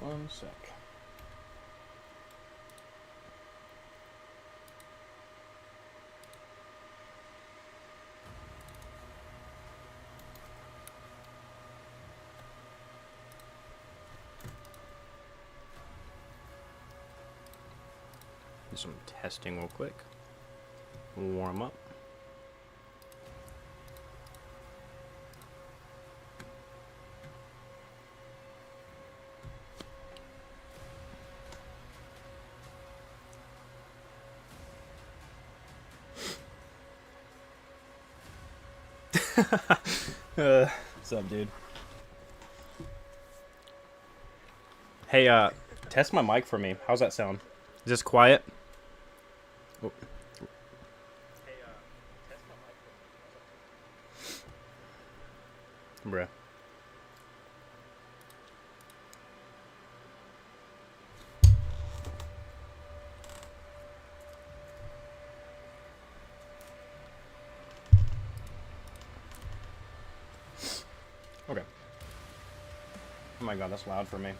One sec. Do some testing real quick. Warm up. What's up, dude? Hey, test my mic for me. How's that sound? Is this quiet? Oh. Bruh. Okay. Oh my god, that's loud for me.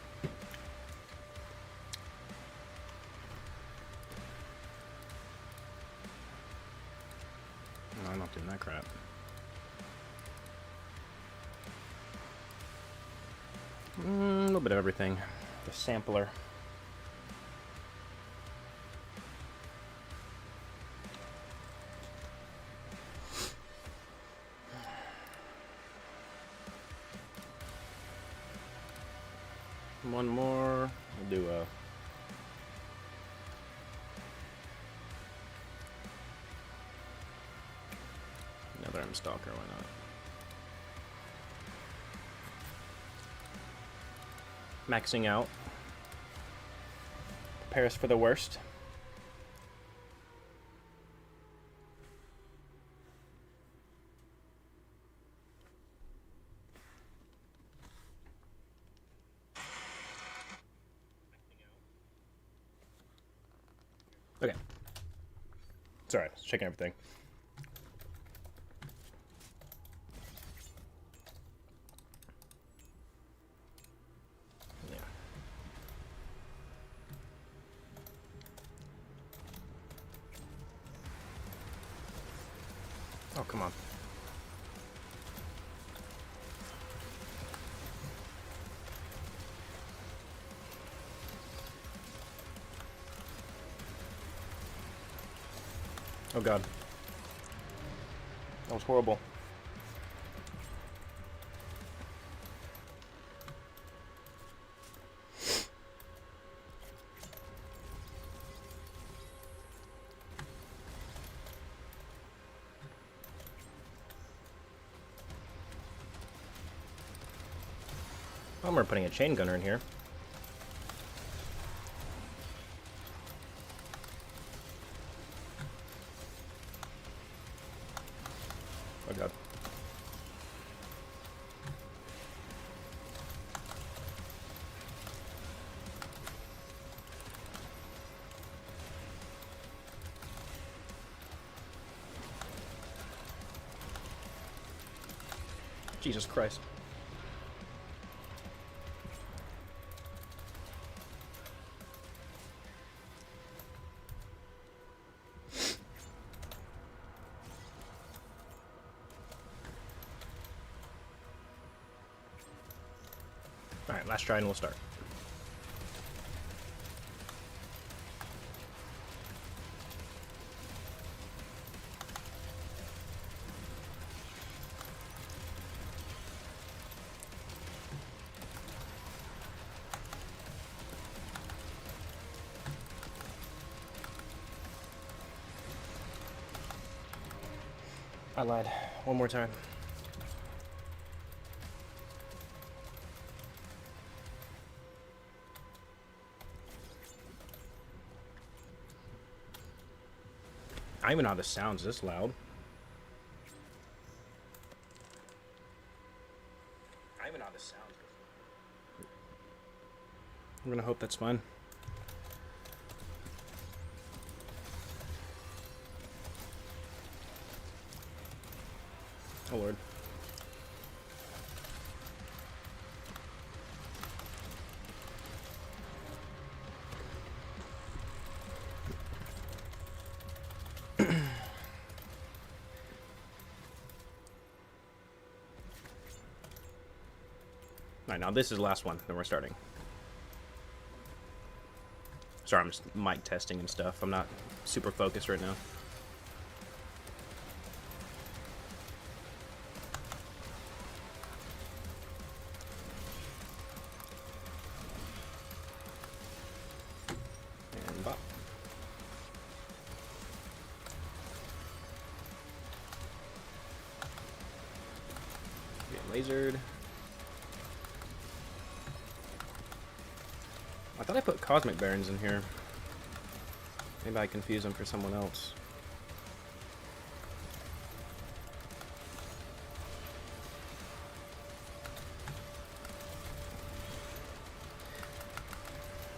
No, I'm not doing that crap. A little bit of everything. The sampler. One more. We'll do another M-Stalker, why not? Maxing out. Prepare us for the worst. Okay. Sorry, I was checking everything. Yeah. Oh, come on. Oh god. That was horrible. Oh, we're putting a chain gunner in here. Oh god. Jesus Christ. Alright, last try and we'll start. I lied. One more time. I don't even know how this sounds this loud. I don't even know how this sounds. I'm gonna hope that's fine. Oh lord. Alright, now this is the last one. Then we're starting. Sorry, I'm just mic testing and stuff. I'm not super focused right now. And bop. Get lasered. I thought I put Cosmic Barons in here. Maybe I confused them for someone else.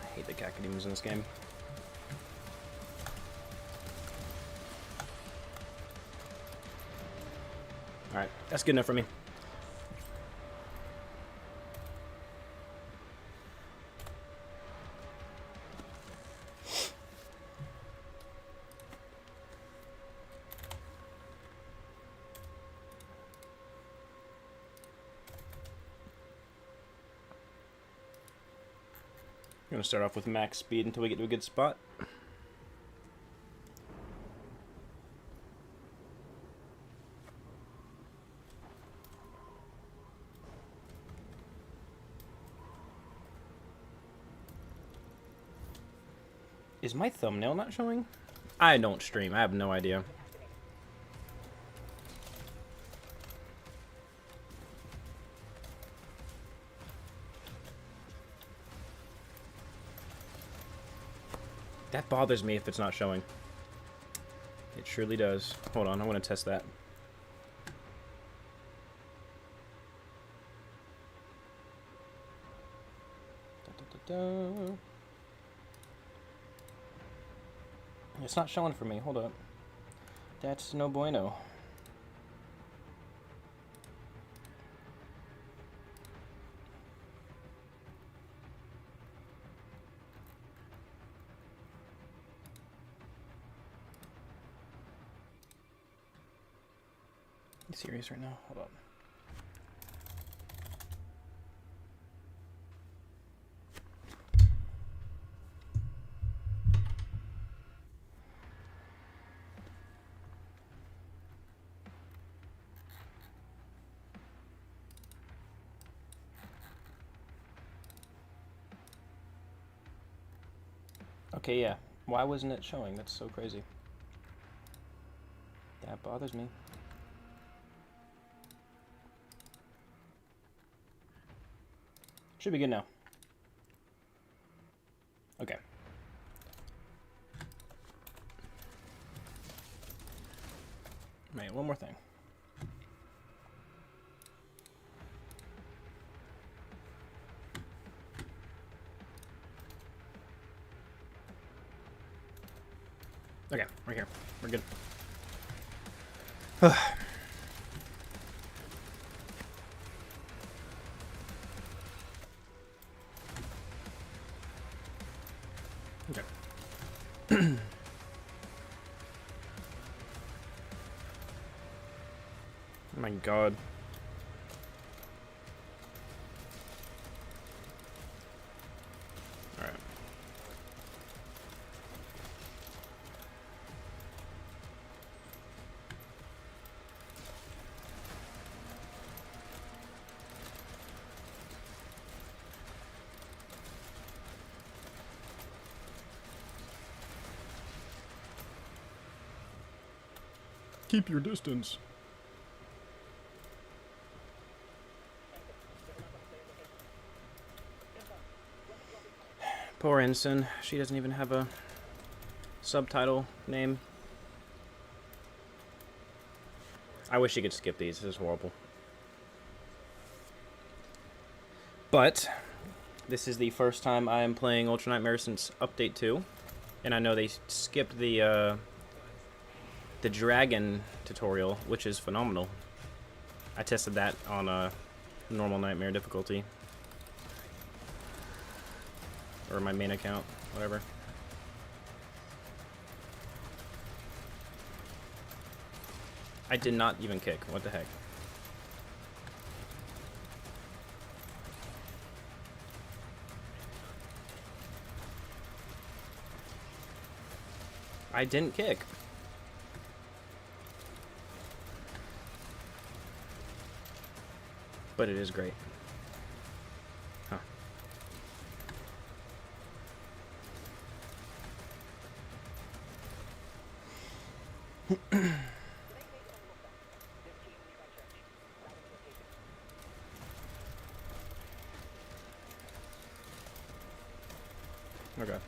I hate the Cacodemons in this game. Alright, that's good enough for me. I'm gonna start off with max speed until we get to a good spot. Is my thumbnail not showing? I don't stream. I have no idea. That bothers me if it's not showing. It surely does. Hold on, I want to test that. Da, da, da, da. It's not showing for me. Hold up. That's no bueno. You serious right now? Hold up. Okay, yeah. Why wasn't it showing? That's so crazy. That bothers me. Should be good now. Okay. Right, one more thing. Okay, right here. We're good. Okay. Oh my god. Alright. Keep your distance. Poor Ensign. She doesn't even have a subtitle name. I wish she could skip these. This is horrible. But this is the first time I am playing Ultra Nightmare since Update 2. And I know they skipped the dragon tutorial, which is phenomenal. I tested that on a normal Nightmare difficulty. Or my main account, whatever. I did not even kick. What the heck? I didn't kick. But it is great. Huh. Okay.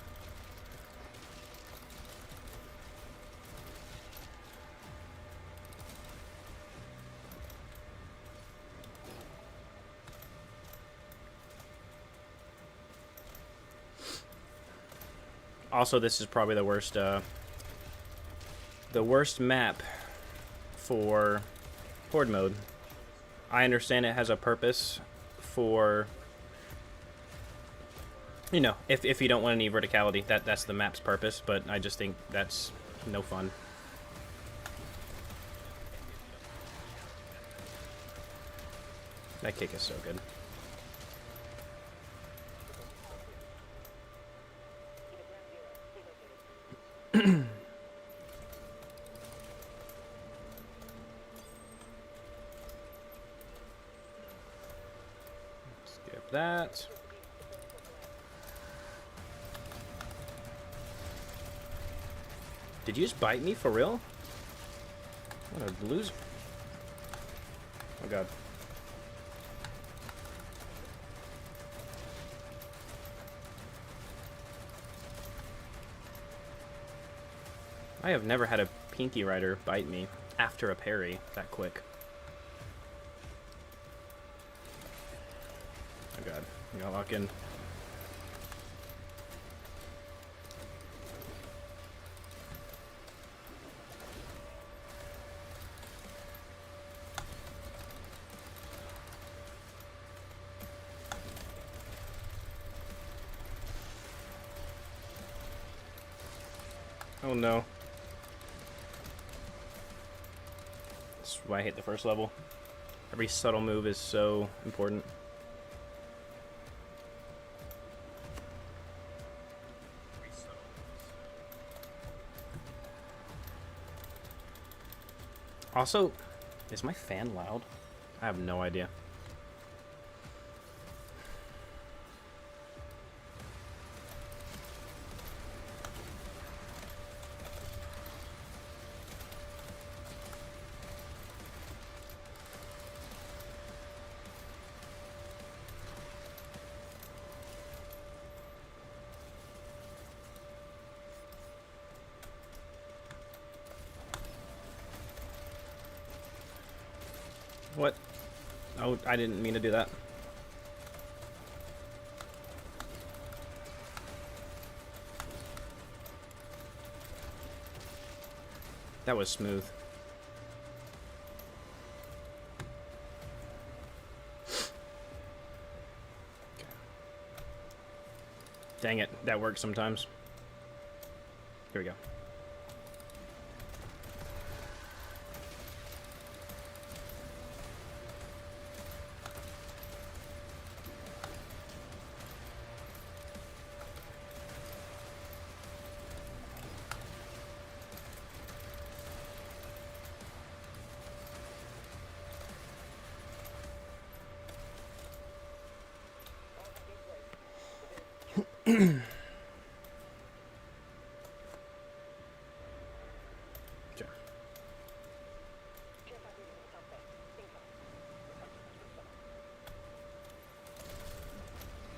Also, this is probably the worst map for horde mode. I understand it has a purpose for, you know, if you don't want any verticality, that's the map's purpose, but I just think that's no fun. That kick is so good. Skip that. Did you just bite me for real? What a loser. Oh god. I have never had a Pinky Rider bite me after a parry that quick. Oh god, I gotta lock in. Oh no. That's why I hate the first level. Every subtle move is so important. Also, is my fan loud? I have no idea. What? Oh, I didn't mean to do that. That was smooth. Okay. Dang it, that works sometimes. Here we go. Okay.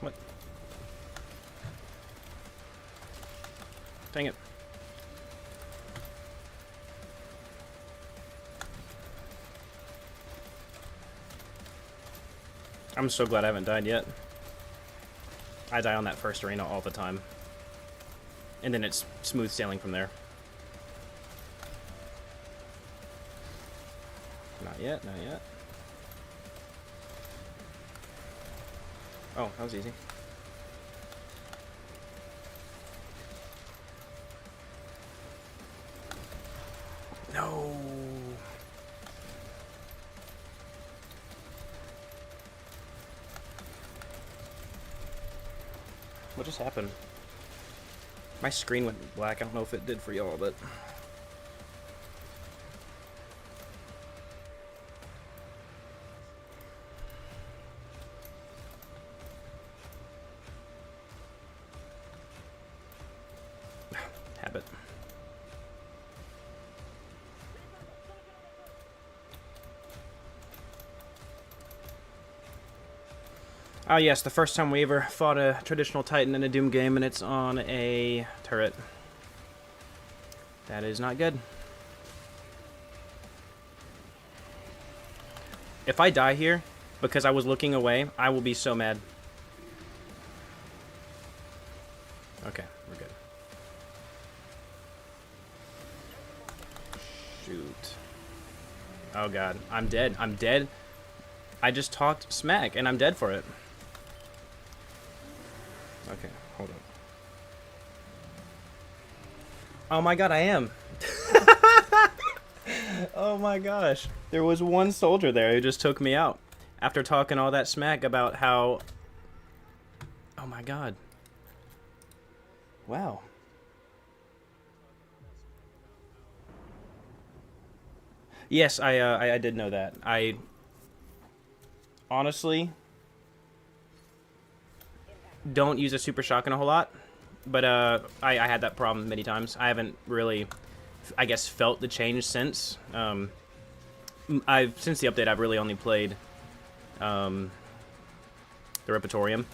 What? Dang it. I'm so glad I haven't died yet. I die on that first arena all the time. And then it's smooth sailing from there. Not yet, not yet. Oh, that was easy. No. What just happened? My screen went black. I don't know if it did for y'all, but... Habit. Oh yes, the first time we ever fought a traditional Titan in a Doom game, and it's on a turret. That is not good. If I die here, because I was looking away, I will be so mad. Okay, we're good. Shoot. Oh god, I'm dead. I'm dead. I just talked smack, and I'm dead for it. Okay, hold on. Oh my god, I am. Oh my gosh. There was one soldier there who just took me out after talking all that smack about how... Oh my god. Wow. Yes, I did know that. I honestly don't use a super shotgun a whole lot, but I had that problem many times. I haven't really, I guess, felt the change since. Since the update, I've really only played the Repertorium,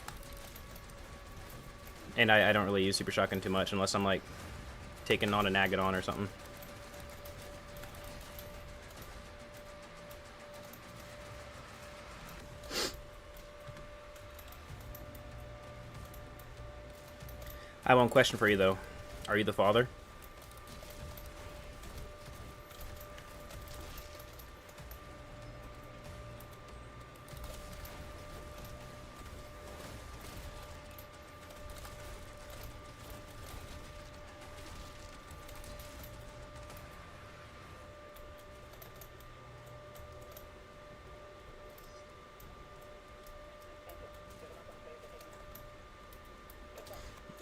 and I don't really use super shotgun too much unless I'm like taking on an Agadon or something. I have one question for you, though. Are you the father?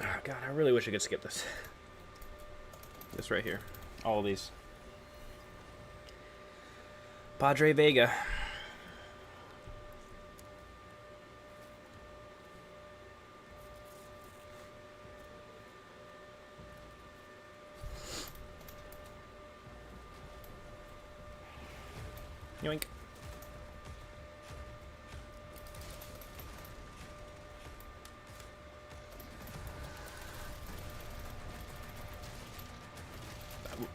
Oh, God, I really wish I could skip this. This right here. All of these. Padre Vega. Yoink.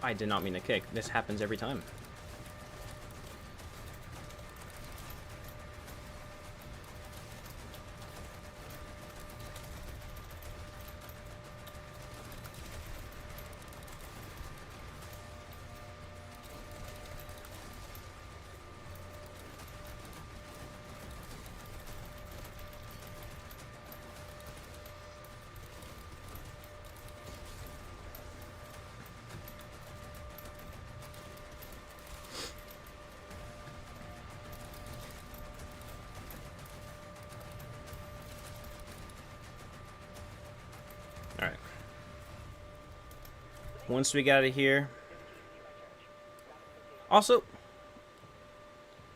I did not mean to kick. This happens every time. Alright. Once we get out of here... Also,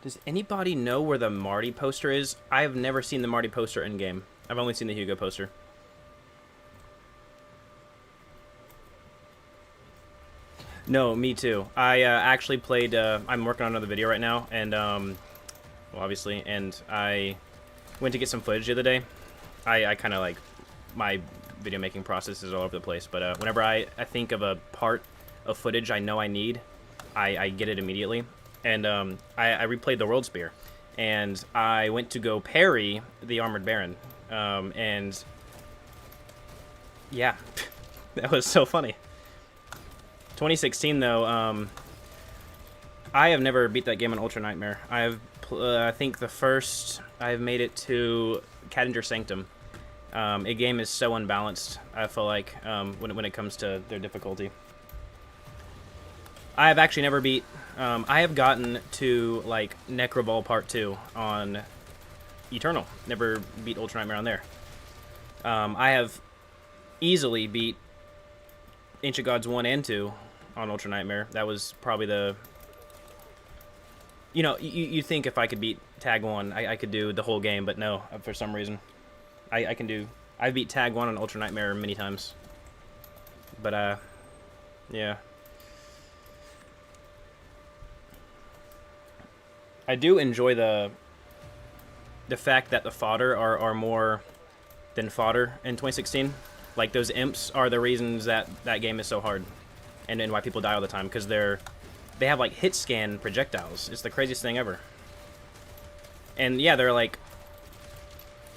does anybody know where the Marty poster is? I have never seen the Marty poster in-game. I've only seen the Hugo poster. No, me too. I actually played... I'm working on another video right now, and... well, obviously, and I went to get some footage the other day. I kind of like... My video making process is all over the place, but whenever I think of a part of footage I know I need, I get it immediately. And I replayed the World Spear, and I went to go parry the Armored Baron, and yeah, that was so funny. 2016 though, I have never beat that game on Ultra Nightmare. I think the first I've made it to Cadinger Sanctum. A game is so unbalanced, I feel like, when it comes to their difficulty. I have actually never beat... I have gotten to, like, Necroball Part 2 on Eternal. Never beat Ultra Nightmare on there. I have easily beat Ancient Gods 1 and 2 on Ultra Nightmare. That was probably the... You know, you think if I could beat Tag 1, I could do the whole game, but no, for some reason. I can do... I've beat Tag 1 on Ultra Nightmare many times. But, yeah. I do enjoy the fact that the fodder are more than fodder in 2016. Like, those imps are the reasons that that game is so hard. And why people die all the time, because they have, like, hit scan projectiles. It's the craziest thing ever. And, yeah, they're, like,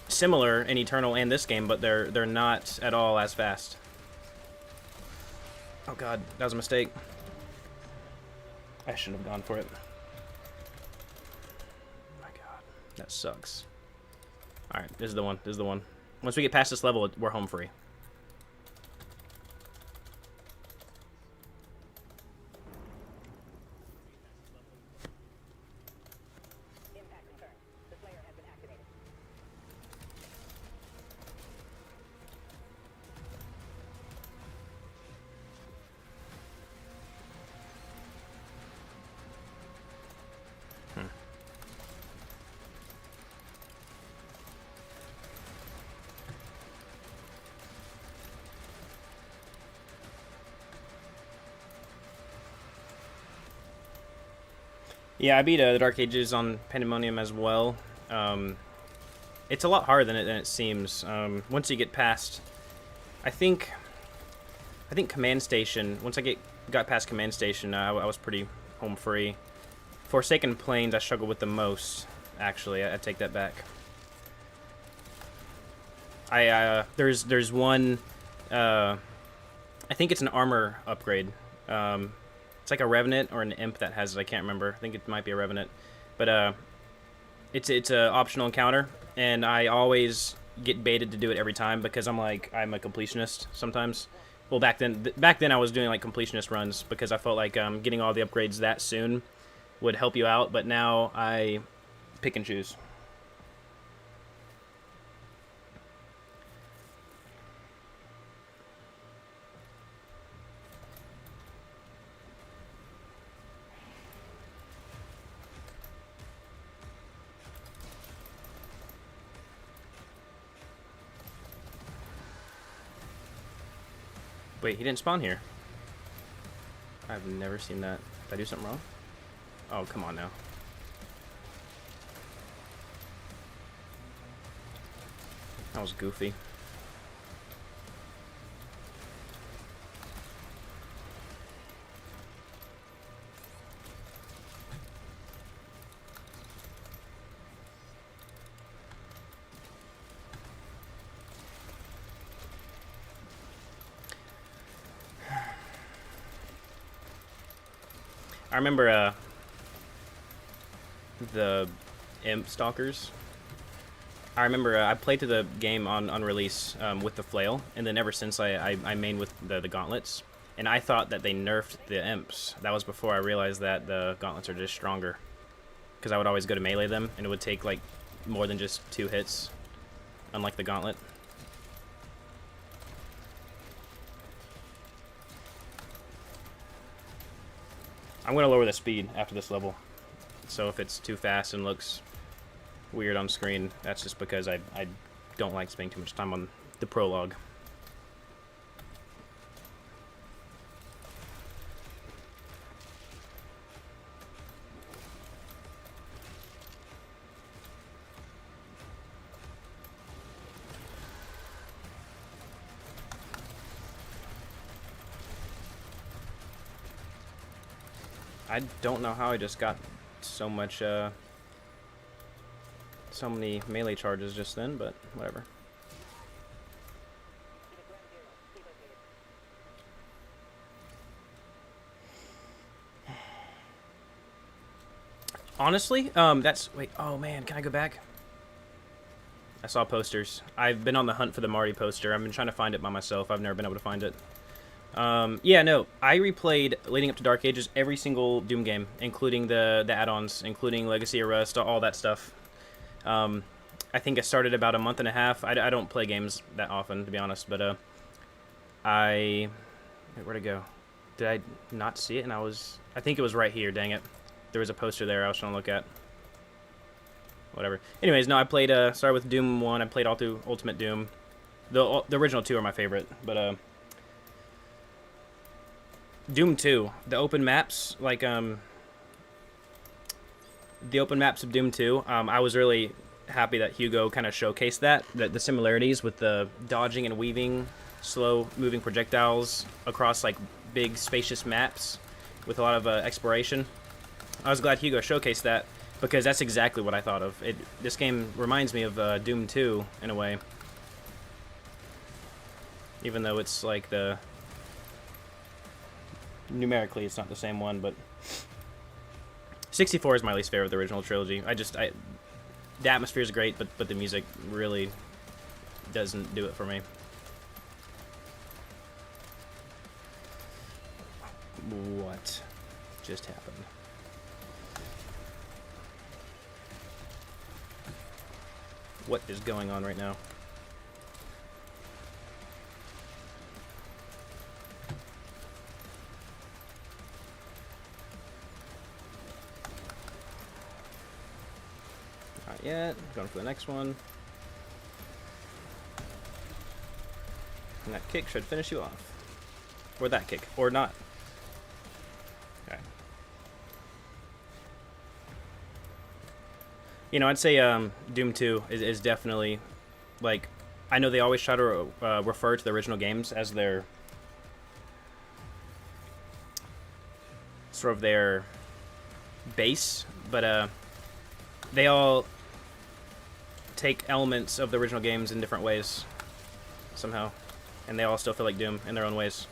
similar in Eternal and this game, but they're not at all as fast. Oh, God. That was a mistake. I shouldn't have gone for it. Oh, my God. That sucks. Alright, this is the one. This is the one. Once we get past this level, we're home free. Yeah, I beat the Dark Ages on Pandemonium as well. It's a lot harder than it seems. Once you get past, I think Command Station. Once I got past Command Station, I was pretty home free. Forsaken Plains, I struggled with the most. Actually, I take that back. There's one. I think it's an armor upgrade. It's like a Revenant or an Imp that has it. I can't remember. I think it might be a Revenant. But it's an optional encounter, and I always get baited to do it every time because I'm a completionist sometimes. Well, back then I was doing like completionist runs because I felt like getting all the upgrades that soon would help you out. But now I pick and choose. Wait, he didn't spawn here. I've never seen that. Did I do something wrong? Oh, come on now. That was goofy. I remember the Imp Stalkers. I remember I played through the game on release with the flail, and then ever since I mained with the gauntlets. And I thought that they nerfed the Imps. That was before I realized that the gauntlets are just stronger. Because I would always go to melee them, and it would take like more than just 2 hits, unlike the gauntlet. I'm going to lower the speed after this level. So if it's too fast and looks weird on screen, that's just because I don't like spending too much time on the prologue. I don't know how I just got so much, so many melee charges just then, but whatever. Honestly, wait, oh man, can I go back? I saw posters. I've been on the hunt for the Marty poster. I've been trying to find it by myself. I've never been able to find it. Yeah, no, I replayed leading up to Dark Ages every single Doom game, including the add-ons, including Legacy of Rust, all that stuff. I think I started about a month and a half. I don't play games that often, to be honest, but I Wait, where'd it go? Did I not see it? And I think it was right here, dang it. There was a poster there I was trying to look at. Whatever. Anyways, no, I played, started with Doom 1. I played all through Ultimate Doom. The original 2 are my favorite, but, Doom 2, the open maps, like, the open maps of Doom 2, I was really happy that Hugo kind of showcased that, the similarities with the dodging and weaving, slow-moving projectiles across, like, big, spacious maps with a lot of exploration. I was glad Hugo showcased that, because that's exactly what I thought of. This game reminds me of Doom 2, in a way. Even though it's, like, numerically, it's not the same one, but 64 is my least favorite of the original trilogy. The atmosphere is great, but the music really doesn't do it for me. What just happened? What is going on right now? Not yet. Going for the next one. And that kick should finish you off. Or that kick. Or not. Okay. You know, I'd say Doom 2 is definitely, like, I know they always try to refer to the original games as their sort of their base, but they all take elements of the original games in different ways somehow, and they all still feel like Doom in their own ways,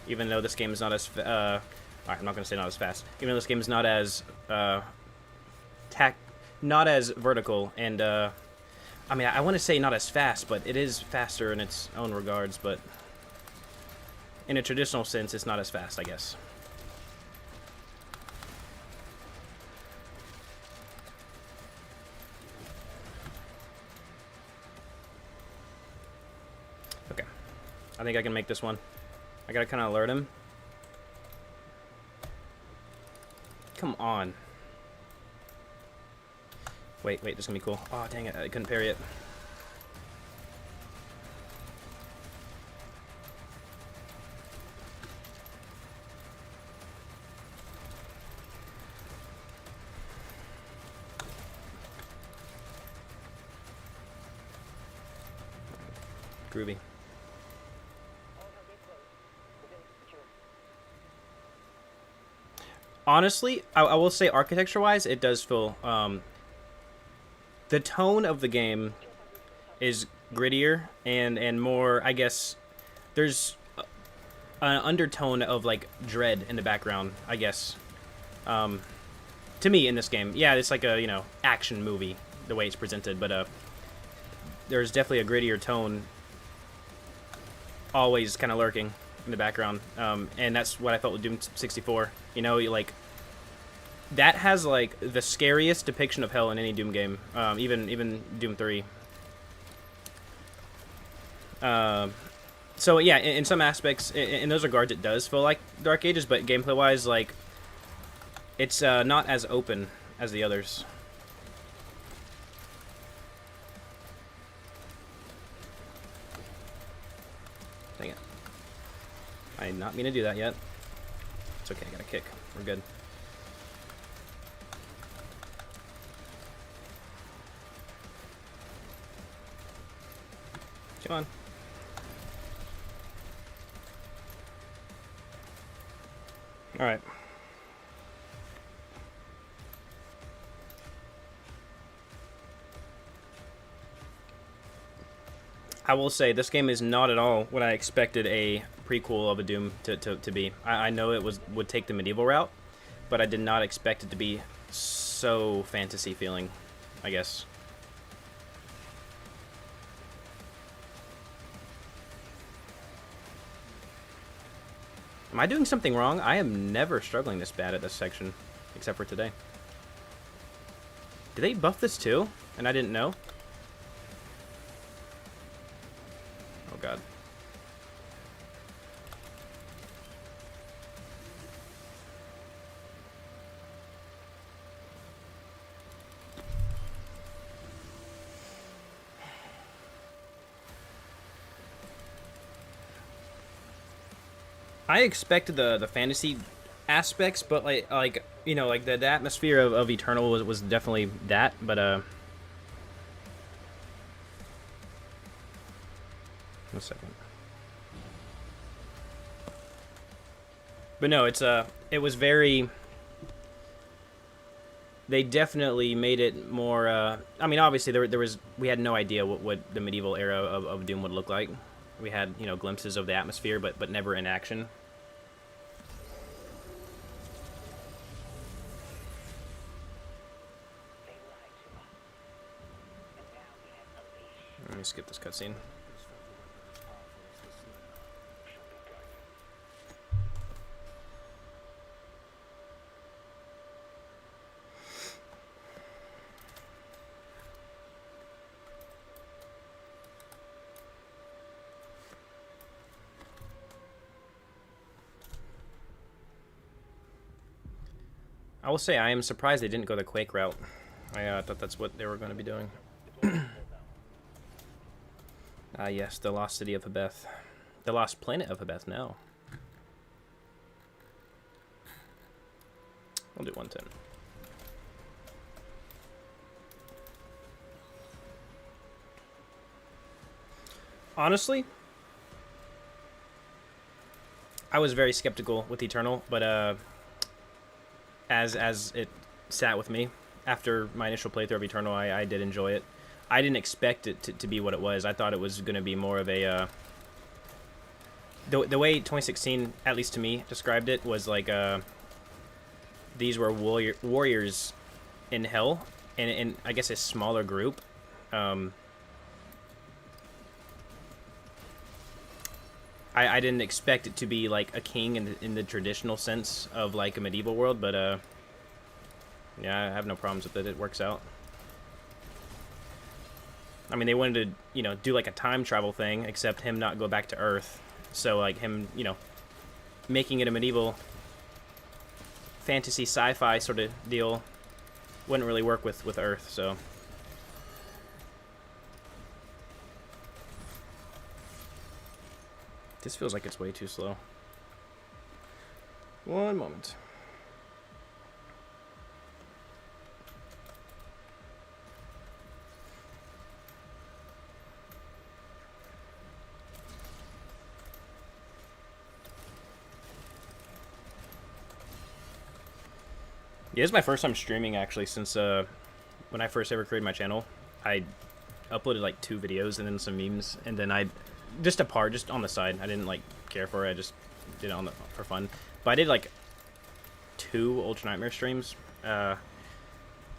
even though this game is not as alright, I'm not gonna say not as fast, even though this game is not as not as vertical, and I mean, I want to say not as fast, but it is faster in its own regards, but in a traditional sense, it's not as fast, I guess. Okay. I think I can make this one. I gotta kind of alert him. Come on. Wait, this is gonna be cool. Oh, dang it, I couldn't parry it. Groovy. Honestly, I will say architecture-wise, it does feel, the tone of the game is grittier and more, I guess, there's an undertone of, like, dread in the background, I guess, to me in this game. Yeah, it's like a, you know, action movie, the way it's presented, but, there's definitely a grittier tone always kind of lurking in the background, and that's what I felt with Doom 64. You know, like, that has, like, the scariest depiction of hell in any Doom game, even Doom 3. So, yeah, in some aspects, in those regards, it does feel like Dark Ages, but gameplay-wise, like, it's not as open as the others. Dang it. I did not mean to do that yet. It's okay, I got a kick. We're good. Come on. Alright. I will say, this game is not at all what I expected a prequel of a Doom to be. I know it would take the medieval route, but I did not expect it to be so fantasy feeling, I guess. Am I doing something wrong? I am never struggling this bad at this section, except for today. Did they buff this too? And I didn't know? Oh god. I expected the fantasy aspects, but like you know, like the atmosphere of Eternal was definitely that. But 1 second. But no, it was very. They definitely made it more. I mean, obviously there was we had no idea what the medieval era of Doom would look like. We had glimpses of the atmosphere, but never in action. Let me skip this cutscene. I will say I am surprised they didn't go the Quake route. I thought that's what they were going to be doing. Yes, the lost city of Hebeth. The lost planet of Hebeth now. We'll do 110. Honestly, I was very skeptical with Eternal, but as it sat with me after my initial playthrough of Eternal, I did enjoy it. I didn't expect it to be what it was. I thought it was going to be more of a... The way 2016, at least to me, described it was like these were warriors in hell, and in I guess a smaller group. I didn't expect it to be like a king in the traditional sense of like a medieval world, but yeah, I have no problems with it. It works out. I mean, they wanted to, do like a time travel thing, except him not go back to Earth. So like him, making it a medieval fantasy sci-fi sort of deal wouldn't really work with Earth, so. This feels like it's way too slow. One moment. Yeah, this is my first time streaming, actually, since when I first ever created my channel. I uploaded like 2 videos and then some memes, and then I just on the side. I didn't like care for it. I just did it for fun. But I did like 2 Ultra Nightmare streams. I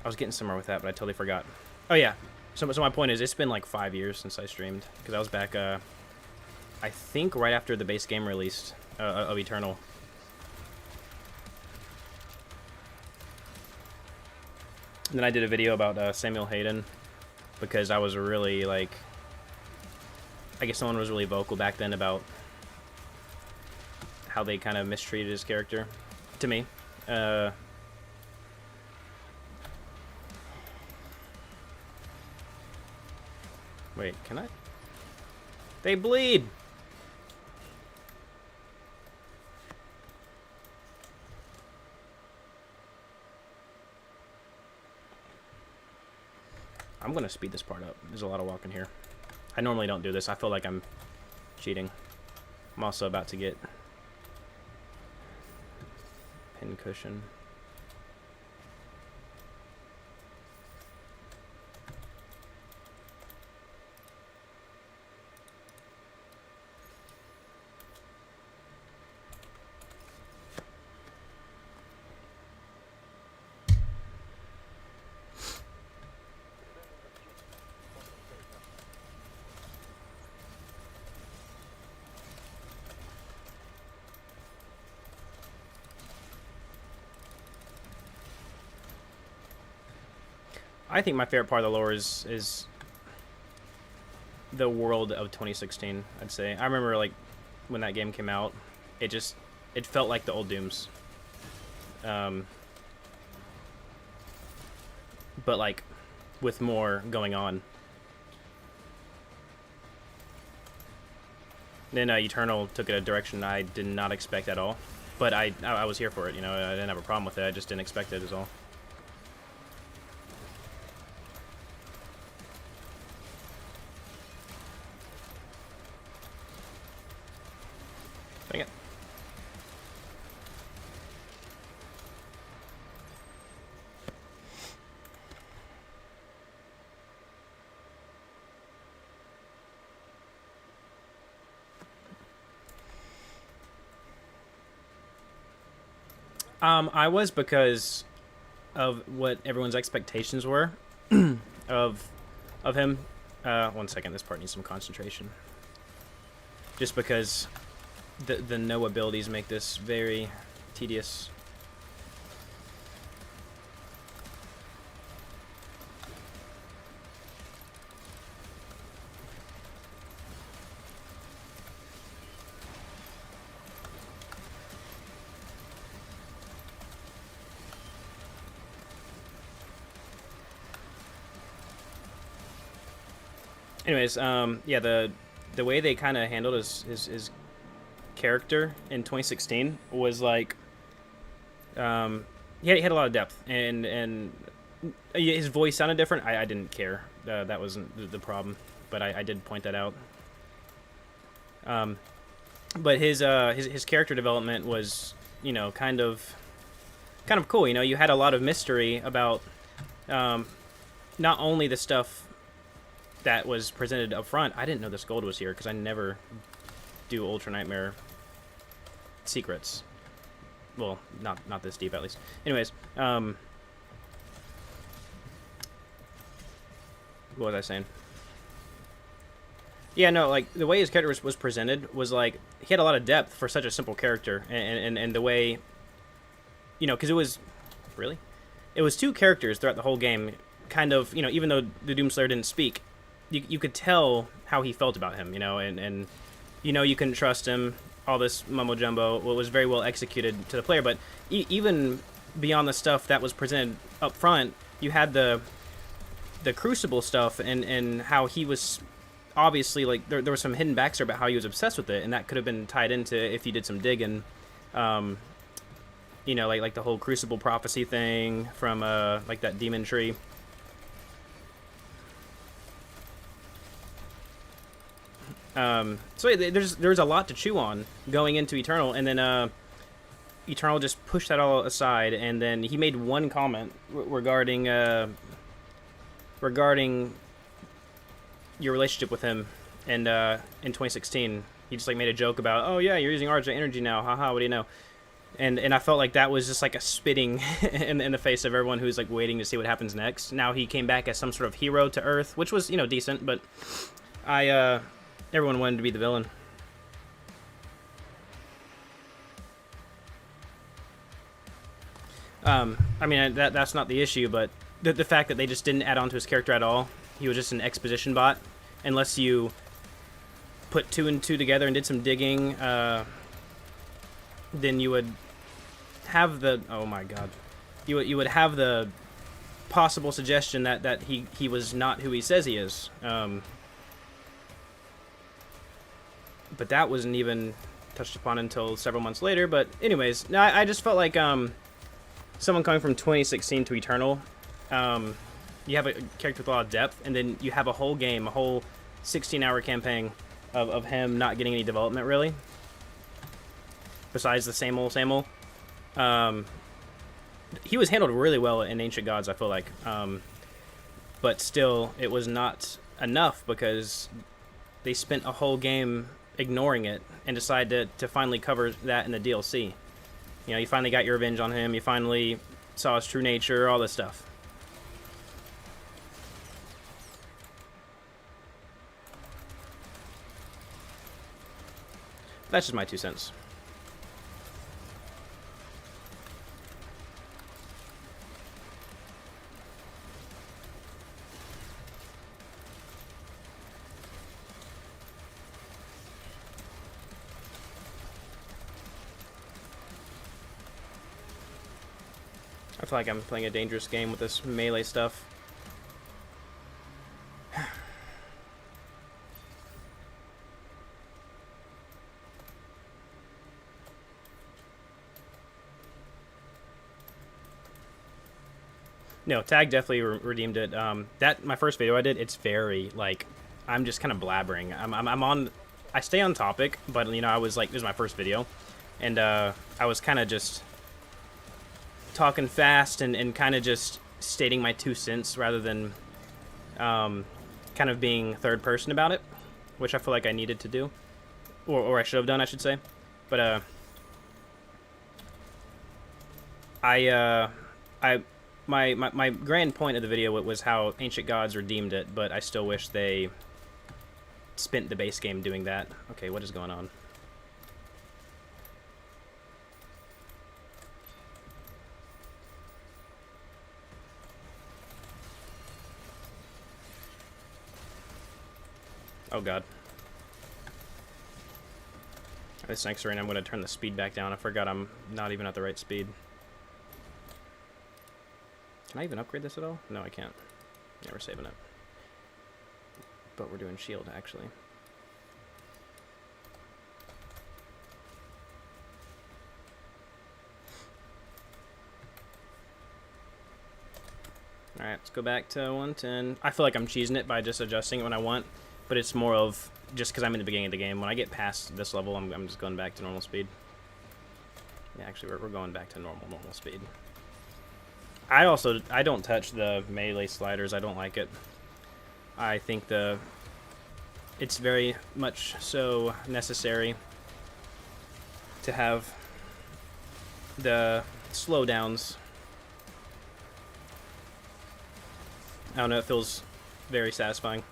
was getting somewhere with that, but I totally forgot. Oh yeah. So my point is, it's been like 5 years since I streamed, because I was back. I think right after the base game released of Eternal. And then I did a video about Samuel Hayden, because I was really like, I guess someone was really vocal back then about how they kind of mistreated his character, to me. Wait, can I? They bleed! I'm gonna speed this part up. There's a lot of walking here. I normally don't do this. I feel like I'm cheating. I'm also about to get pin cushion. I think my favorite part of the lore is the world of 2016, I'd say. I remember, like, when that game came out, it felt like the old Dooms. But, like, with more going on. Then Eternal took it a direction I did not expect at all. But I was here for it, you know. I didn't have a problem with it. I just didn't expect it, is all. Dang it. I was, because of what everyone's expectations were of him. One second, this part needs some concentration. Just because the no abilities make this very tedious. Anyways, yeah, the way they kind of handled his character in 2016 was like, he had a lot of depth, and his voice sounded different. I didn't care. That wasn't the problem, but I did point that out. But his character development was, you know, kind of cool. You know, you had a lot of mystery about not only the stuff that was presented up front. I didn't know this gold was here because I never do Ultra Nightmare secrets. Well, not this deep, at least. Anyways, what was I saying? Yeah, no, like, the way his character was presented was like, he had a lot of depth for such a simple character, and the way, you know, because it was, really? It was two characters throughout the whole game, kind of, you know, even though the Doomslayer didn't speak, you could tell how he felt about him, you know, and you know, you couldn't trust him, all this mumbo jumbo. Well, was very well executed to the player, but even beyond the stuff that was presented up front, you had the Crucible stuff, and how he was obviously, like, there was some hidden backstory about how he was obsessed with it, and that could have been tied into, if you did some digging, you know, like the whole Crucible prophecy thing from like that demon tree. So yeah, there's a lot to chew on going into Eternal, and then Eternal just pushed that all aside, and then he made one comment regarding your relationship with him, and in 2016 he just like made a joke about, oh yeah, you're using RJ energy now, haha, what do you know? And I felt like that was just like a spitting in the face of everyone who's like waiting to see what happens next. Now he came back as some sort of hero to Earth, which was, you know, decent, but everyone wanted to be the villain. I mean, that's not the issue, but the fact that they just didn't add on to his character at all. He was just an exposition bot. Unless you put 2 and 2 together and did some digging, then you would have the, oh my god, you would have the possible suggestion that he was not who he says he is. But that wasn't even touched upon until several months later. But anyways, no, I just felt like someone coming from 2016 to Eternal, you have a character with a lot of depth, and then you have a whole game, a whole 16-hour campaign of him not getting any development, really, besides the same old. He was handled really well in Ancient Gods, I feel like, but still, it was not enough, because they spent a whole game ignoring it and decided to finally cover that in the DLC. You know, you finally got your revenge on him, you finally saw his true nature, all this stuff. That's just my 2 cents. I feel like I'm playing a dangerous game with this melee stuff. No, Tag definitely redeemed it. That my first video I did, it's very like I'm just kind of blabbering. I'm on, I stay on topic, but you know I was like this is my first video, and I was kind of just talking fast and kind of just stating my 2 cents rather than kind of being third person about it, which I feel like I needed to do, or I should have done, I should say. But my grand point of the video was how Ancient Gods redeemed it, but I still wish they spent the base game doing that. Okay, what is going on? Oh god. This next rain, I'm going to turn the speed back down. I forgot I'm not even at the right speed. Can I even upgrade this at all? No, I can't. Yeah, we're saving it. But we're doing shield, actually. Alright, let's go back to 110. I feel like I'm cheesing it by just adjusting it when I want, but it's more of just because I'm in the beginning of the game. When I get past this level, I'm just going back to normal speed. Yeah, actually, we're going back to normal speed. I don't touch the melee sliders. I don't like it. I think it's very much so necessary to have the slowdowns. I don't know, it feels very satisfying.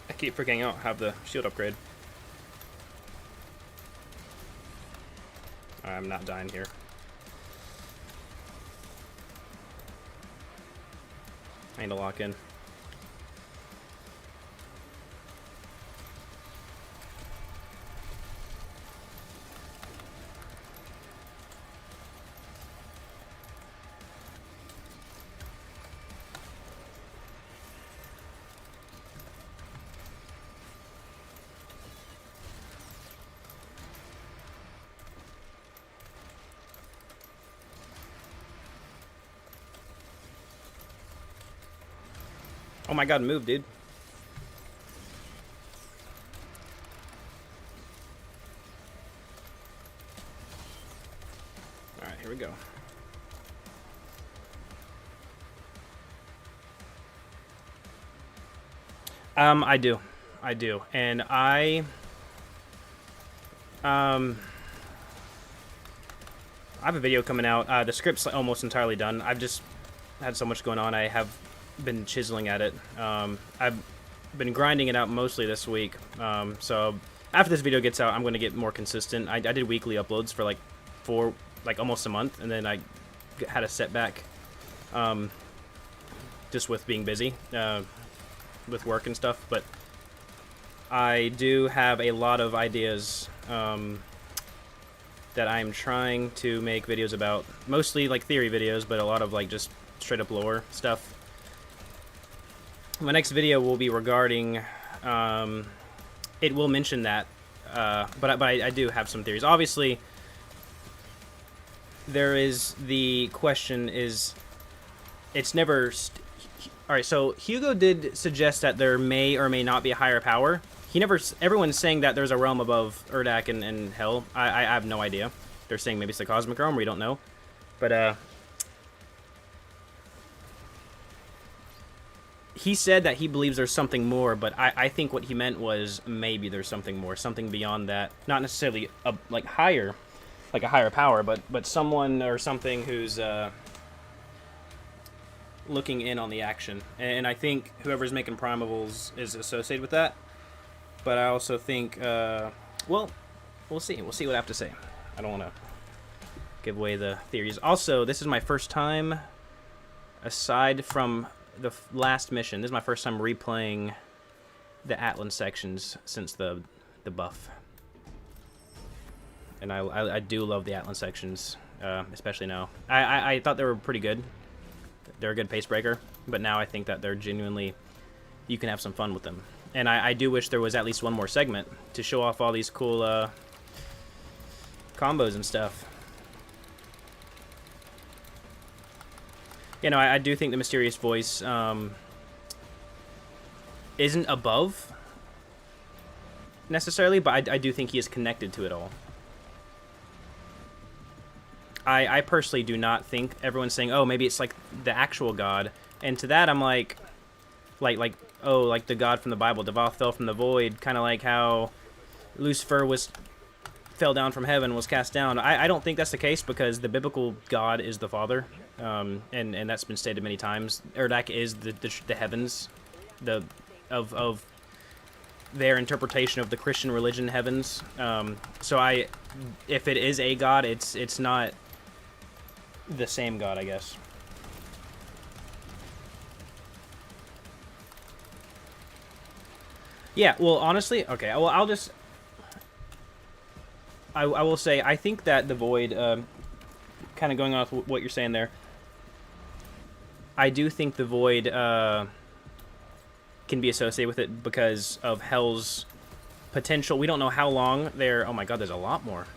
I keep forgetting I don't have the shield upgrade. I'm not dying here. I need to lock in. Oh my god, move, dude. Alright, here we go. I do. And I have a video coming out. The script's almost entirely done. I've just had so much going on. I have been chiseling at it. I've been grinding it out mostly this week. So after this video gets out, I'm going to get more consistent. I did weekly uploads for like almost a month, and then I had a setback just with being busy with work and stuff. But I do have a lot of ideas that I'm trying to make videos about, mostly like theory videos, but a lot of like just straight up lore stuff. My next video will be regarding, it will mention that, but I do have some theories. Obviously, there is the question is, it's never, alright, so Hugo did suggest that there may or may not be a higher power. He never, everyone's saying that there's a realm above Urdak and Hell. I have no idea. They're saying maybe it's the Cosmic Realm, we don't know. But, he said that he believes there's something more, but I think what he meant was maybe there's something more, something beyond that. Not necessarily like higher, like a higher power, but someone or something who's looking in on the action. And I think whoever's making Primevals is associated with that. But I also think, well, we'll see. We'll see what I have to say. I don't want to give away the theories. Also, this is my first time, aside from the last mission, this is my first time replaying the Atlan sections since the buff. And I do love the Atlan sections, especially now. I thought they were pretty good. They're a good pace breaker, but now I think that they're genuinely, you can have some fun with them. And I do wish there was at least one more segment to show off all these cool combos and stuff. You know, I do think the mysterious voice isn't above necessarily, but I do think he is connected to it all. I personally do not think everyone's saying, oh, maybe it's like the actual God. And to that, I'm like, oh, like the God from the Bible, Devoth fell from the void, kind of like how Lucifer fell down from heaven, was cast down. I don't think that's the case, because the biblical God is the Father, and that's been stated many times. Erdak is the heavens, of their interpretation of the Christian religion heavens. So if it is a God, it's not the same God, I guess. Yeah, well, honestly, okay, well, I will say, I think that the Void, kind of going off what you're saying there, I do think the Void can be associated with it because of Hell's potential. We don't know how long oh my god, there's a lot more.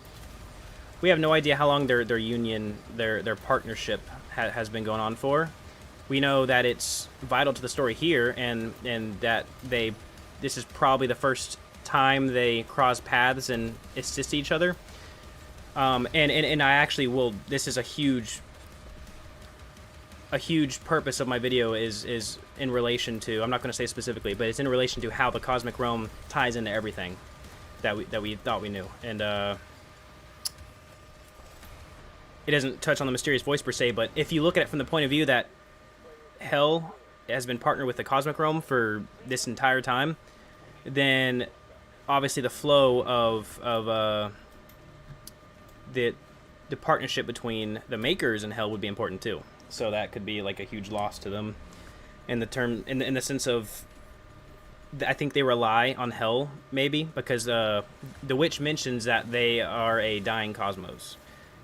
We have no idea how long their union, their partnership has been going on for. We know that it's vital to the story here, and that this is probably the first time they cross paths and assist each other. And I actually will. This is a huge purpose of my video is in relation to. I'm not going to say specifically, but it's in relation to how the cosmic realm ties into everything that we thought we knew, and it doesn't touch on the mysterious voice per se, but if you look at it from the point of view that Hell has been partnered with the cosmic realm for this entire time, then obviously the flow of the partnership between the Makers and Hell would be important too. So that could be like a huge loss to them in the sense of, I think they rely on Hell maybe because the witch mentions that they are a dying cosmos.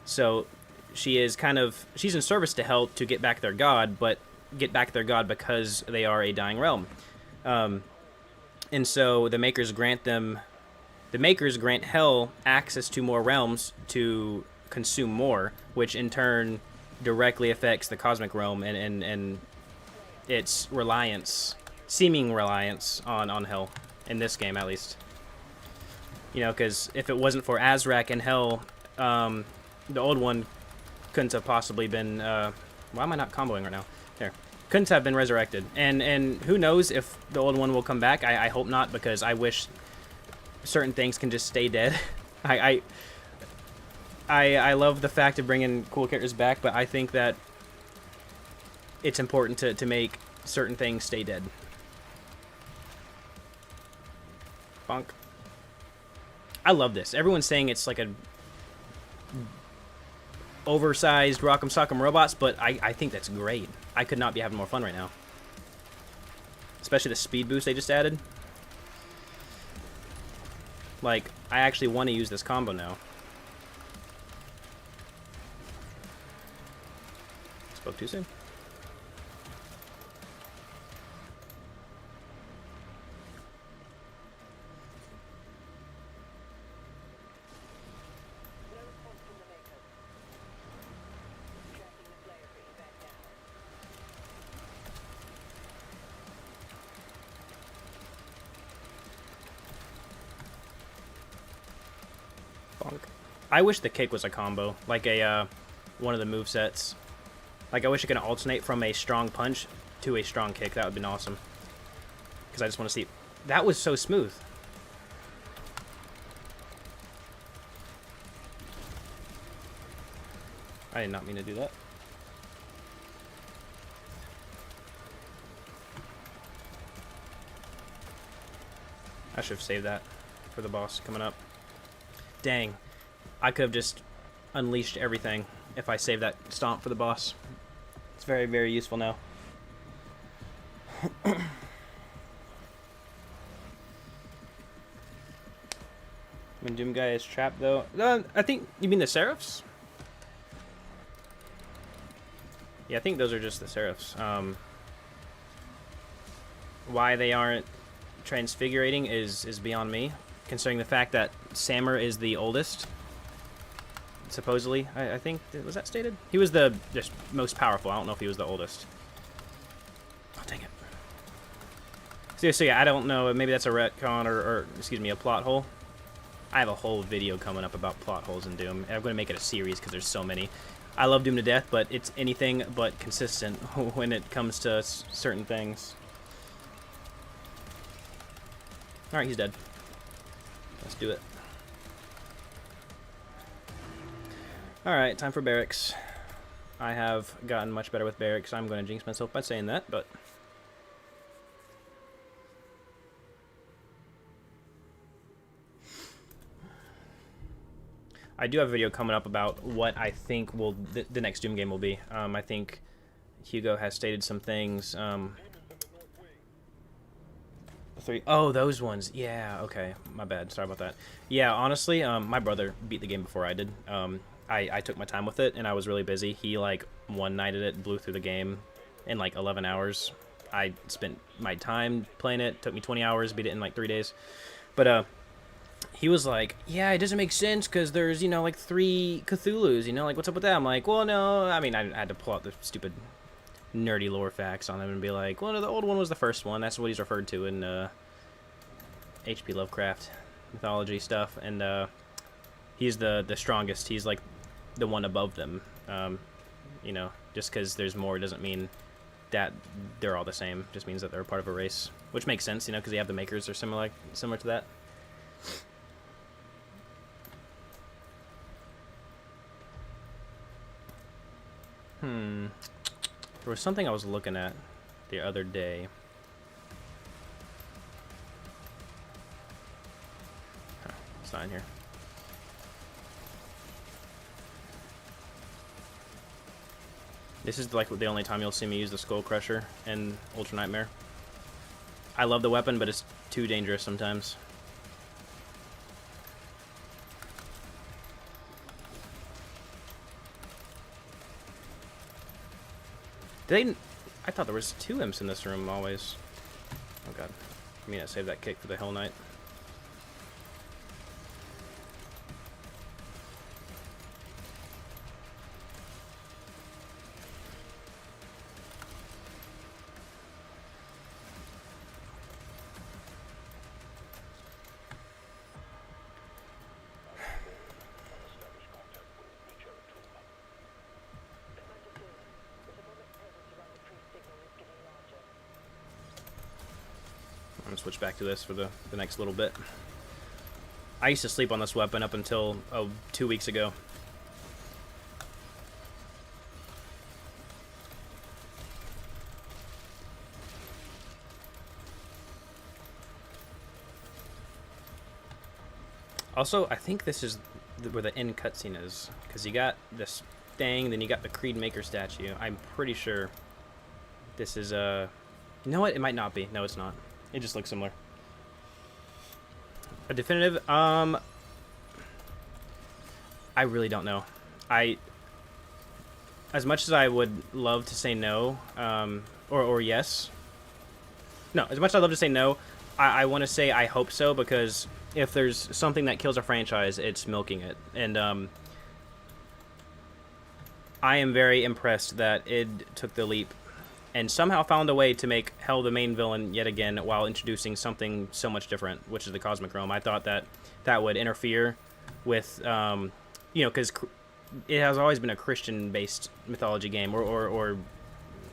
So she's in service to Hell to get back their god, but get back their god because they are a dying realm. And so the Makers grant Hell access to more realms to consume more, which in turn directly affects the cosmic realm and its seeming reliance on Hell, in this game at least. You know, because if it wasn't for Azrak and Hell, the old one couldn't have possibly been, why am I not comboing right now? There. Couldn't have been resurrected. And who knows if the old one will come back. I hope not, because I wish certain things can just stay dead. I love the fact of bringing cool characters back, but I think that it's important to make certain things stay dead. Bonk. I love this. Everyone's saying it's like a oversized Rock'em Sock'em Robots, but I think that's great. I could not be having more fun right now. Especially the speed boost they just added. Like, I actually want to use this combo now. Spoke too soon. I wish the kick was a combo, like one of the movesets. Like, I wish it could alternate from a strong punch to a strong kick. That would have been awesome. Because I just want to see... That was so smooth. I did not mean to do that. I should have saved that for the boss coming up. Dang. I could have just unleashed everything if I saved that stomp for the boss. It's very, very useful now. When Doom Guy is trapped, though... I think... You mean the Seraphs? Yeah, I think those are just the Seraphs. Why they aren't transfigurating is beyond me, considering the fact that Samur is the oldest. supposedly. I think, was that stated? He was the just most powerful. I don't know if he was the oldest. Oh, dang it. So yeah, I don't know. Maybe that's a retcon or excuse me, a plot hole. I have a whole video coming up about plot holes in Doom. I'm going to make it a series because there's so many. I love Doom to death, but it's anything but consistent when it comes to certain things. Alright, he's dead. Let's do it. Alright, time for barracks. I have gotten much better with barracks. I'm going to jinx myself by saying that, but... I do have a video coming up about what I think will the next Doom game will be. I think Hugo has stated some things. Oh, those ones. Yeah, okay. My bad. Sorry about that. Yeah, honestly, my brother beat the game before I did. I took my time with it, and I was really busy. He, like, one-nighted it, blew through the game in, like, 11 hours. I spent my time playing it. Took me 20 hours, beat it in, like, 3 days. But, he was like, yeah, it doesn't make sense because there's, you know, like 3 Cthulhus, you know, like, what's up with that? I'm like, well, no, I mean, I had to pull out the stupid nerdy lore facts on them and be like, well, no, the old one was the first one. That's what he's referred to in H.P. Lovecraft mythology stuff, and he's the strongest. He's, like, the one above them, you know, just because there's more doesn't mean that they're all the same. It just means that they're a part of a race, which makes sense, you know, because they have the makers are similar to that. There was something I was looking at the other day. Huh, it's not in here. This is like the only time you'll see me use the Skull Crusher in Ultra Nightmare. I love the weapon, but it's too dangerous sometimes. I thought there was 2 imps in this room always. Oh god. I mean, I saved that kick for the Hell Knight. I'm gonna switch back to this for the next little bit. I used to sleep on this weapon up until 2 weeks ago. Also, I think this is where the end cutscene is, because you got this thing, then you got the Creed Maker statue. I'm pretty sure this is you know what? It might not be. No, it's not. It just looks similar. A definitive, I really don't know. As much as I would love to say no, or yes. No, as much as I'd love to say no, I want to say I hope so, because if there's something that kills a franchise, it's milking it. And, I am very impressed that id took the leap and somehow found a way to make Hell the main villain yet again while introducing something so much different, which is the Cosmic Realm. I thought that that would interfere with, you know, because it has always been a Christian-based mythology game, or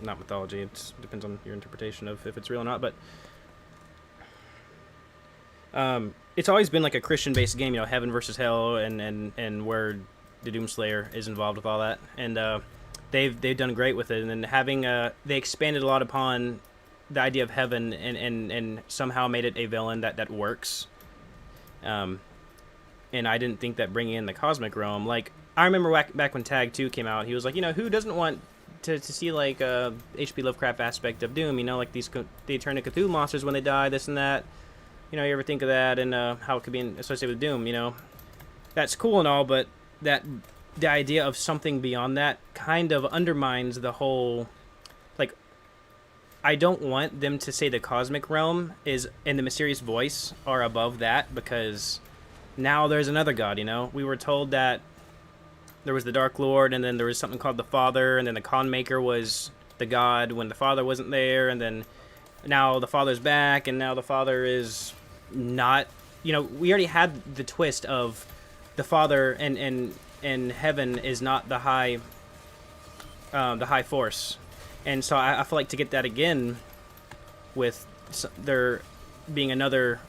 not mythology. It depends on your interpretation of if it's real or not, but it's always been like a Christian-based game, you know, heaven versus hell, and where the Doomslayer is involved with all that, and they've done great with it, and then having they expanded a lot upon the idea of heaven and somehow made it a villain that works. And I didn't think that bringing in the Cosmic Realm, like I remember back when Tag 2 came out, he was like, you know, who doesn't want to see like H.P. Lovecraft aspect of Doom, you know, like they turn into Cthulhu monsters when they die, this and that. You know, you ever think of that and how it could be associated with Doom, you know? That's cool and all, but the idea of something beyond that kind of undermines the whole, like, I don't want them to say the Cosmic Realm is, and the Mysterious Voice are above that, because now there's another god, you know? We were told that there was the Dark Lord, and then there was something called the Father, and then the Con Maker was the god when the Father wasn't there, and then now the Father's back, and now the Father is not. You know, we already had the twist of the Father and heaven is not the high force, and so I feel like to get that again with there being another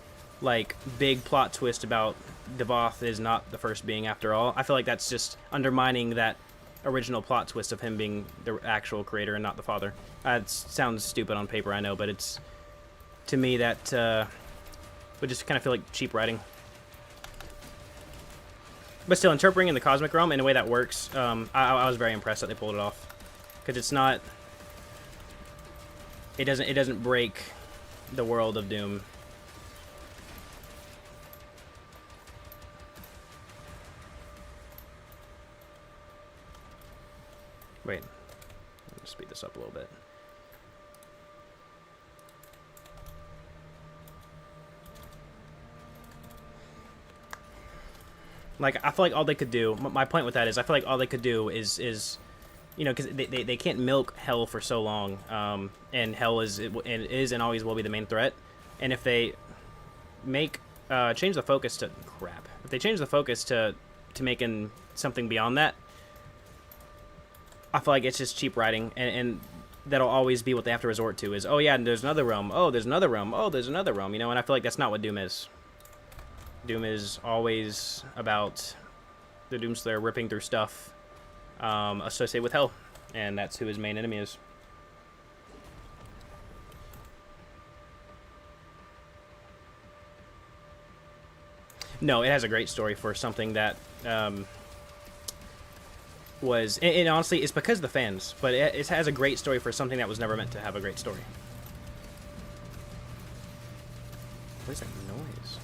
like big plot twist about Devoth is not the first being after all. I feel like that's just undermining that original plot twist of him being the actual creator and not the Father. It sounds stupid on paper, I know, but it's, to me, that would just kind of feel like cheap writing. But still, interpreting in the cosmic realm in a way that works, I was very impressed that they pulled it off, because it's not. It doesn't break the world of Doom. Wait, let me speed this up a little bit. Like, I feel like all they could do, my point with that is, I feel like all they could do is you know, because they can't milk Hell for so long, and Hell is and always will be the main threat. And if they make change the focus to if they change the focus to making something beyond that, I feel like it's just cheap writing, and that'll always be what they have to resort to is, oh yeah, and there's another realm, oh there's another realm, oh there's another realm, you know. And I feel like that's not what Doom is. Doom is always about the Doomslayer ripping through stuff associated with Hell, and that's who his main enemy is. No, it has a great story for something that was, and honestly, it's because of the fans, but it has a great story for something that was never meant to have a great story. What is that noise?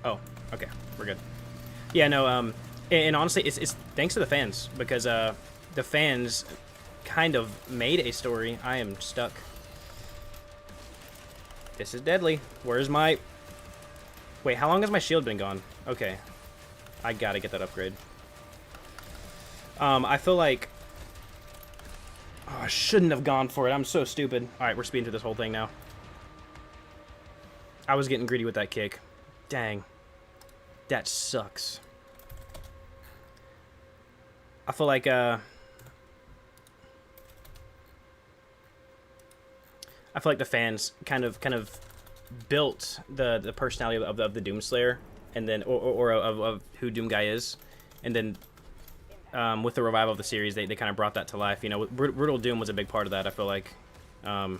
Oh, okay, we're good. Yeah, no, and honestly, it's thanks to the fans, because the fans kind of made a story. I am stuck. This is deadly. Where's my... Wait, how long has my shield been gone? Okay. I gotta get that upgrade. I feel like... Oh, I shouldn't have gone for it. I'm so stupid. Alright, we're speeding through this whole thing now. I was getting greedy with that kick. Dang. That sucks. I feel like, I feel like the fans kind of built the personality of the Doomslayer, and then or of who Doom Guy is, and then with the revival of the series, they kind of brought that to life. You know, Brutal Doom was a big part of that. I feel like,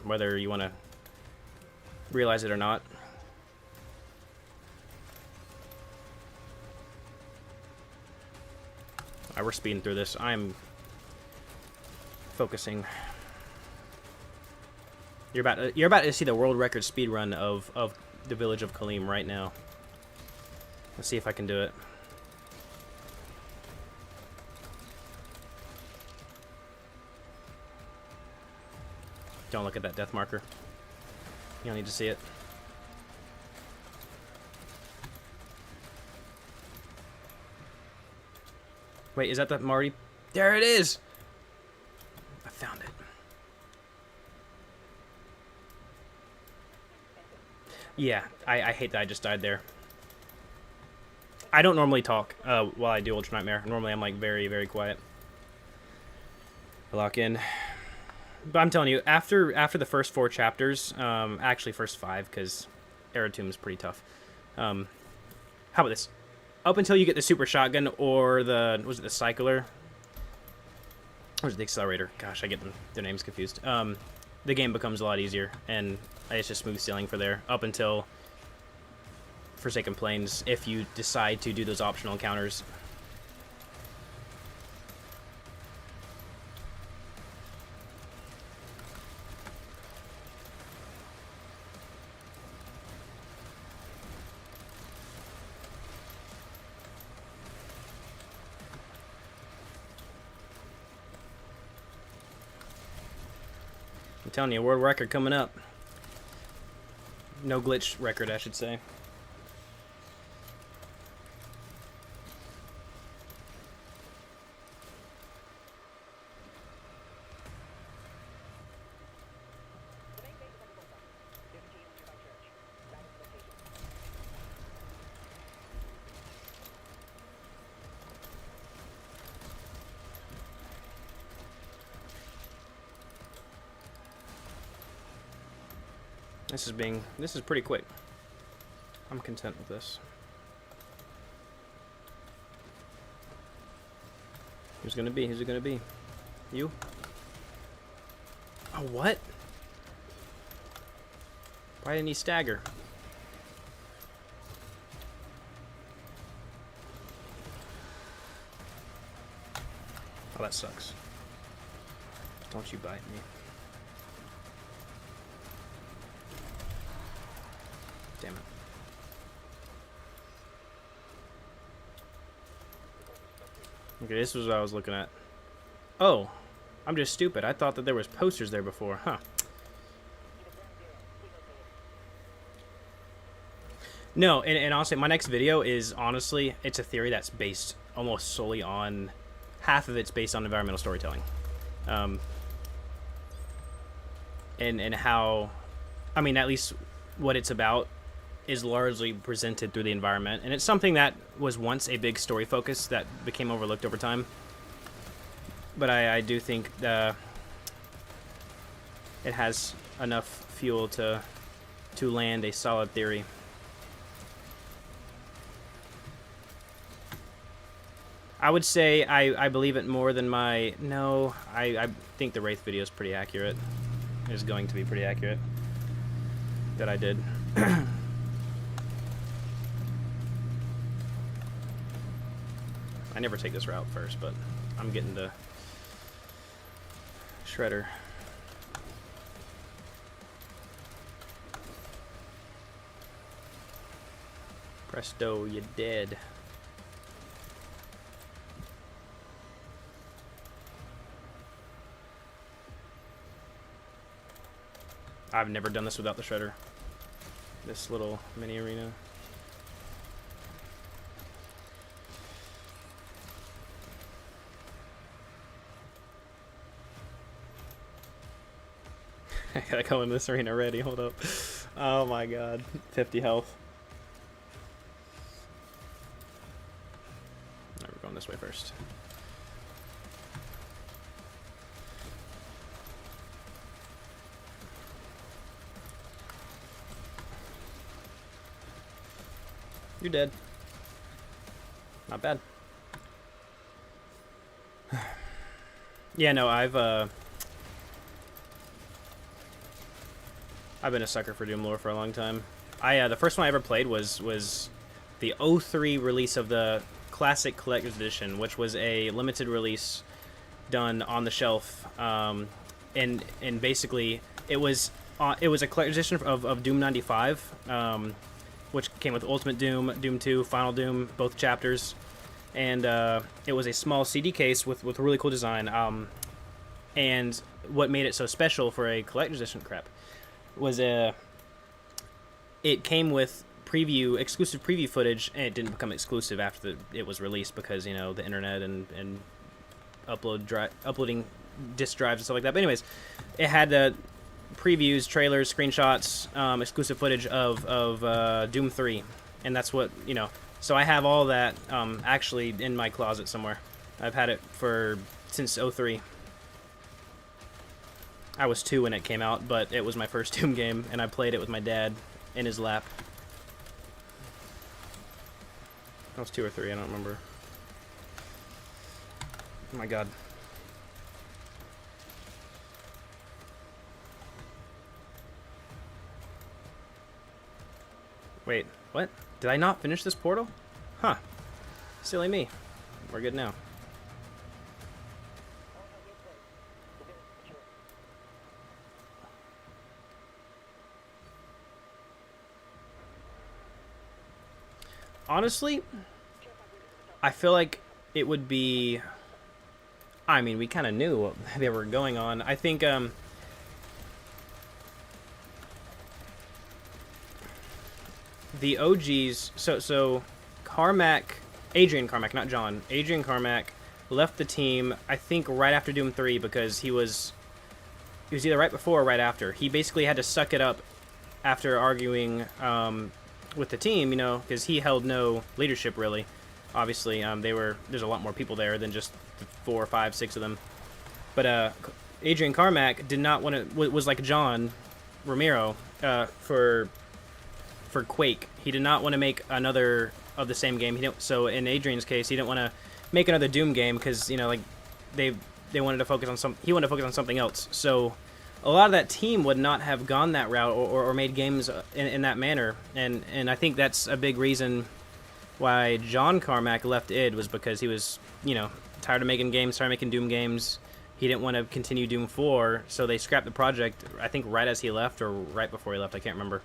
whether you want to realize it or not. Alright, we're speeding through this. I'm focusing. You're about to see the world record speed run of the village of Kaleem right now. Let's see if I can do it. Don't look at that death marker. You don't need to see it. Wait, is that the Marty? There it is! I found it. Yeah, I hate that I just died there. I don't normally talk while I do Ultra Nightmare. Normally I'm like very, very quiet. I lock in. But I'm telling you, after the first 4 chapters, actually first 5, because Eratomb is pretty tough. How about this? Up until you get the super shotgun or the, was it the cycler? Or is it the accelerator? Gosh, I get their names confused. The game becomes a lot easier, and it's just smooth sailing for there. Up until Forsaken Plains, if you decide to do those optional encounters. I'm telling you, a world record coming up. No glitch record, I should say. This is pretty quick. I'm content with this. Who's gonna be? Who's it gonna be? You? Oh, what? Why didn't he stagger? Oh, that sucks. Don't you bite me. Damn it. Okay, this was what I was looking at. Oh, I'm just stupid. I thought that there was posters there before. Huh. No, and honestly, my next video is, honestly, it's a theory that's based almost solely on... half of it's based on environmental storytelling. And how... I mean, at least what it's about is largely presented through the environment. And it's something that was once a big story focus that became overlooked over time. But I do think it has enough fuel to land a solid theory. I would say I believe it more than my... No, I think the Wraith video is pretty accurate. It's going to be pretty accurate. That I did. I never take this route first, but I'm getting the shredder. Presto, you dead. I've never done this without the shredder. This little mini arena. I gotta go in this arena ready. Hold up. Oh my god. 50 health. Alright, we're going this way first. You're dead. Not bad. Yeah, no, I've been a sucker for Doom lore for a long time. The first one I ever played was the 03 release of the Classic Collector's Edition, which was a limited release done on the shelf, and basically it was a collector's edition of Doom 95. Which came with Ultimate Doom, Doom 2, Final Doom, both chapters. And it was a small CD case with a really cool design. And what made it so special for a collector's edition crap was it came with exclusive preview footage, and it didn't become exclusive after it was released because, you know, the internet and uploading disk drives and stuff like that. But anyways, it had the previews, trailers, screenshots, exclusive footage of Doom 3, and that's what, you know, so I have all that actually in my closet somewhere. I've had it since 03. I was 2 when it came out, but it was my first Doom game, and I played it with my dad in his lap. I was 2 or 3, I don't remember. Oh my god. Wait, what? Did I not finish this portal? Huh. Silly me. We're good now. Honestly, I feel like it would be... I mean, we kind of knew what they were going on. I think, the OGs, so Adrian Carmack, not John, Adrian Carmack left the team, I think, right after Doom 3 because he was either right before or right after. He basically had to suck it up after arguing with the team, you know, because he held no leadership, really. Obviously, there's a lot more people there than just 4, 5, 6 of them. But Adrian Carmack did not want to, was like John, Ramiro for Quake. He did not want to make another of the same game. So in Adrian's case, he didn't want to make another Doom game because, you know, like they wanted to focus on he wanted to focus on something else. So a lot of that team would not have gone that route or made games in that manner. And I think that's a big reason why John Carmack left id, was because he was, you know, tired of making games, tired of making Doom games. He didn't want to continue Doom 4, so they scrapped the project, I think, right as he left or right before he left. I can't remember.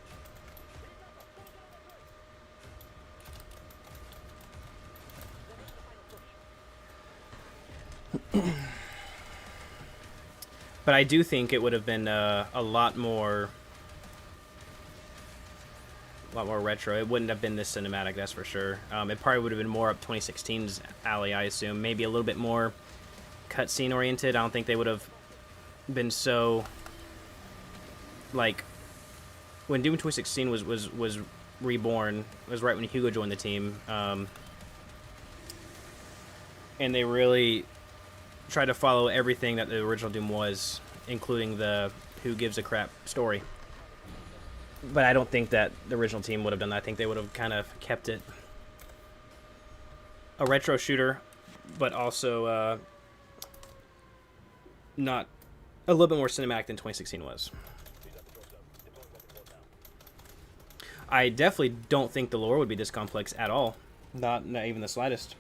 But I do think it would have been a lot more retro. It wouldn't have been this cinematic, that's for sure. It probably would have been more up 2016's alley, I assume. Maybe a little bit more cutscene oriented. I don't think they would have been so, like, when Doom 2016 was reborn, it was right when Hugo joined the team, and they really tried to follow everything that the original Doom was, including the who gives a crap story. But I don't think that the original team would have done that. I think they would have kind of kept it a retro shooter, but also not a little bit more cinematic than 2016 was. I definitely don't think the lore would be this complex at all. Not even the slightest.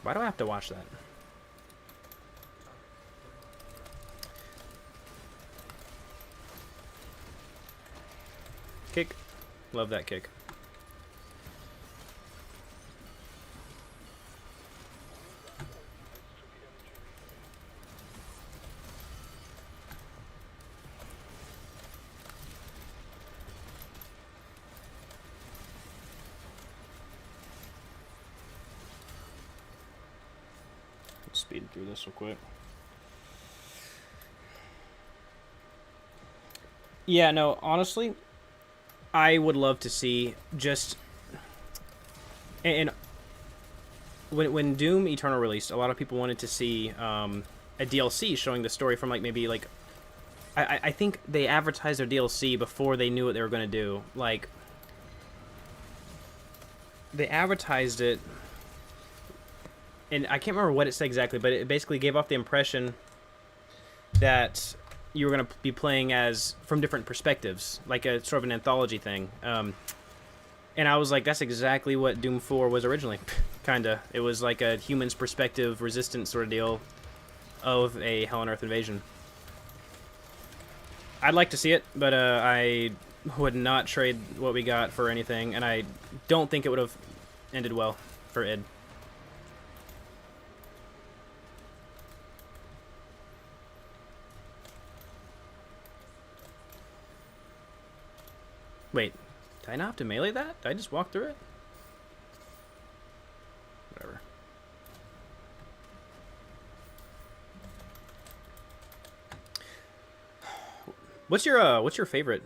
Why do I have to watch that? Kick. Love that kick. Speed through this real quick. Yeah, no, honestly, I would love to see just... And when Doom Eternal released, a lot of people wanted to see a DLC showing the story from, like, maybe, like... I think they advertised their DLC before they knew what they were going to do. Like, they advertised it... And I can't remember what it said exactly, but it basically gave off the impression that you were going to be playing as from different perspectives, like a sort of an anthology thing. And I was like, that's exactly what Doom 4 was originally, kind of. It was like a human's perspective, resistance sort of deal of a Hell on Earth invasion. I'd like to see it, but I would not trade what we got for anything, and I don't think it would have ended well for id. Wait, did I not have to melee that? Did I just walk through it? Whatever. What's your favorite,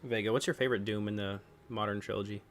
Vega? What's your favorite Doom in the modern trilogy?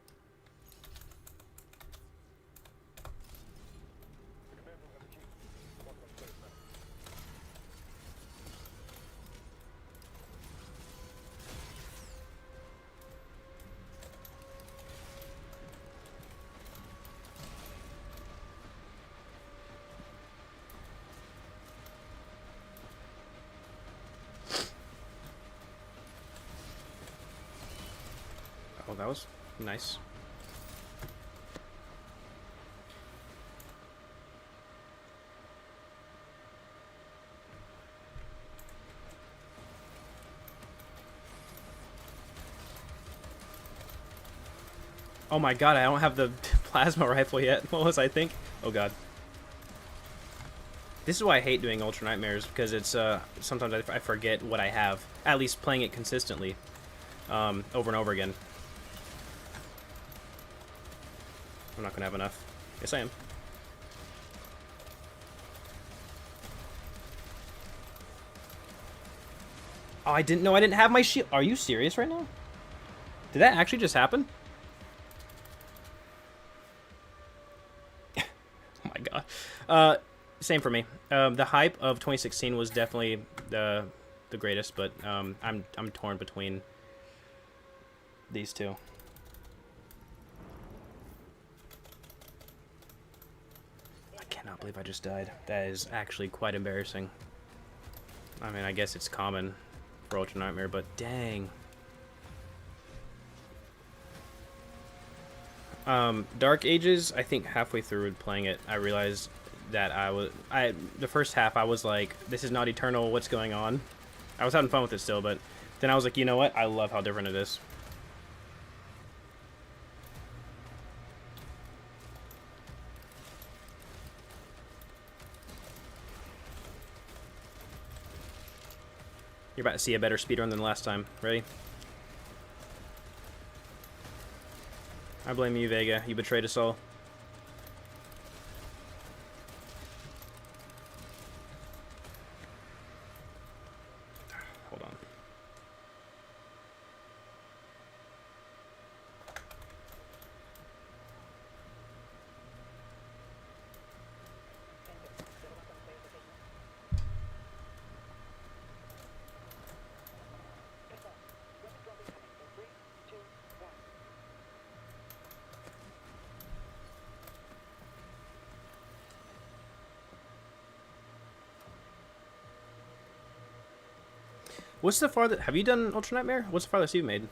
Oh, that was nice. Oh my god, I don't have the plasma rifle yet. What was I think? Oh god. This is why I hate doing Ultra Nightmares, because it's sometimes I forget what I have. At least playing it consistently, over and over again. I'm not gonna have enough. Yes, I am. Oh, I didn't know I didn't have my shield. Are you serious right now? Did that actually just happen? Oh my god. Same for me. The hype of 2016 was definitely the greatest, but I'm torn between these two. I cannot believe I just died. That is actually quite embarrassing. I mean, I guess it's common for Ultra Nightmare, but dang. Dark Ages, I think halfway through playing it, I realized that the first half I was like, this is not eternal, what's going on? I was having fun with it still, but then I was like, you know what? I love how different it is. You're about to see a better speedrun than last time. Ready? I blame you, Vega. You betrayed us all. Hold on. What's the farthest... Have you done Ultra Nightmare? What's the farthest you've made?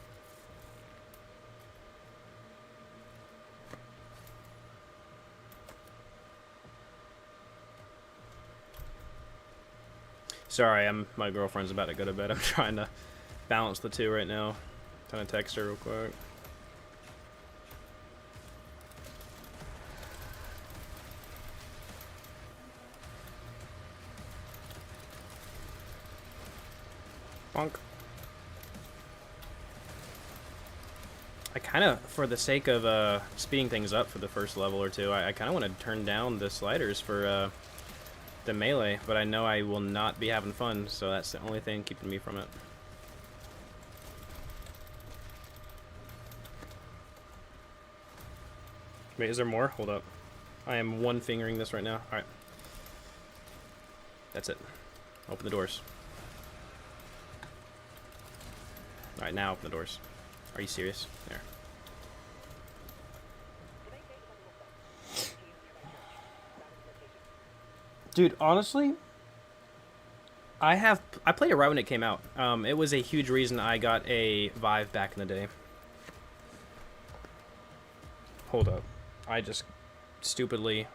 Sorry, my girlfriend's about to go to bed. I'm trying to balance the two right now. Trying to text her real quick. Bonk. I kind of, for the sake of speeding things up for the first level or two, I kind of want to turn down the sliders for the melee, but I know I will not be having fun, so that's the only thing keeping me from it. Wait, is there more? Hold up. I am one fingering this right now. Alright. That's it. Open the doors. Alright, now open the doors. Are you serious? There. Dude, honestly, I played it right when it came out. It was a huge reason I got a Vive back in the day. Hold up. I just stupidly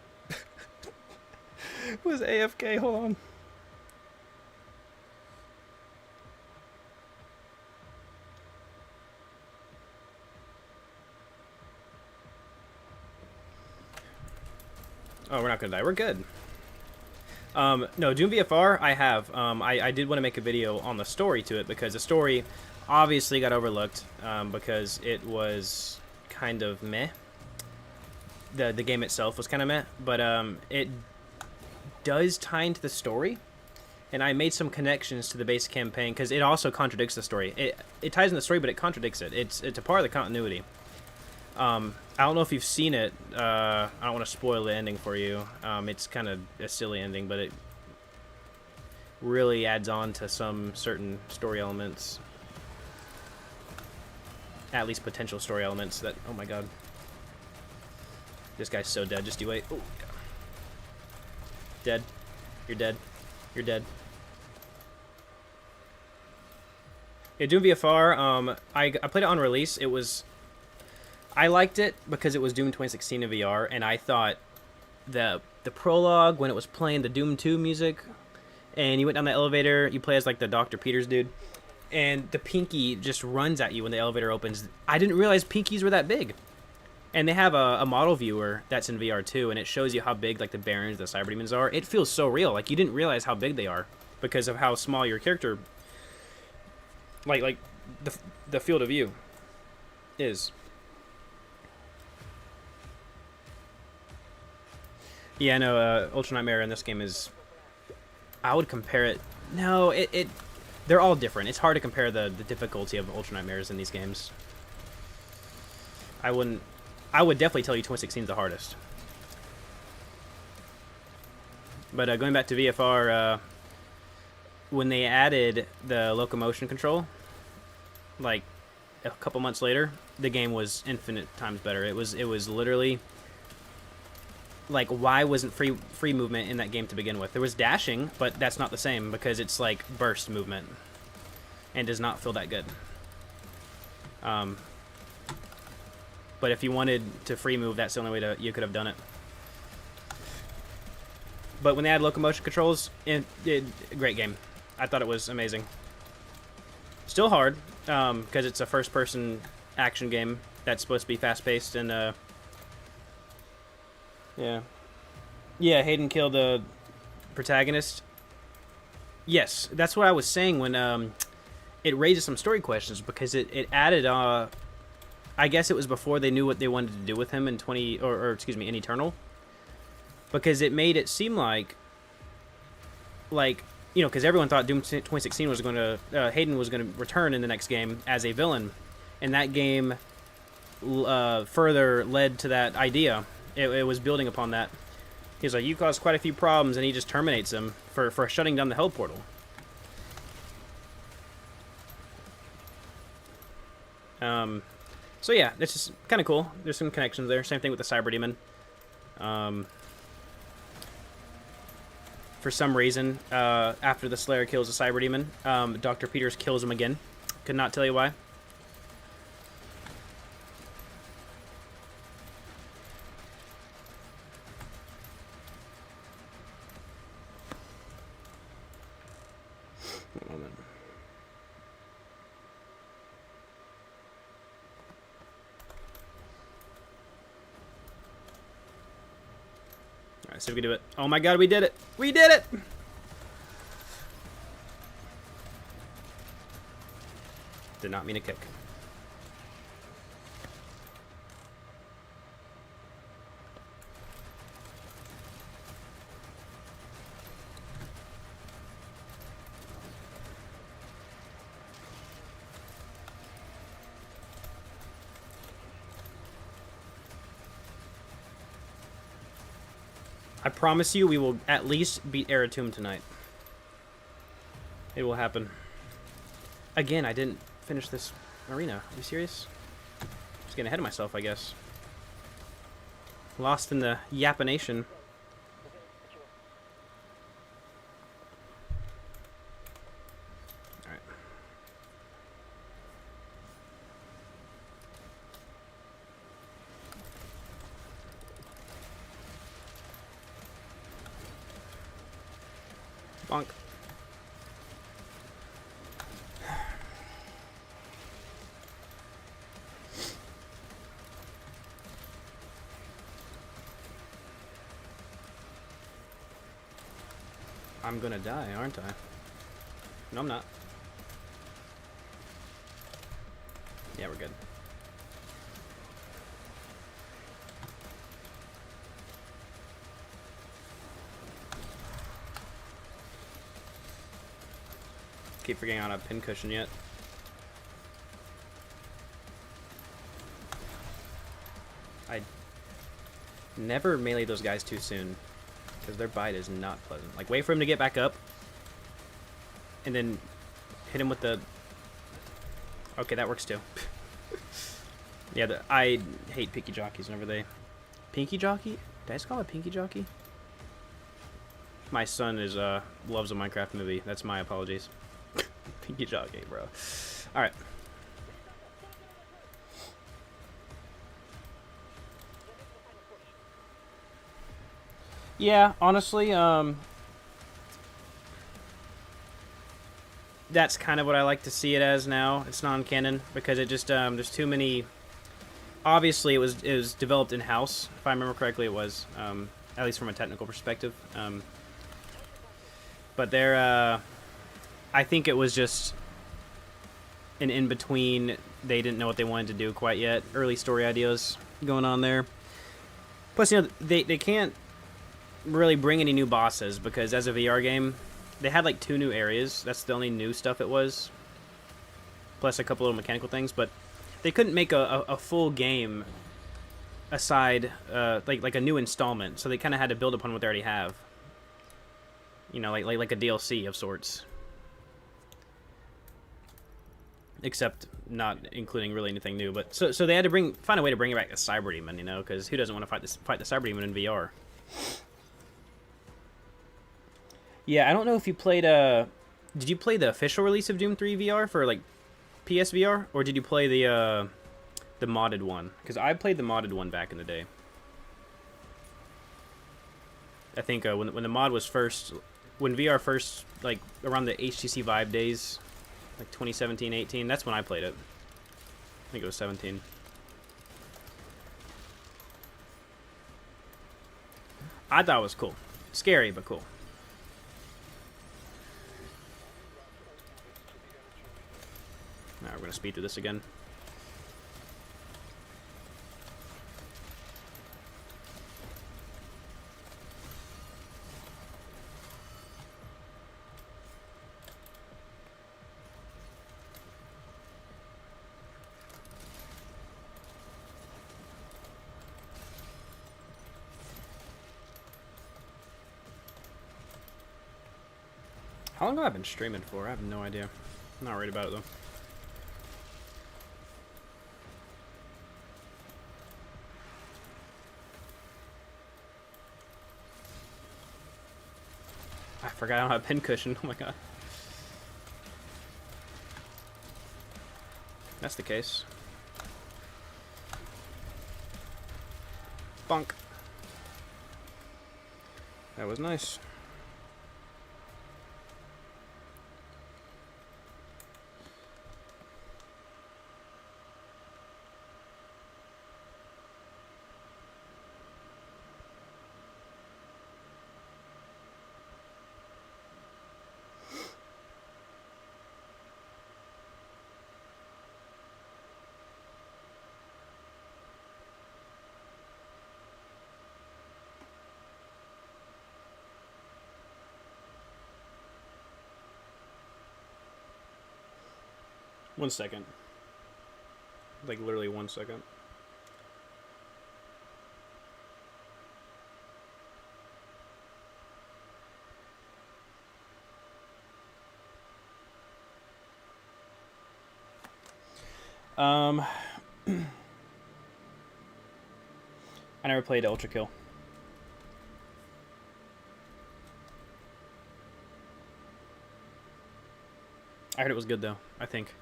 was AFK. Hold on. Oh, we're not gonna die. We're good. No, Doom VFR, I have. I did want to make a video on the story to it because the story obviously got overlooked because it was kind of meh. The game itself was kind of meh, but it does tie into the story, and I made some connections to the basic campaign because it also contradicts the story. It ties in the story, but it contradicts it. It's a part of the continuity. I don't know if you've seen it. I don't want to spoil the ending for you. It's kind of a silly ending, but it really adds on to some certain story elements. At least potential story elements that... Oh my god. This guy's so dead. Just you wait. Oh, god. Dead. You're dead. You're dead. Yeah, Doom VFR, I played it on release. It was... I liked it because it was Doom 2016 in VR, and I thought the prologue, when it was playing the Doom 2 music, and you went down the elevator, you play as like the Dr. Peters dude, and the Pinky just runs at you when the elevator opens. I didn't realize Pinkies were that big. And they have a model viewer that's in VR too, and it shows you how big like the Barons, the Cyber Demons are. It feels so real. Like you didn't realize how big they are because of how small your character, like the field of view is. Yeah, no, Ultra Nightmare in this game is... I would compare it... No, they're all different. It's hard to compare the difficulty of Ultra Nightmares in these games. I wouldn't. I would definitely tell you 2016 is the hardest. But going back to VFR, when they added the locomotion control, like a couple months later, the game was infinite times better. It was literally like, why wasn't free movement in that game to begin with? There was dashing, but that's not the same because it's like burst movement and does not feel that good. But if you wanted to free move, that's the only way you could have done it. But when they add locomotion controls, great game. I thought it was amazing. Still hard, because it's a first-person action game that's supposed to be fast-paced and, yeah. Yeah, Hayden killed the protagonist. Yes, that's what I was saying when, it raises some story questions, because it added, I guess it was before they knew what they wanted to do with him in in Eternal. Because it made it seem like, you know, because everyone thought Doom 2016 was going to, Hayden was going to return in the next game as a villain. And that game further led to that idea. It was building upon that. He's like, you caused quite a few problems, and he just terminates him for shutting down the Hell Portal. So yeah, it's just kind of cool. There's some connections there. Same thing with the Cyber Demon. For some reason, after the Slayer kills the Cyber Demon, Dr. Peters kills him again. Could not tell you why. One moment. Alright, see if we can do it. Oh my god, we did it! We did it! Did not mean to kick. I promise you we will at least beat Eratum tonight. It will happen. Again, I didn't finish this arena. Are you serious? Just getting ahead of myself, I guess. Lost in the Yapination. Alright. Bonk. I'm gonna die, aren't I? No, I'm not. Yeah, we're good. Keep forgetting on a pincushion yet. I never melee those guys too soon, because their bite is not pleasant. Like, wait for him to get back up, and then hit him with the... Okay, that works too. Yeah, I hate pinky jockeys whenever they... Pinky jockey? Did I just call it pinky jockey? My son is loves a Minecraft movie. That's my apologies. Pinky jockey, bro. Alright. Yeah, honestly, that's kind of what I like to see it as now. It's non-canon because it just there's too many. Obviously, it was developed in house. If I remember correctly, it was at least from a technical perspective. But there, I think it was just an in between. They didn't know what they wanted to do quite yet. Early story ideas going on there. Plus, you know, they can't really bring any new bosses because as a VR game, they had like 2 new areas. That's the only new stuff it was. Plus a couple little mechanical things, but they couldn't make a full game aside, like a new installment. So they kind of had to build upon what they already have. You know, like a DLC of sorts. Except not including really anything new. But so they had to find a way to bring back the Cyber Demon, you know, because who doesn't want to fight the Cyber Demon in VR? Yeah, I don't know if you played did you play the official release of Doom 3 VR for like PSVR, or did you play the modded one? Because I played the modded one back in the day. I think when the mod was first, when VR first, like around the HTC Vive days, like 2017, 18, that's when I played it. I think it was 17. I thought it was cool. Scary, but cool. Now we're going to speed through this again. How long have I been streaming for? I have no idea. I'm not worried about it, though. I forgot I don't have a pin cushion. Oh my god. That's the case. Bonk. That was nice. One second. Like literally 1 second. I never played Ultra Kill. I heard it was good though, I think.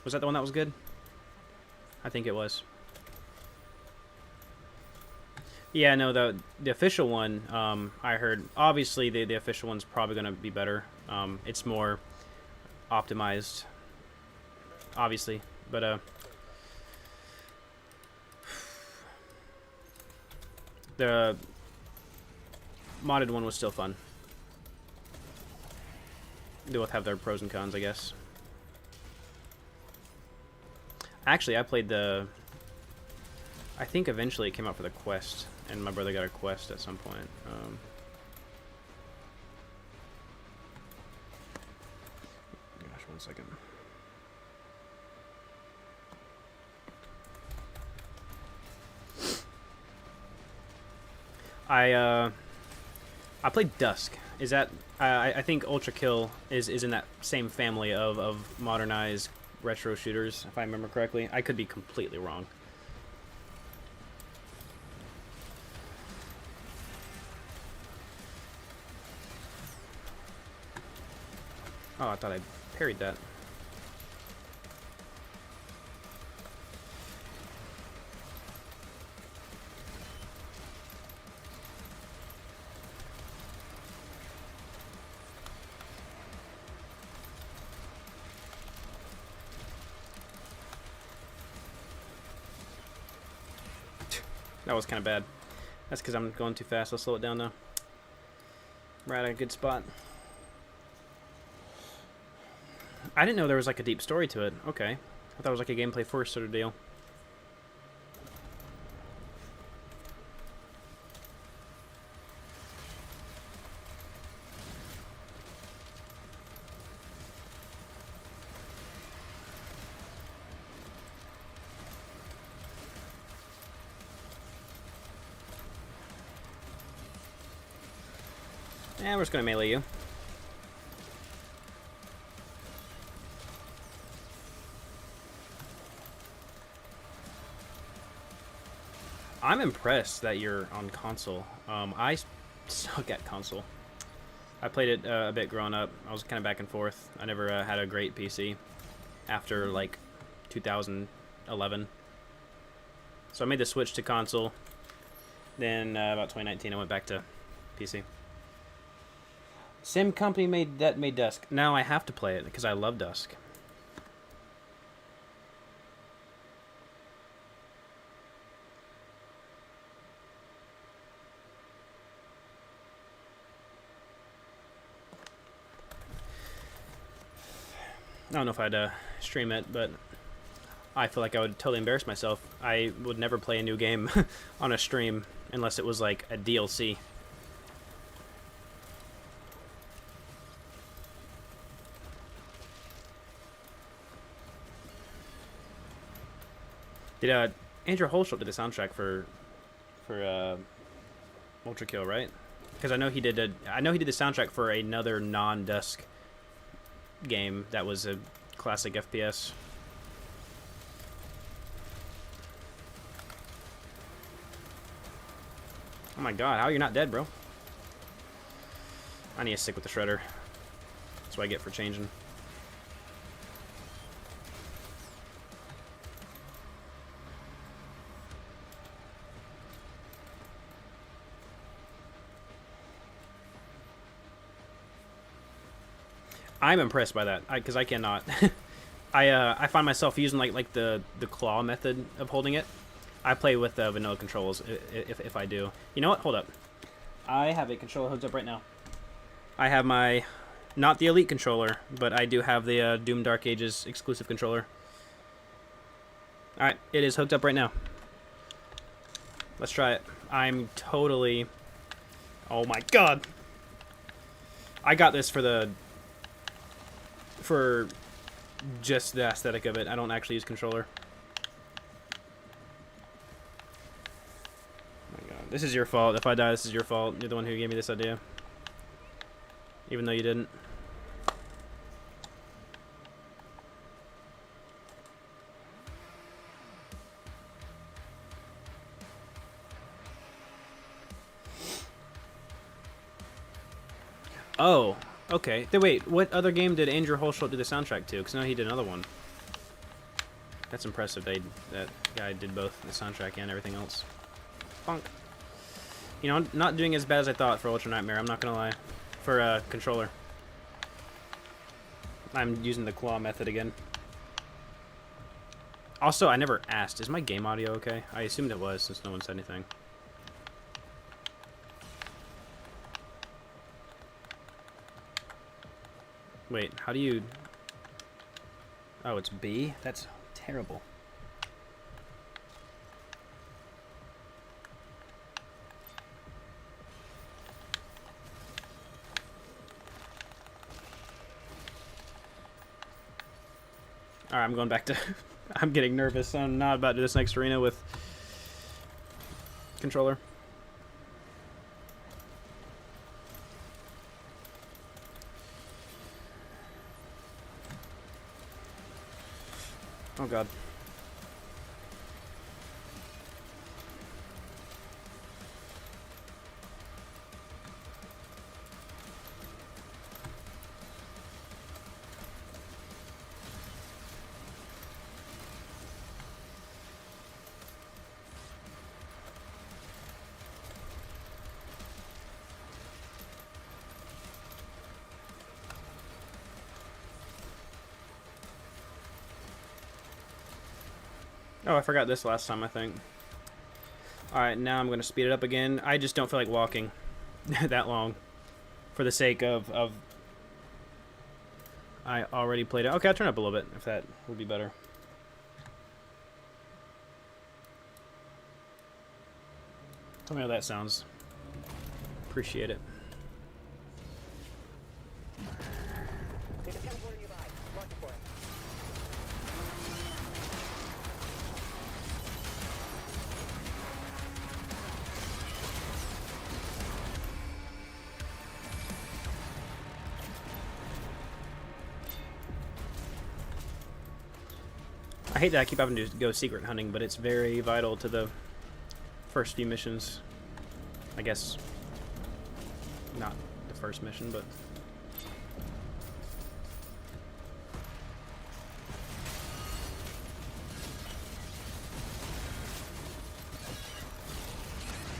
Was that the one that was good? I think it was. Yeah, no, the official one, I heard, obviously the official one's probably going to be better. It's more optimized, obviously, but the modded one was still fun. They both have their pros and cons, I guess. Actually, I played the... I think eventually it came out for the Quest, and my brother got a Quest at some point. Gosh, 1 second. I played Dusk. Is that... I think Ultra Kill is in that same family of modernized retro shooters, if I remember correctly. I could be completely wrong. Oh, I thought I parried that. That was kind of bad. That's because I'm going too fast. I'll slow it down now. We're at a good spot. I didn't know there was like a deep story to it. Okay. I thought it was like a gameplay first sort of deal. Yeah, we're just gonna melee you. I'm impressed that you're on console. I suck at console. I played it a bit growing up. I was kind of back and forth. I never had a great PC after like 2011. So I made the switch to console. Then about 2019, I went back to PC. Same company made Dusk. Now I have to play it because I love Dusk. I don't know if I'd stream it, but I feel like I would totally embarrass myself. I would never play a new game on a stream unless it was like a DLC. Did Andrew Holsholt did the soundtrack for Ultra Kill, right? Because I know he did the soundtrack for another non-Dusk game that was a classic FPS. Oh my god, how are you not dead, bro? I need to stick with the shredder. That's what I get for changing. I'm impressed by that, because I cannot. I find myself using like the claw method of holding it. I play with vanilla controls if I do. You know what? Hold up. I have a controller hooked up right now. I have my, not the Elite controller, but I do have the Doom Dark Ages exclusive controller. Alright, it is hooked up right now. Let's try it. I'm totally... Oh my god! I got this for just the aesthetic of it. I don't actually use controller. Oh my god. This is your fault. If I die, this is your fault. You're the one who gave me this idea. Even though you didn't. Oh, okay. Wait, what other game did Andrew Holsholt do the soundtrack to? Because now he did another one. That's impressive. That guy did both the soundtrack and everything else. Funk. You know, I'm not doing as bad as I thought for Ultra Nightmare. I'm not gonna lie. For controller. I'm using the claw method again. Also, I never asked, is my game audio okay? I assumed it was, since no one said anything. Wait, how do you... Oh, it's B? That's terrible. Alright, I'm going back to... I'm getting nervous. I'm not about to do this next arena with controller. Oh god. Oh, I forgot this last time, I think. Alright, now I'm going to speed it up again. I just don't feel like walking that long. For the sake of... I already played it. Okay, I'll turn it up a little bit, if that would be better. Tell me how that sounds. Appreciate it. hate that I keep having to go secret hunting, but it's very vital to the first few missions. I guess not the first mission, but...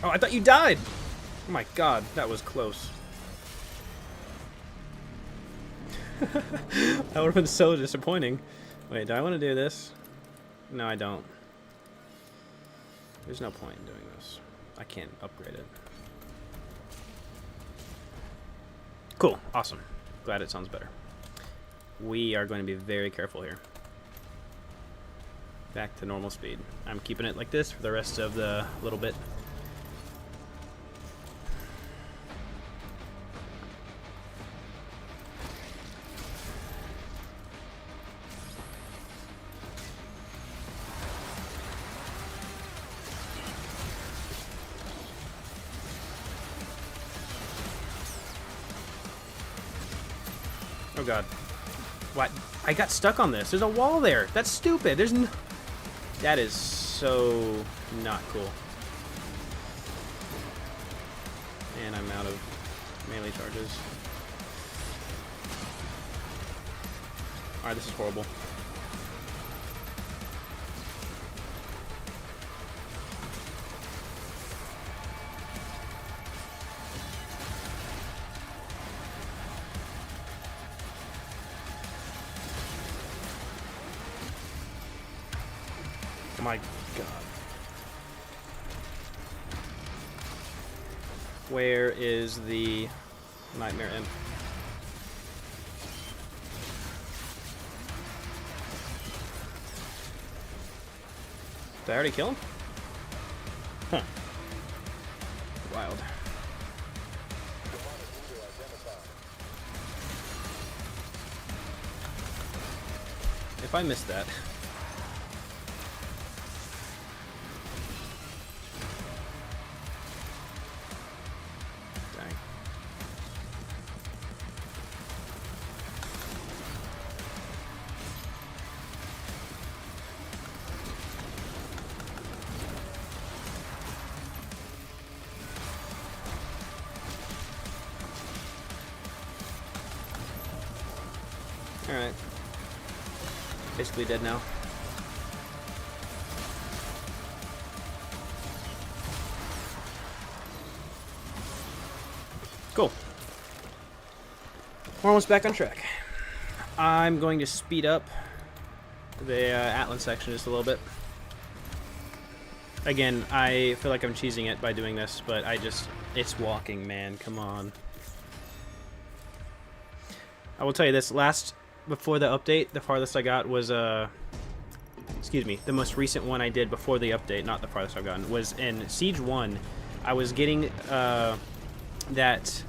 Oh, I thought you died! Oh my god, that was close. That would have been so disappointing. Wait, do I want to do this? No, I don't. There's no point in doing this. I can't upgrade it. Cool, awesome. Glad it sounds better. We are going to be very careful here. Back to normal speed. I'm keeping it like this for the rest of the little bit. Oh god. What? I got stuck on this. There's a wall there. That's stupid. There's no... That is so not cool. And I'm out of melee charges. Alright, this is horrible. Oh my god. Where is the Nightmare Imp? Did I already kill him? Huh. Wild. If I missed that... Alright. Basically dead now. Cool. We're almost back on track. I'm going to speed up the Atlan section just a little bit. Again, I feel like I'm cheesing it by doing this, but it's walking, man. Come on. I will tell you this, before the update, the farthest I got was, excuse me, the most recent one I did before the update, not the farthest I've gotten, was in Siege 1. I was getting, that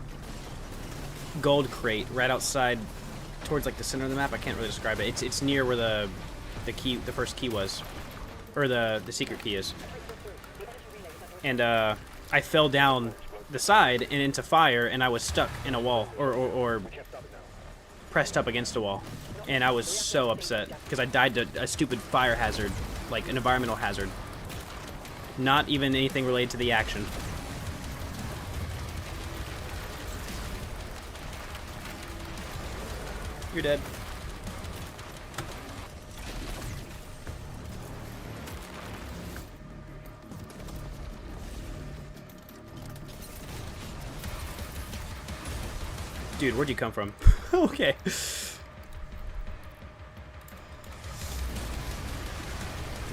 gold crate right outside, towards, like, the center of the map. I can't really describe it. It's near where the first key was, or the secret key is. And, I fell down the side and into fire, and I was stuck in a wall, or pressed up against a wall, and I was so upset because I died to a stupid fire hazard, like an environmental hazard, not even anything related to the action. You're dead. Dude, where'd you come from? Okay. There's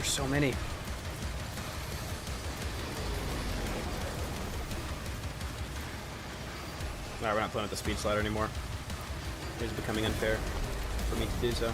so many. Alright, we're not playing with the speed slider anymore. It's becoming unfair for me to do so.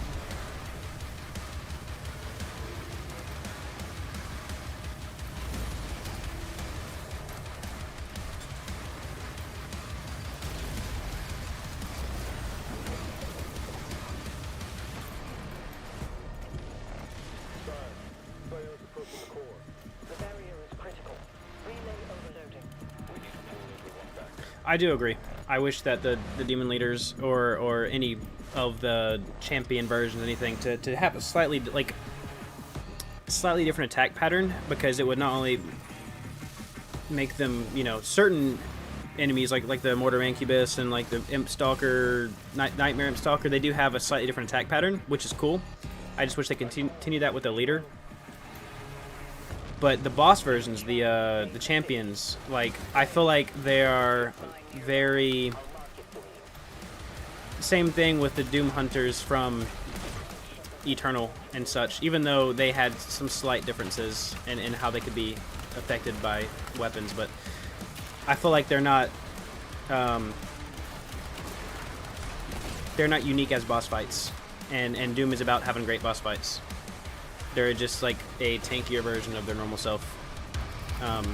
I do agree. I wish that the demon leaders or any of the champion versions, anything, to have a slightly, like, slightly different attack pattern, because it would not only make them, you know, certain enemies like the Mortar Incubus and like the Imp Stalker, Nightmare Imp Stalker, they do have a slightly different attack pattern, which is cool. I just wish they continue that with the leader. But the boss versions, the champions, like, I feel like they are very... Same thing with the Doom Hunters from Eternal and such, even though they had some slight differences in how they could be affected by weapons, but I feel like they're not unique as boss fights, and Doom is about having great boss fights. They're just like a tankier version of their normal self, and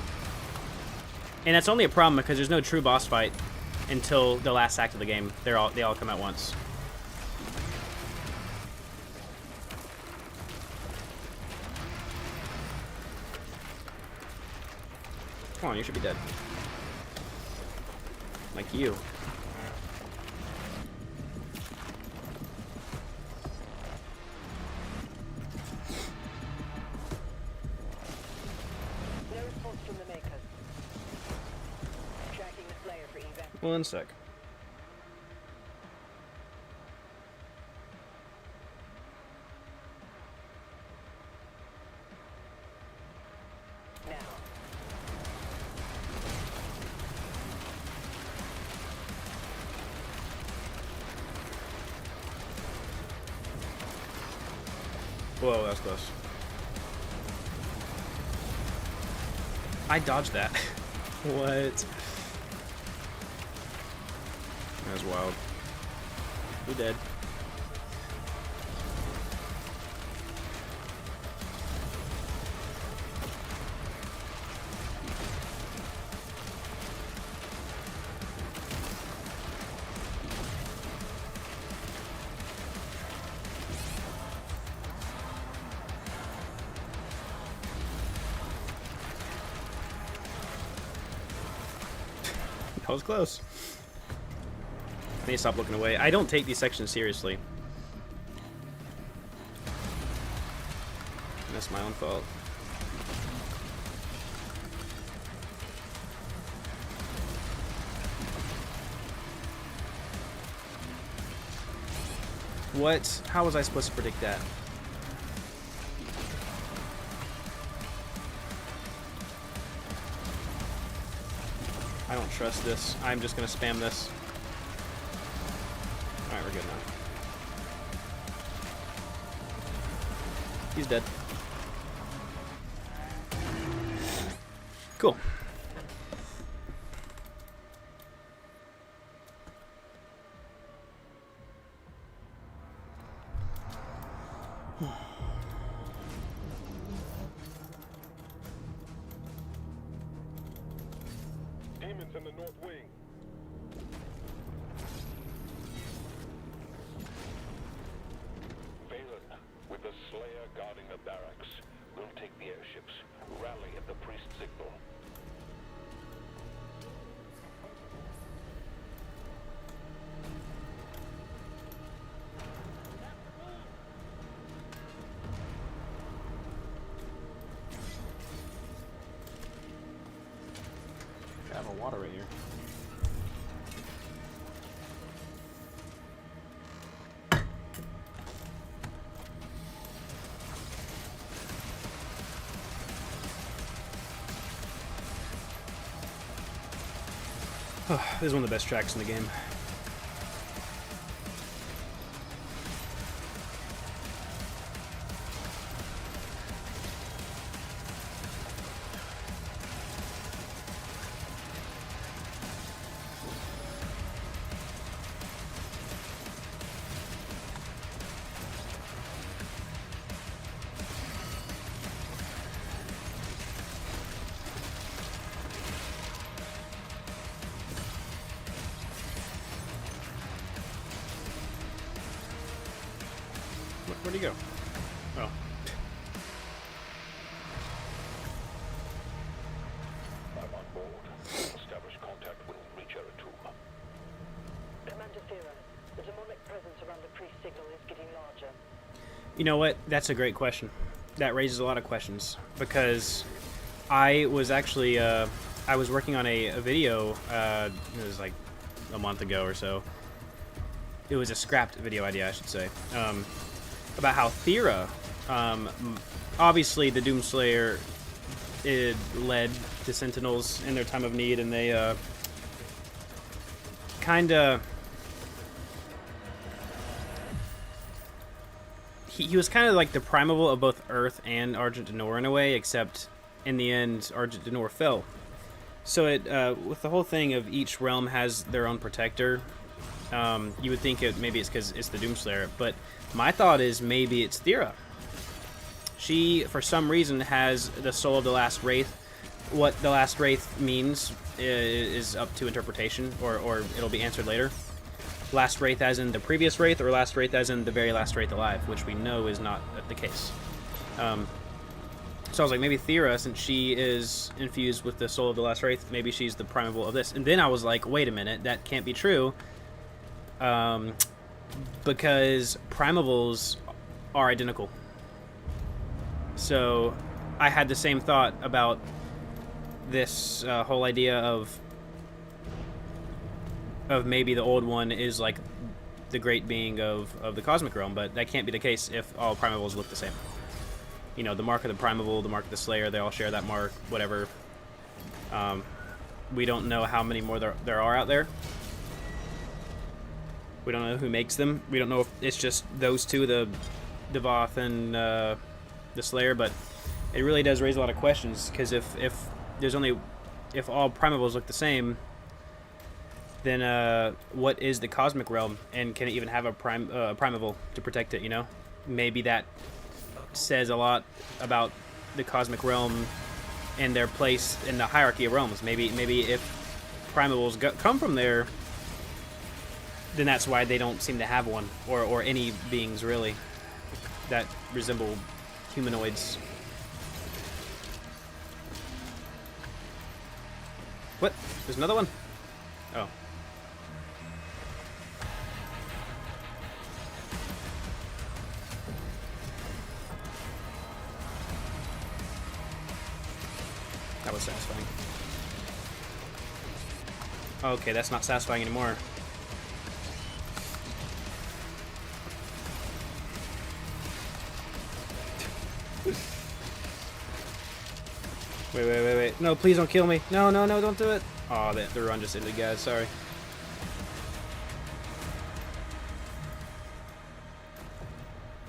that's only a problem because there's no true boss fight until the last act of the game. They all come at once. Come on, you should be dead. Like you. No response from the makers. Tracking the player for evac. One sec. Now. Whoa, that's close. I dodged that. What? That's wild. We dead. That was close. I need to stop looking away. I don't take these sections seriously. That's my own fault. What? How was I supposed to predict that? I don't trust this. I'm just gonna spam this. Alright, we're good now. He's dead. Cool. Demons in the north wing. Valen, with the Slayer guarding the barracks, we'll take the airships. Rally at the priest signal. I have a water right here. This is one of the best tracks in the game. Where'd he go? Oh. I'm on board. Establish contact with Reacher 2. Commander Fira, the demonic presence around the priest signal is getting larger. You know what? That's a great question. that raises a lot of questions, because I was actually I was working on a video. It was like a month ago or so. It was a scrapped video idea, I should say, about how Thera, obviously the Doomslayer, it led the Sentinels in their time of need, and they kind of... He was kind of like the primeval of both Earth and Argent Denor in a way, except in the end, Argent Denor fell. So it, with the whole thing of each realm has their own protector, you would think maybe it's because it's the Doomslayer, but my thought is maybe it's Thera. She, for some reason, has the soul of the last Wraith. What the last Wraith means is up to interpretation, or it'll be answered later. Last Wraith as in the previous Wraith, or last Wraith as in the very last Wraith alive, which we know is not the case. So I was like, maybe Thera, since she is infused with the soul of the last Wraith, maybe she's the primeval of this. And then I was like, wait a minute, that can't be true. Because primevals are identical. So I had the same thought about this whole idea of maybe the old one is like the great being of the cosmic realm, but that can't be the case if all primevals look the same. You know, the mark of the primeval, the mark of the Slayer, they all share that mark, whatever. We don't know how many more there are out there. We don't know who makes them. We don't know if it's just those two, the Devoth and the Slayer, but it really does raise a lot of questions, because if all primevals look the same, then what is the cosmic realm, and can it even have a primeval to protect it? You know, maybe that says a lot about the cosmic realm and their place in the hierarchy of realms. Maybe if primevals come from there, then that's why they don't seem to have one, or any beings really that resemble humanoids. What? There's another one? Oh. That was satisfying. Okay, that's not satisfying anymore. Wait. No, please don't kill me. No, don't do it. Oh, the run just ended, guys. Sorry.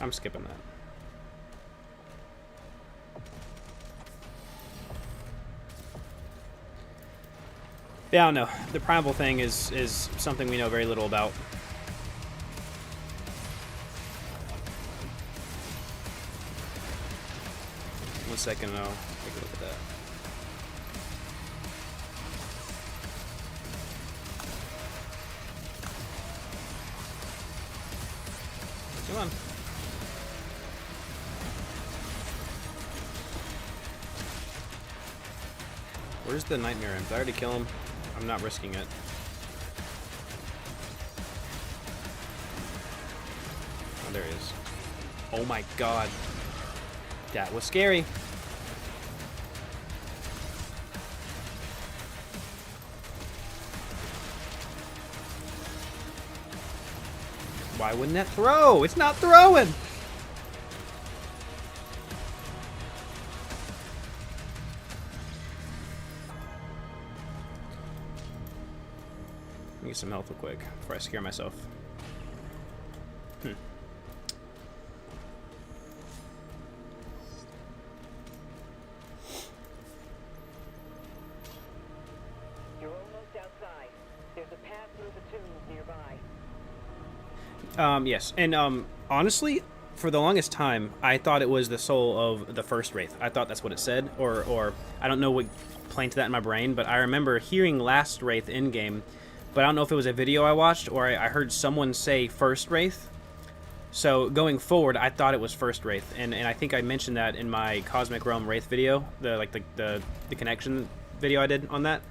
I'm skipping that. Yeah, I don't know. The primeval thing is something we know very little about. One second, and I'll take a look at that. Come on. Where's the Nightmare Imp? Did I already kill him? I'm not risking it. Oh, there he is. Oh my god. That was scary. Why wouldn't that throw? It's not throwing! Let me get some health real quick before I scare myself. You're almost outside. There's a path through the tombs nearby. Yes, and honestly, for the longest time, I thought it was the soul of the first Wraith. I thought that's what it said, or I don't know what planted that in my brain, but I remember hearing last Wraith in-game, but I don't know if it was a video I watched or I heard someone say first Wraith. So going forward, I thought it was first Wraith, and I think I mentioned that in my Cosmic Realm Wraith video, the connection video I did on that.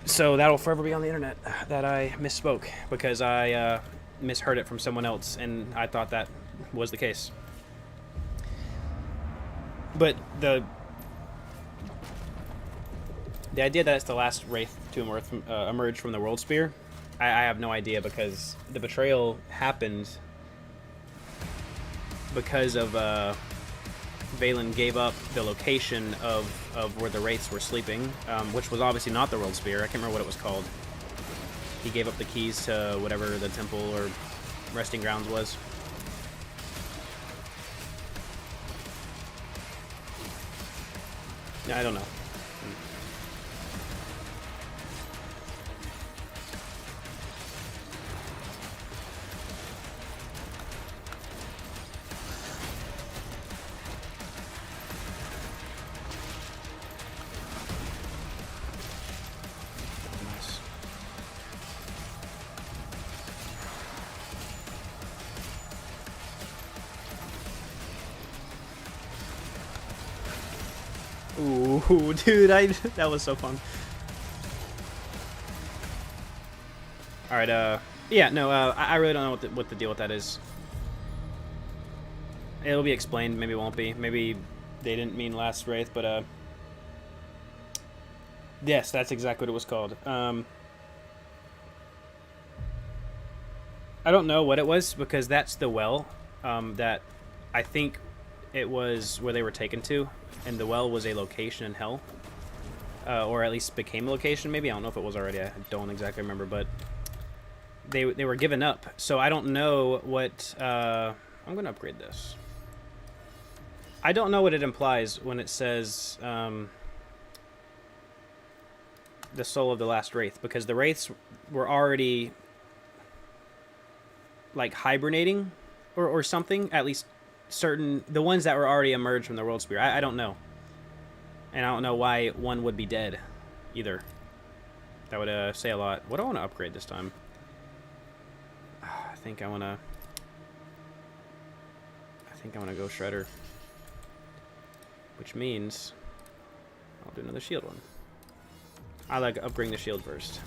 So that'll forever be on the internet that I misspoke, because I misheard it from someone else, and I thought that was the case. But the idea that it's the last wraith to emerge from the World Spear, I have no idea, because the betrayal happened because of Valen gave up the location of where the wraiths were sleeping, which was obviously not the World Spear. I can't remember what it was called. He gave up the keys to whatever the temple or resting grounds was. I don't know. Nice. Ooh, dude, that was so fun. All right, yeah, no, I really don't know what the deal with that is. It'll be explained, maybe it won't be. Maybe they didn't mean last wraith, but yes, that's exactly what it was called. I don't know what it was, because that's the well that I think it was where they were taken to, and the well was a location in hell, or at least became a location. Maybe, I don't know if it was already. I don't exactly remember, but they were given up. So I don't know what. I'm gonna upgrade this. I don't know what it implies when it says the soul of the last wraith, because the wraiths were already like hibernating or something, at least certain, the ones that were already emerged from the World Spear. I don't know, and I don't know why one would be dead either. That would say a lot. What do I want to upgrade this time? I think I want to go Shredder, which means I'll do another shield one. I like upgrading the shield first.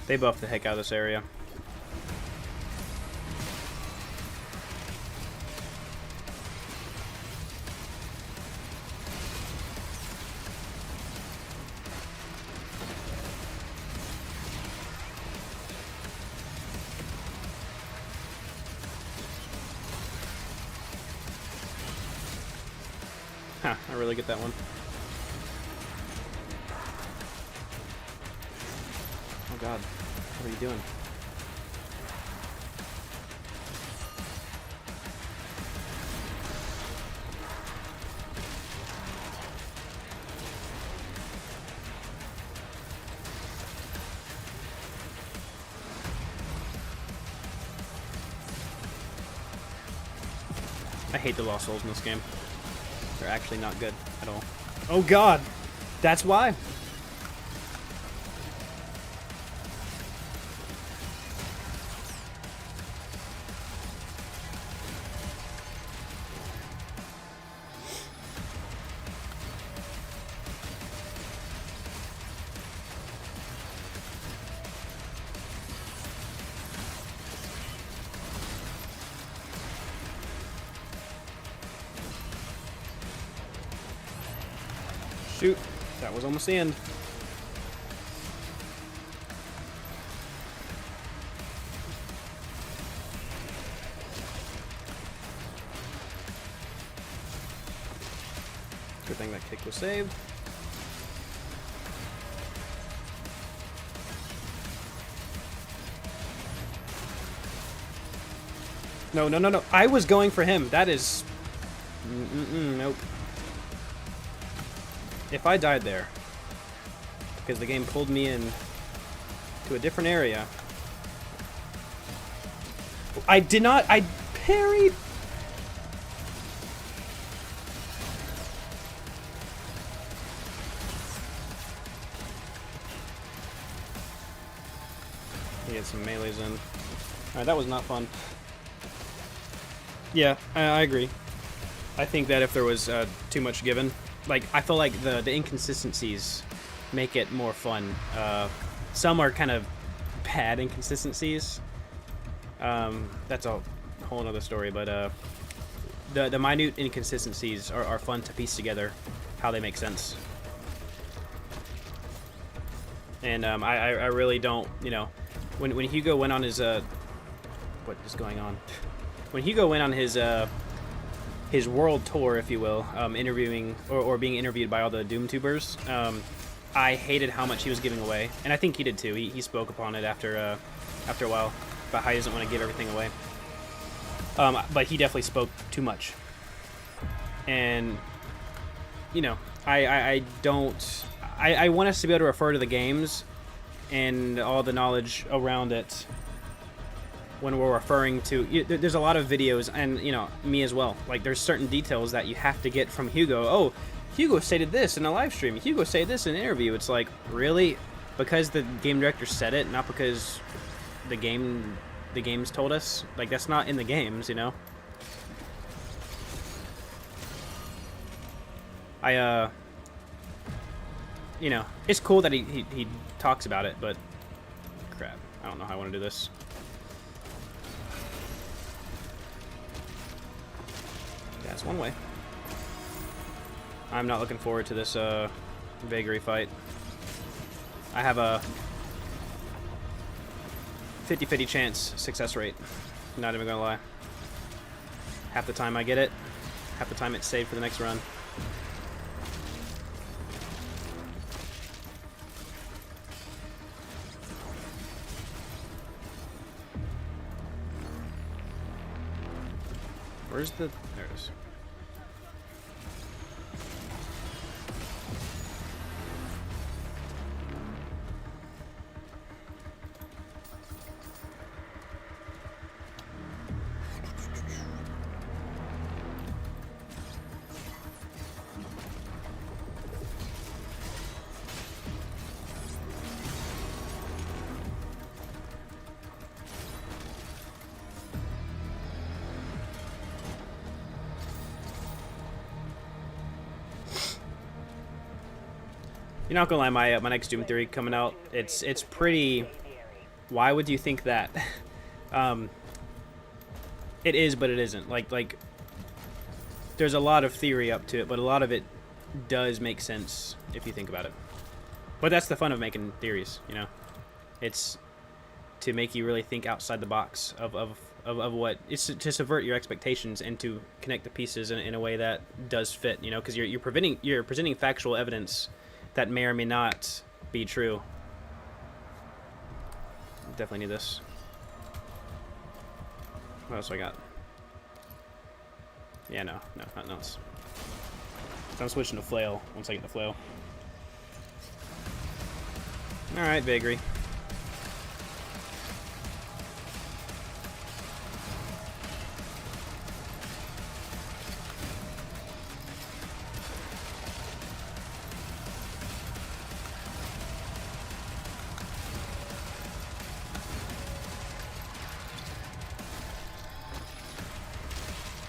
They buffed the heck out of this area. Huh, I really get that one. Oh god, what are you doing? I hate the Lost Souls in this game. They're actually not good at all. Oh god! That's why! Shoot, that was almost the end. Good thing that kick was saved. No, no, no, no. I was going for him. That is... nope. If I died there, because the game pulled me in to a different area. I did not... I parried... Get some melees in. Alright, that was not fun. Yeah, I agree. I think that if there was too much given, like, I feel like the inconsistencies make it more fun. Some are kind of bad inconsistencies. That's a whole other story, but the minute inconsistencies are fun to piece together, how they make sense. And I really don't, you know, when Hugo went on his what is going on? When Hugo went on his world tour, if you will, interviewing or being interviewed by all the Doom tubers, I hated how much he was giving away, and I think he did too. He spoke upon it after a while about how he doesn't want to give everything away. But he definitely spoke too much, and you know, I want us to be able to refer to the games and all the knowledge around it when we're referring to. There's a lot of videos, and you know, me as well. Like, there's certain details that you have to get from Hugo. Oh, Hugo stated this in a live stream. Hugo said this in an interview. It's like, really? Because the game director said it, not because the games told us? Like, that's not in the games, you know? You know, it's cool that he talks about it, but crap, I don't know how I want to do this. That's one way. I'm not looking forward to this vagary fight. I have a 50-50 chance success rate. Not even gonna lie. Half the time I get it, half the time it's saved for the next run. Where's the... There it is. You're not gonna lie, my next Doom theory coming out, it's pretty... Why would you think that? It is, but it isn't. Like, there's a lot of theory up to it, but a lot of it does make sense if you think about it. But that's the fun of making theories, you know? It's to make you really think outside the box of what... It's to subvert your expectations and to connect the pieces in a way that does fit, you know? Because you're presenting factual evidence that may or may not be true. Definitely need this. What else do I got? Yeah, no, nothing else. So I'm switching to flail once I get the flail. Alright, vagary.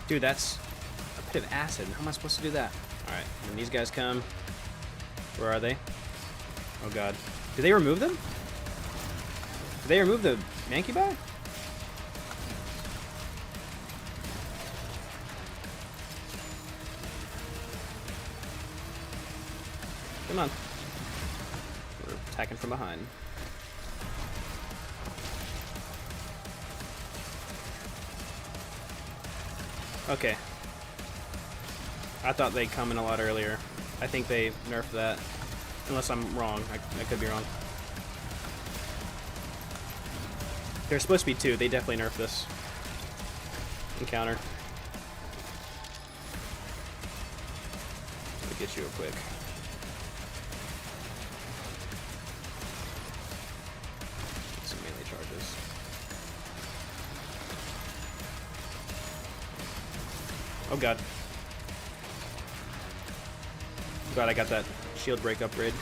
Dude, that's a pit of acid. How am I supposed to do that? Alright, when these guys come... Where are they? Oh god. Did they remove them? Did they remove the Mancubi? Come on. We're attacking from behind. Okay. I thought they'd come in a lot earlier. I think they nerfed that. Unless I'm wrong. I could be wrong. There's supposed to be two. They definitely nerfed this encounter. Let me get you real quick. Get some melee charges. Oh god. Glad I got that shield break upgrade.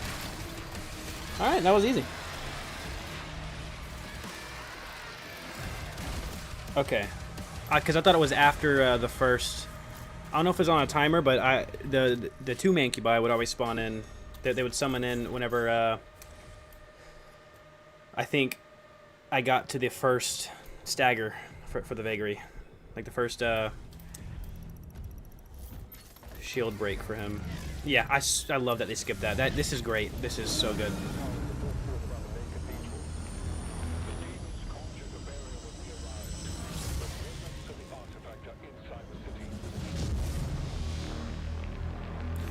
Alright, that was easy. Okay. Because I thought it was after the first. I don't know if it was on a timer, but the two mancubi would always spawn in. They would summon in whenever I think I got to the first stagger for the vagary, like the first shield break for him. Yeah, I love that they skipped that. This is great. This is so good.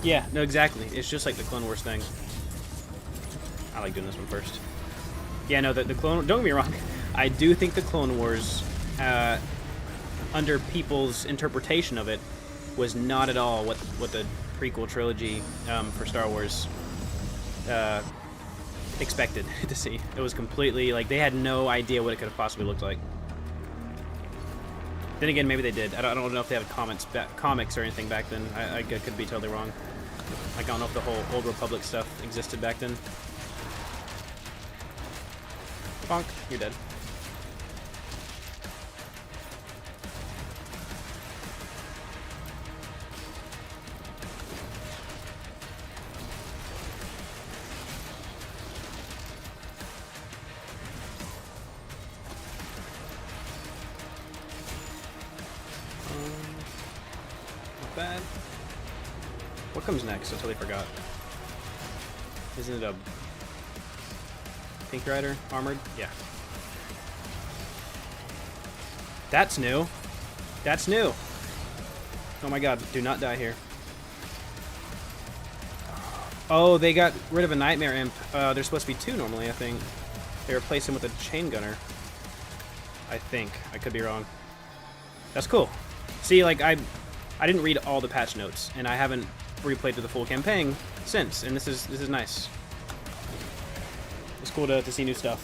Yeah, no, exactly. It's just like the Clone Wars thing. I like doing this one first. Yeah, no, the Clone... Don't get me wrong. I do think the Clone Wars, under people's interpretation of it, was not at all what the prequel trilogy for Star Wars expected to see. It was completely... Like, they had no idea what it could have possibly looked like. Then again, maybe they did. I don't know if they had comics or anything back then. I could be totally wrong. Like, I don't know if the whole Old Republic stuff existed back then. Bonk, you're dead. Not bad. What comes next? I totally forgot. Isn't it a Pink Rider armored? Yeah. That's new. That's new. Oh my god, do not die here. Oh, they got rid of a Nightmare Imp. There's supposed to be two normally, I think. They replaced him with a Chain Gunner. I think. I could be wrong. That's cool. See, like, I didn't read all the patch notes, and I haven't replayed to the full campaign since, and this is nice. It's cool to see new stuff.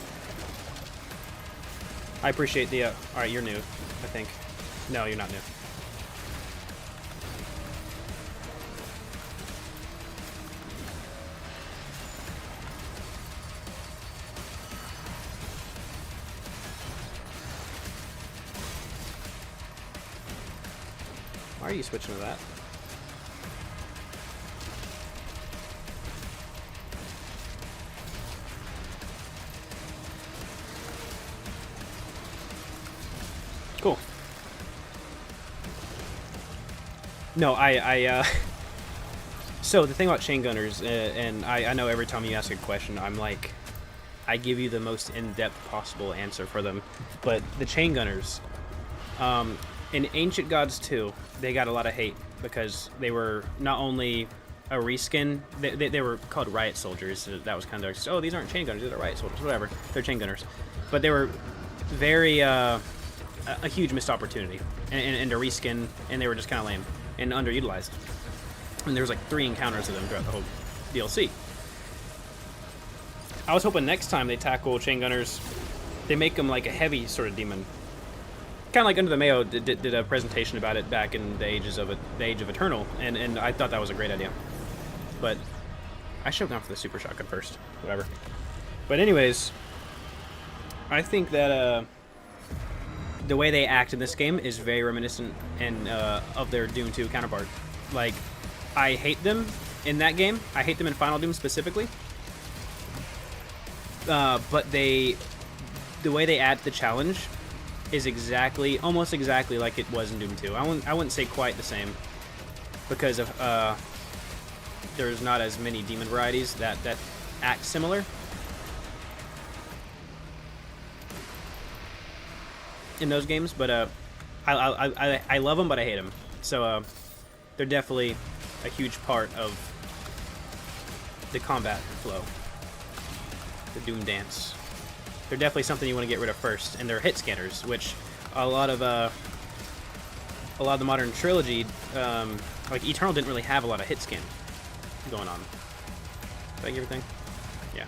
I appreciate the, alright, you're new, I think. No, you're not new. Why are you switching to that? Cool. No, so the thing about chain gunners, and I know every time you ask a question, I'm like, I give you the most in-depth possible answer for them. But the chain gunners, in Ancient Gods 2, they got a lot of hate because they were not only a reskin, they were called riot soldiers. So that was kind of, oh, these aren't chain gunners, these are riot soldiers, whatever. They're chain gunners. But they were very, a huge missed opportunity, and to reskin, and they were just kind of lame and underutilized. And there was like 3 encounters of them throughout the whole DLC. I was hoping next time they tackle chain gunners, they make them like a heavy sort of demon. Kind of like Under the Mayo did a presentation about it back in the Age of Eternal, and I thought that was a great idea. But I should have gone for the super shotgun first. Whatever. But anyways, I think that the way they act in this game is very reminiscent and of their Doom 2 counterpart. Like, I hate them in that game. I hate them in Final Doom specifically. But the way they add the challenge is almost exactly like it was in Doom 2. I wouldn't say quite the same, because of there's not as many demon varieties that act similar in those games. But I love them, but I hate them. So they're definitely a huge part of the combat flow, the Doom dance. They're definitely something you want to get rid of first, and they're hit scanners, which a lot of the modern trilogy, like Eternal, didn't really have a lot of hit scan going on. Did I get everything? Yeah.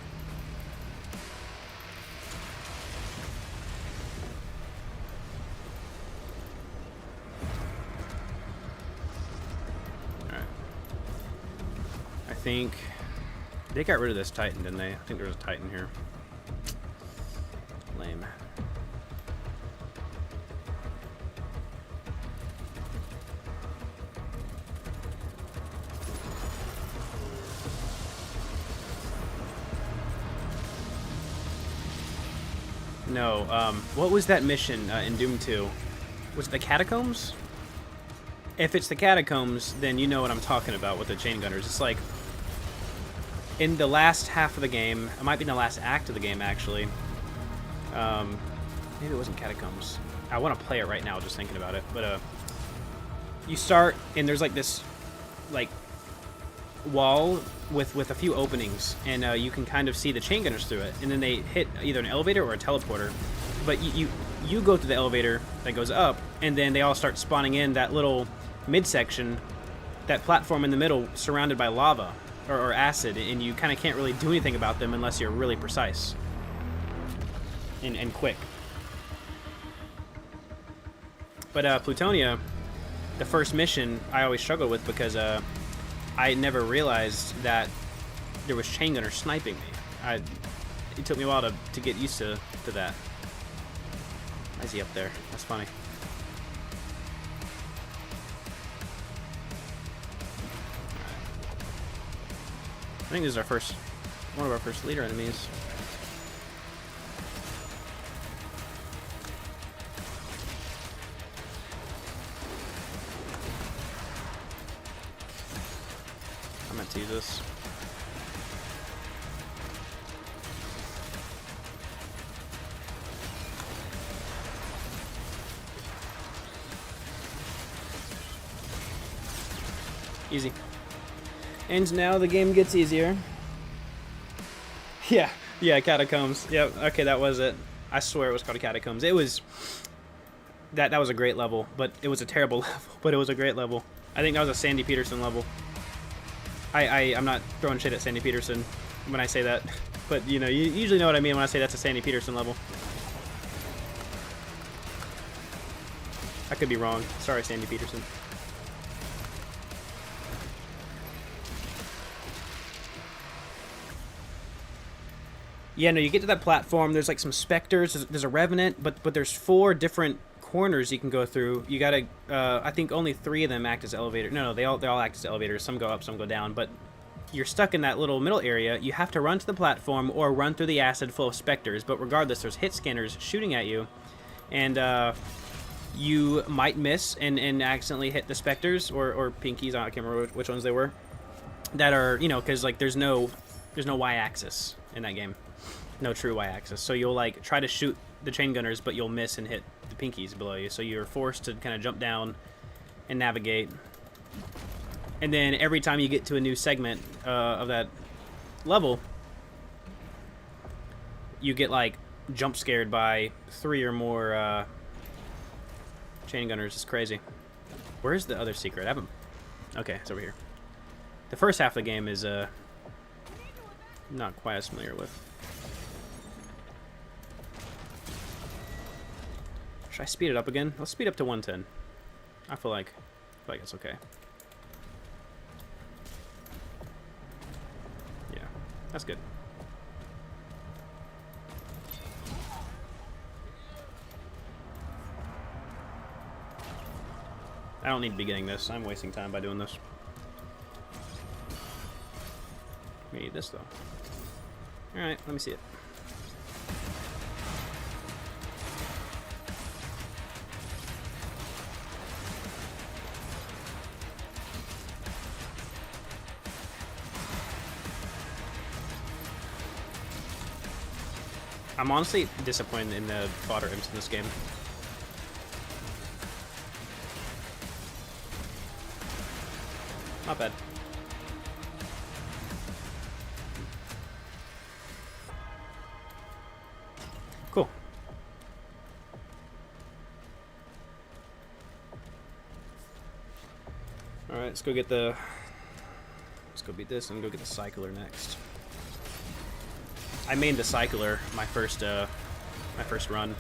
All right. I think they got rid of this Titan, didn't they? I think there was a Titan here. Lame. No, what was that mission in Doom 2? Was it the Catacombs? If it's the Catacombs, then you know what I'm talking about with the chain gunners. It's like, in the last half of the game, it might be in the last act of the game, actually. Maybe it wasn't Catacombs. I want to play it right now, just thinking about it. But, you start, and there's like this, like, wall with a few openings, and you can kind of see the chain gunners through it, and then they hit either an elevator or a teleporter. But you go through the elevator that goes up, and then they all start spawning in that little midsection, that platform in the middle surrounded by lava or acid, and you kind of can't really do anything about them unless you're really precise and quick. But Plutonia, the first mission I always struggled with because I never realized that there was chain gunners sniping me. It took me a while to get used to that. Why is he up there? That's funny. I think this is one of our first leader enemies. I meant to use this. Easy. And now the game gets easier. Yeah, Catacombs. Yep, okay, that was it. I swear it was called Catacombs. It was... That was a great level, but it was a terrible level, but it was a great level. I think that was a Sandy Peterson level. I'm not throwing shit at Sandy Peterson when I say that, but you know, you usually know what I mean when I say that's a Sandy Peterson level. I could be wrong. Sorry, Sandy Peterson. Yeah, no, you get to that platform, there's like some specters, there's a revenant, but there's 4 different corners you can go through. You gotta, I think only 3 of them act as elevators. No, they all act as elevators. Some go up, some go down, but you're stuck in that little middle area. You have to run to the platform or run through the acid full of specters, but regardless, there's hit scanners shooting at you, and you might miss and accidentally hit the specters or pinkies, I can't remember which ones they were, that are, you know, because like there's no y-axis in that game. No true y-axis, so you'll like try to shoot the chain gunners, but you'll miss and hit the pinkies below you, so you're forced to kind of jump down and navigate. And then every time you get to a new segment of that level, you get like jump scared by 3 or more chain gunners. It's crazy. Where's the other secret? I haven't... Okay, it's over here. The first half of the game is not quite as familiar with. Should I speed it up again? Let's speed up to 110. I feel like it's okay. Yeah, that's good. I don't need to be getting this. I'm wasting time by doing this. We need this though. Alright, let me see it. I'm honestly disappointed in the fodder imps in this game. Not bad. Cool. Alright, let's go get the... Let's go beat this and go get the cycler next. I mained the cycler my first run.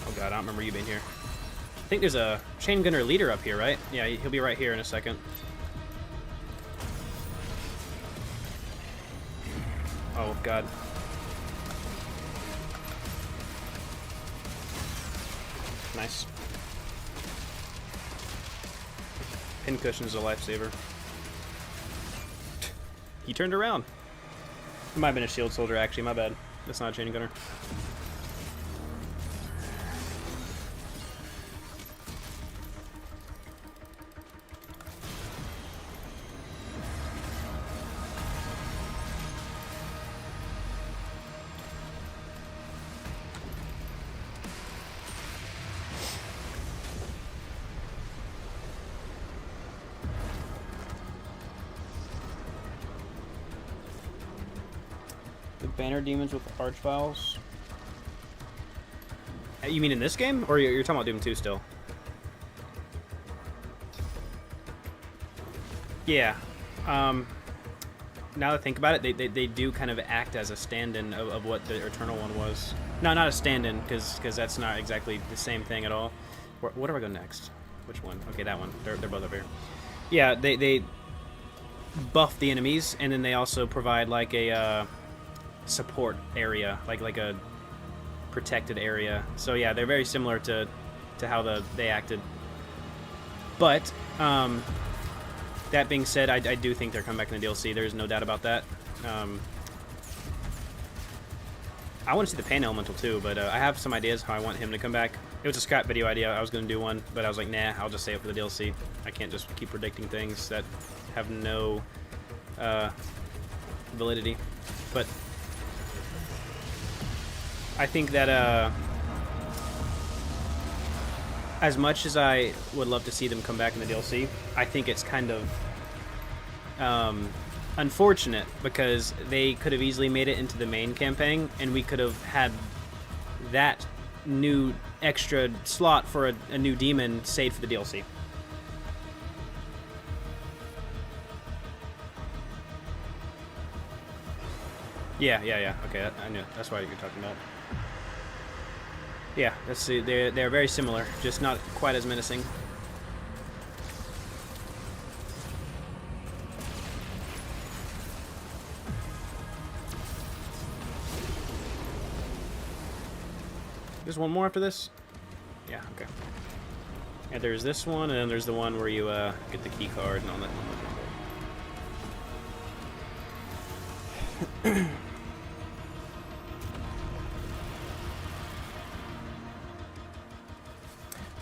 Oh god, I don't remember you being here. I think there's a chain gunner leader up here, right? Yeah, he'll be right here in a second. Oh god. Nice. Pincushion's a lifesaver. He turned around. It might have been a shield soldier, actually. My bad. That's not a chain gunner. The banner demons with archviles. You mean in this game? Or you're talking about Doom 2 still? Yeah. Now that I think about it, they do kind of act as a stand-in of what the Eternal one was. No, not a stand-in, because that's not exactly the same thing at all. Where do I go next? Which one? Okay, that one. They're both up here. Yeah, they buff the enemies, and then they also provide like a support area, like a protected area. So yeah, they're very similar to how they acted. But that being said, I do think they're coming back in the DLC. There's no doubt about that. I want to see the Pain Elemental too, but I have some ideas how I want him to come back. It was a Scott video idea. I was going to do one, but I was like, nah, I'll just save it for the DLC. I can't just keep predicting things that have no validity. But I think that as much as I would love to see them come back in the DLC, I think it's kind of unfortunate because they could have easily made it into the main campaign, and we could have had that new extra slot for a new demon saved for the DLC. Yeah. Okay, I knew. That's why you're talking about. Yeah, they're very similar, just not quite as menacing. There's one more after this? Yeah, okay. And there's this one, and then there's the one where you get the key card and all that.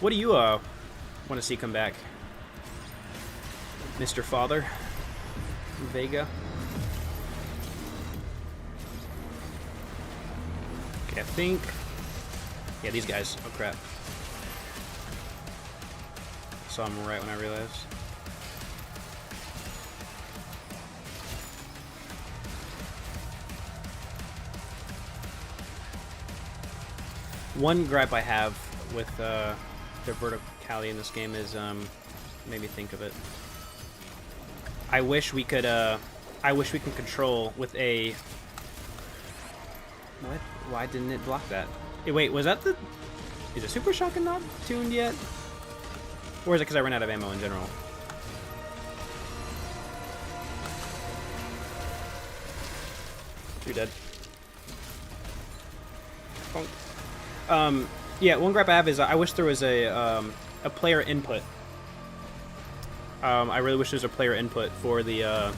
What do you want to see come back, Mr. Father Vega? Okay, I think. Yeah, these guys. Oh crap! Saw them right when I realized. One gripe I have with the verticality in this game is made me think of it. I wish we could control with a. What? Why didn't it block that? Hey, wait, was that the? Is the Super Shotgun not tuned yet? Or is it because I ran out of ammo in general? You're dead. Bonk. Yeah, one gripe I have is I wish there was a player input. I really wish there was a player input for the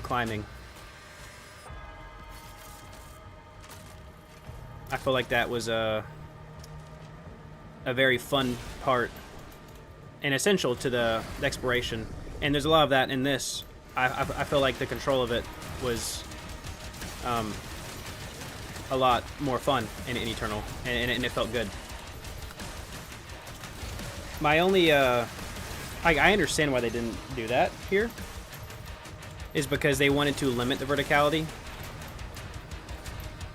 climbing. I feel like that was a very fun part and essential to the exploration. And there's a lot of that in this. I feel like the control of it was a lot more fun in Eternal, and it felt good. My only, I understand why they didn't do that here, is because they wanted to limit the verticality,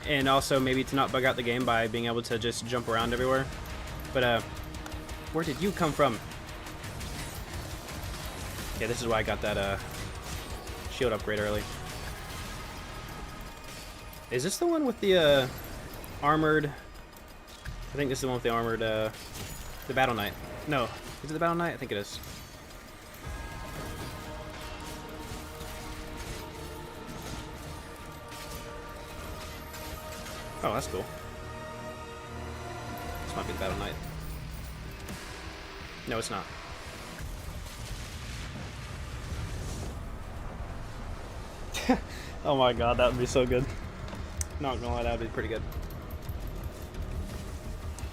and also maybe to not bug out the game by being able to just jump around everywhere. But, where did you come from? Yeah, this is why I got that, shield upgrade early. Is this the one with the, armored... I think this is the one with the armored, the Battle Knight. No. Is it the Battle Knight? I think it is. Oh, that's cool. This might be the Battle Knight. No, it's not. Oh my god, that would be so good. Not gonna lie, that would be pretty good.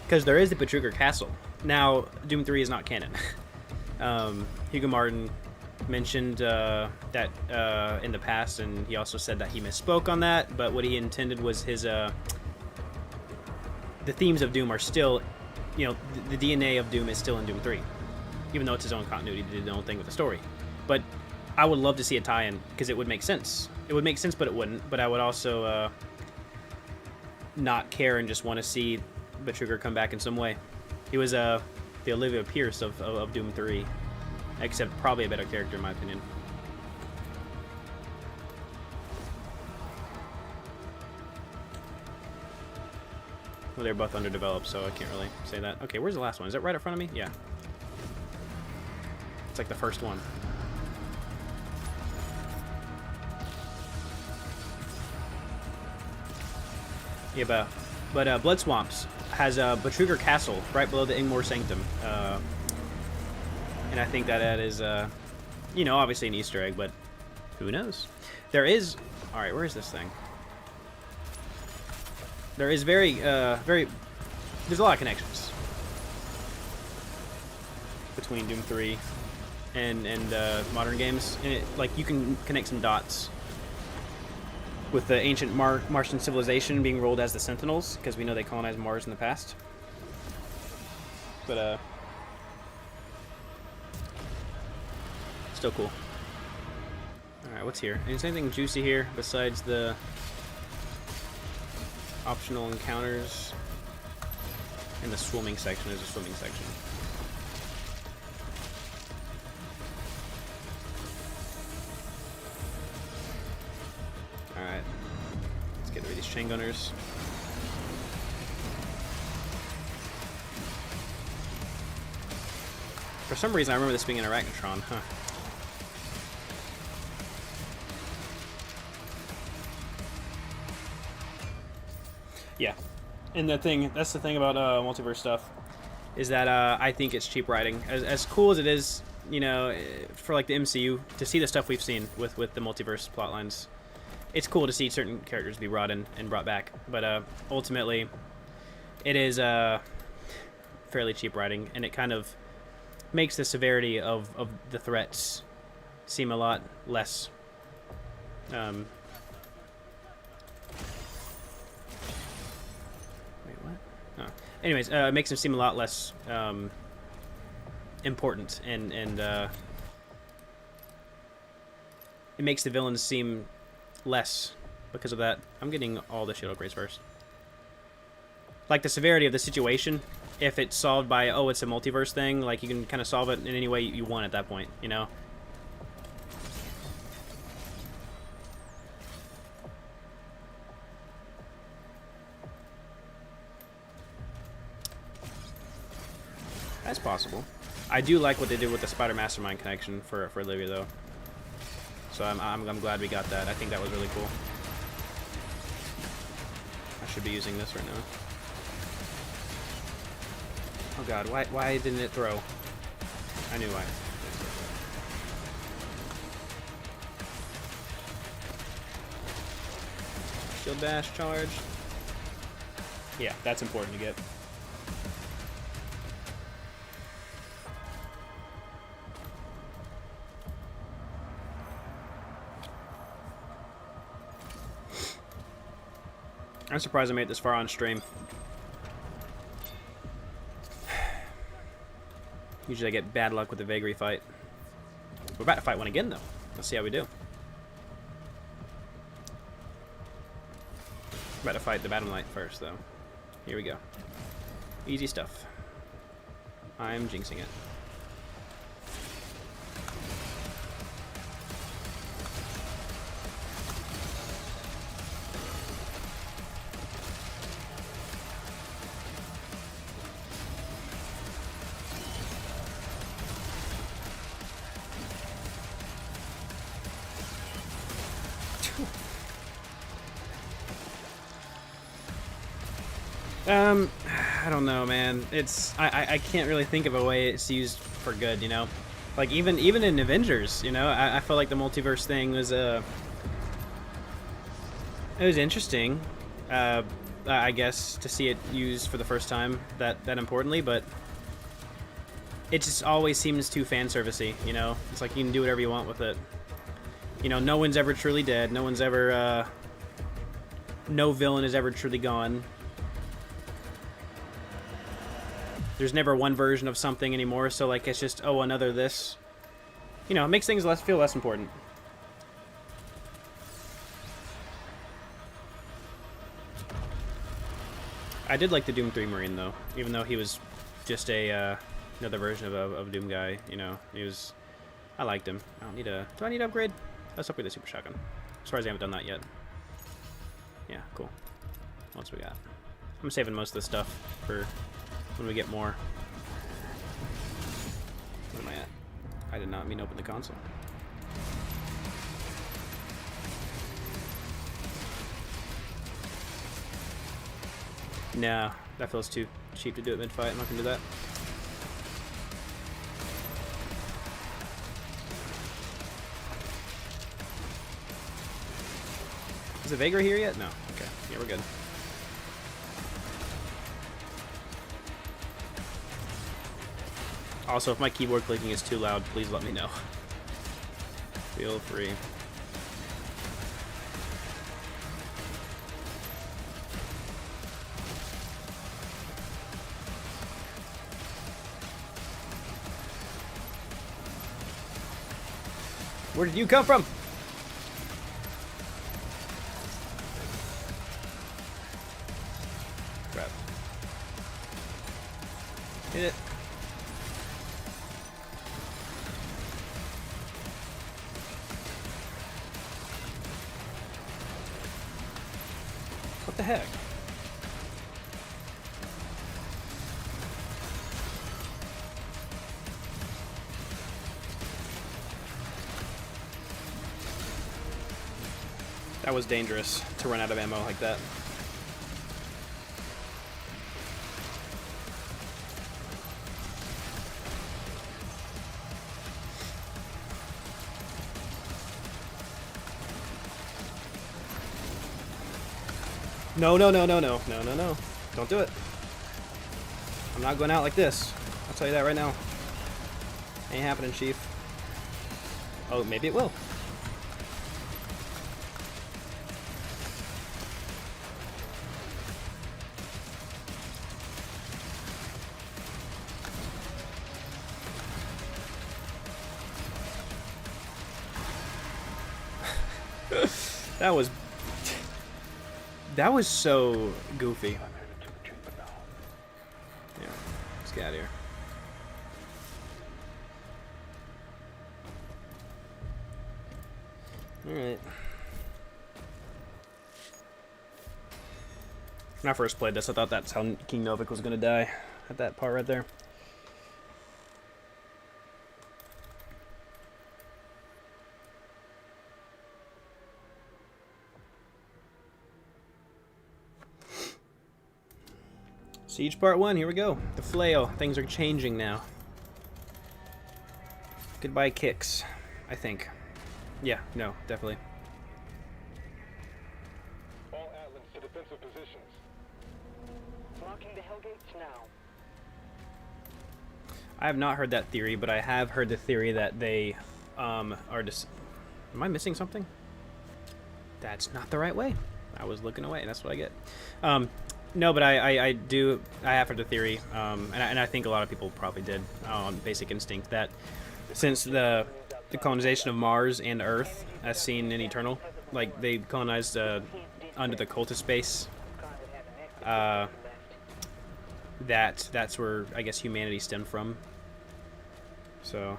Because there is the Betruger Castle. Now, Doom 3 is not canon. Hugo Martin mentioned that in the past, and he also said that he misspoke on that, but what he intended was his... the themes of Doom are still... You know, the DNA of Doom is still in Doom 3. Even though it's his own continuity, he did his own thing with the story. But I would love to see a tie-in, because it would make sense. It would make sense, but it wouldn't. But I would also not care and just want to see Betruger come back in some way. He was the Olivia Pierce of Doom 3, except probably a better character in my opinion. Well, they're both underdeveloped, so I can't really say that. Okay, where's the last one? Is that right in front of me? Yeah. It's like the first one. Yeah, but Blood Swamps has a Betruger Castle right below the Ingmar Sanctum, and I think that is, you know, obviously an Easter egg, but who knows? There is. All right, where is this thing? There is very. There's a lot of connections between Doom 3 and modern games, and like you can connect some dots with the ancient Martian civilization being rolled as the Sentinels, because we know they colonized Mars in the past. But still cool. All right, what's here? Is anything juicy here besides the optional encounters? In the swimming section, there's a swimming section. Alright. Let's get rid of these chain gunners. For some reason, I remember this being an Arachnotron, huh? Yeah. And that's the thing about multiverse stuff, is that I think it's cheap writing. As cool as it is, you know, for like the MCU, to see the stuff we've seen with the multiverse plotlines, it's cool to see certain characters be brought in and brought back. But ultimately, it is fairly cheap writing, and it kind of makes the severity of the threats seem a lot less. Anyways, it makes them seem a lot less important, and it makes the villains seem less because of that. I'm getting all the shield upgrades first. Like the severity of the situation, if it's solved by, oh, it's a multiverse thing, like you can kind of solve it in any way you want at that point, you know? That's possible. I do like what they did with the Spider Mastermind connection for Olivia, though. So I'm glad we got that. I think that was really cool. I should be using this right now. Oh god, why didn't it throw? I knew why. Shield bash charge. Yeah, that's important to get. I'm surprised I made it this far on stream. Usually I get bad luck with the vagary fight. We're about to fight one again, though. Let's see how we do. About to fight the Battle Knight first, though. Here we go. Easy stuff. I'm jinxing it. I don't know, man. I can't really think of a way it's used for good, you know? Like, even in Avengers, you know? I felt like the multiverse thing was, It was interesting, I guess, to see it used for the first time that importantly, but it just always seems too fan servicey. You know, it's like you can do whatever you want with it. You know, no one's ever truly dead. No one's ever, no villain is ever truly gone. There's never one version of something anymore, so like it's just, oh, another this. You know, it makes things feel less important. I did like the Doom 3 Marine though, even though he was just a another version of Doom guy. You know, he was. I liked him. I don't need a. Do I need to upgrade? Let's upgrade the Super Shotgun. As far as I haven't done that yet. Yeah, cool. What else we got? I'm saving most of this stuff for when we get more. Where am I at? I did not mean to open the console. No, that feels too cheap to do it mid-fight. I'm not gonna do that. Is the Vagrant here yet? No. Okay. Yeah, we're good. Also, if my keyboard clicking is too loud, please let me know. Feel free. Where did you come from? Crap. Hit it. What the heck? That was dangerous to run out of ammo like that. No, no, no, no, no, no, no, no. Don't do it. I'm not going out like this. I'll tell you that right now. Ain't happening, Chief. Oh, maybe it will. That was so goofy. Yeah, let's get out of here. Alright. When I first played this, I thought that's how King Novik was gonna die. At that part right there. Siege Part 1, here we go. The flail. Things are changing now. Goodbye kicks, I think. Yeah, no, definitely. All Atlas to defensive positions. Locking the Hellgates now. I have not heard that theory, but I have heard the theory that they are just... Am I missing something? That's not the right way. I was looking away, and that's what I get. No, but I have heard the theory, and I think a lot of people probably did on Basic Instinct, that since the colonization of Mars and Earth, as seen in Eternal, like they colonized under the cultist base, that's where I guess humanity stemmed from. So,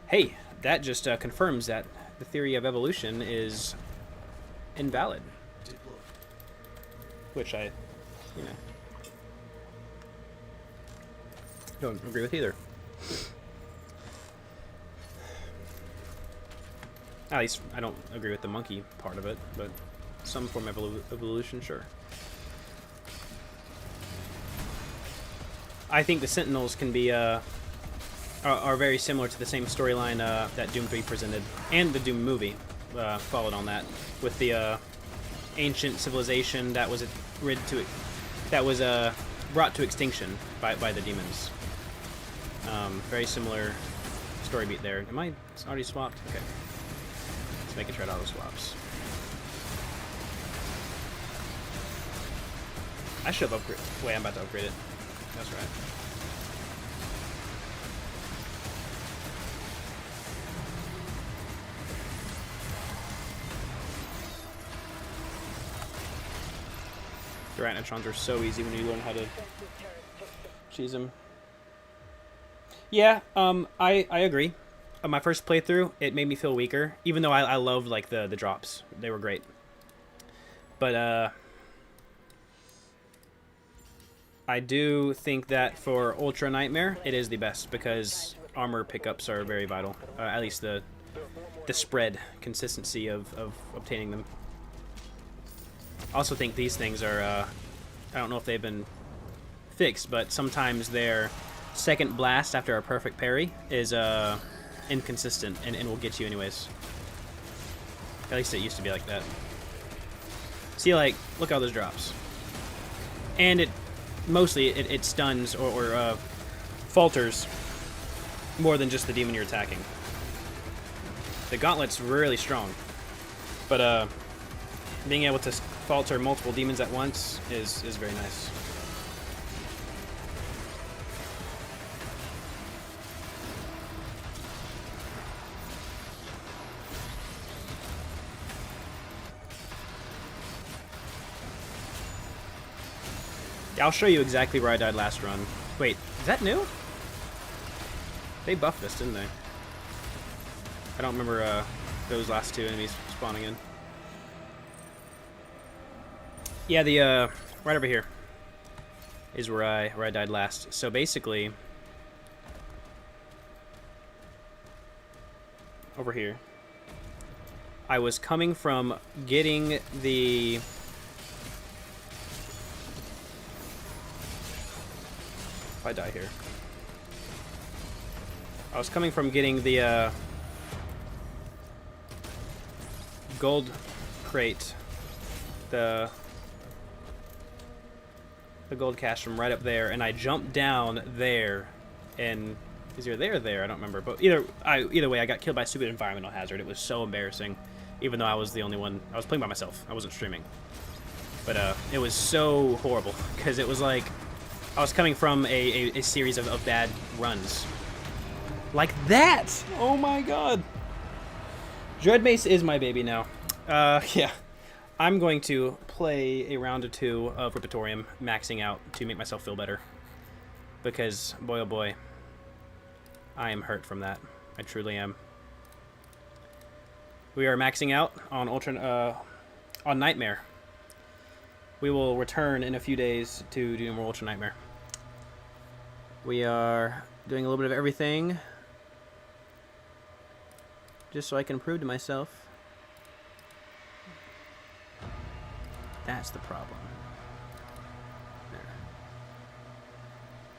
hey, that just confirms that the theory of evolution is invalid, which I, you know, don't agree with either. At least I don't agree with the monkey part of it, but some form of evolution, sure. I think the Sentinels can be are very similar to the same storyline that Doom 3 presented, and the Doom movie followed on that, with the ancient civilization that was brought to extinction by the demons. Very similar story beat there. Am I already swapped? Okay. Let's make sure it auto swaps. I should have upgraded. Wait, I'm about to upgrade it. That's right. Tyranitrons are so easy when you learn how to cheese them. Yeah, I agree. On my first playthrough, it made me feel weaker, even though I loved like the drops. They were great. But I do think that for Ultra Nightmare, it is the best because armor pickups are very vital. At least the spread consistency of obtaining them. I also think these things are, I don't know if they've been fixed, but sometimes their second blast after a perfect parry is inconsistent and will get you anyways. At least it used to be like that. See, like, look at all those drops. And it stuns or falters more than just the demon you're attacking. The gauntlet's really strong, but being able to falter multiple demons at once is very nice. Yeah, I'll show you exactly where I died last run. Wait, is that new? They buffed this, didn't they? I don't remember those last two enemies spawning in. Yeah, the right over here is where I died last. So basically, over here, I was coming from getting the if I die here. I was coming from getting the gold crate, the gold cache from right up there, and I jumped down there, and is either there or there? I don't remember, but either way, I got killed by a stupid environmental hazard. It was so embarrassing, even though I was the only one. I was playing by myself. I wasn't streaming, but it was so horrible because it was like I was coming from a series of bad runs. Like that! Oh my god! Dread Mace is my baby now. Yeah. I'm going to play a round or two of Repertorium, maxing out to make myself feel better. Because, boy oh boy, I am hurt from that. I truly am. We are maxing out on on Nightmare. We will return in a few days to do more Ultra Nightmare. We are doing a little bit of everything, just so I can prove to myself. That's the problem. There.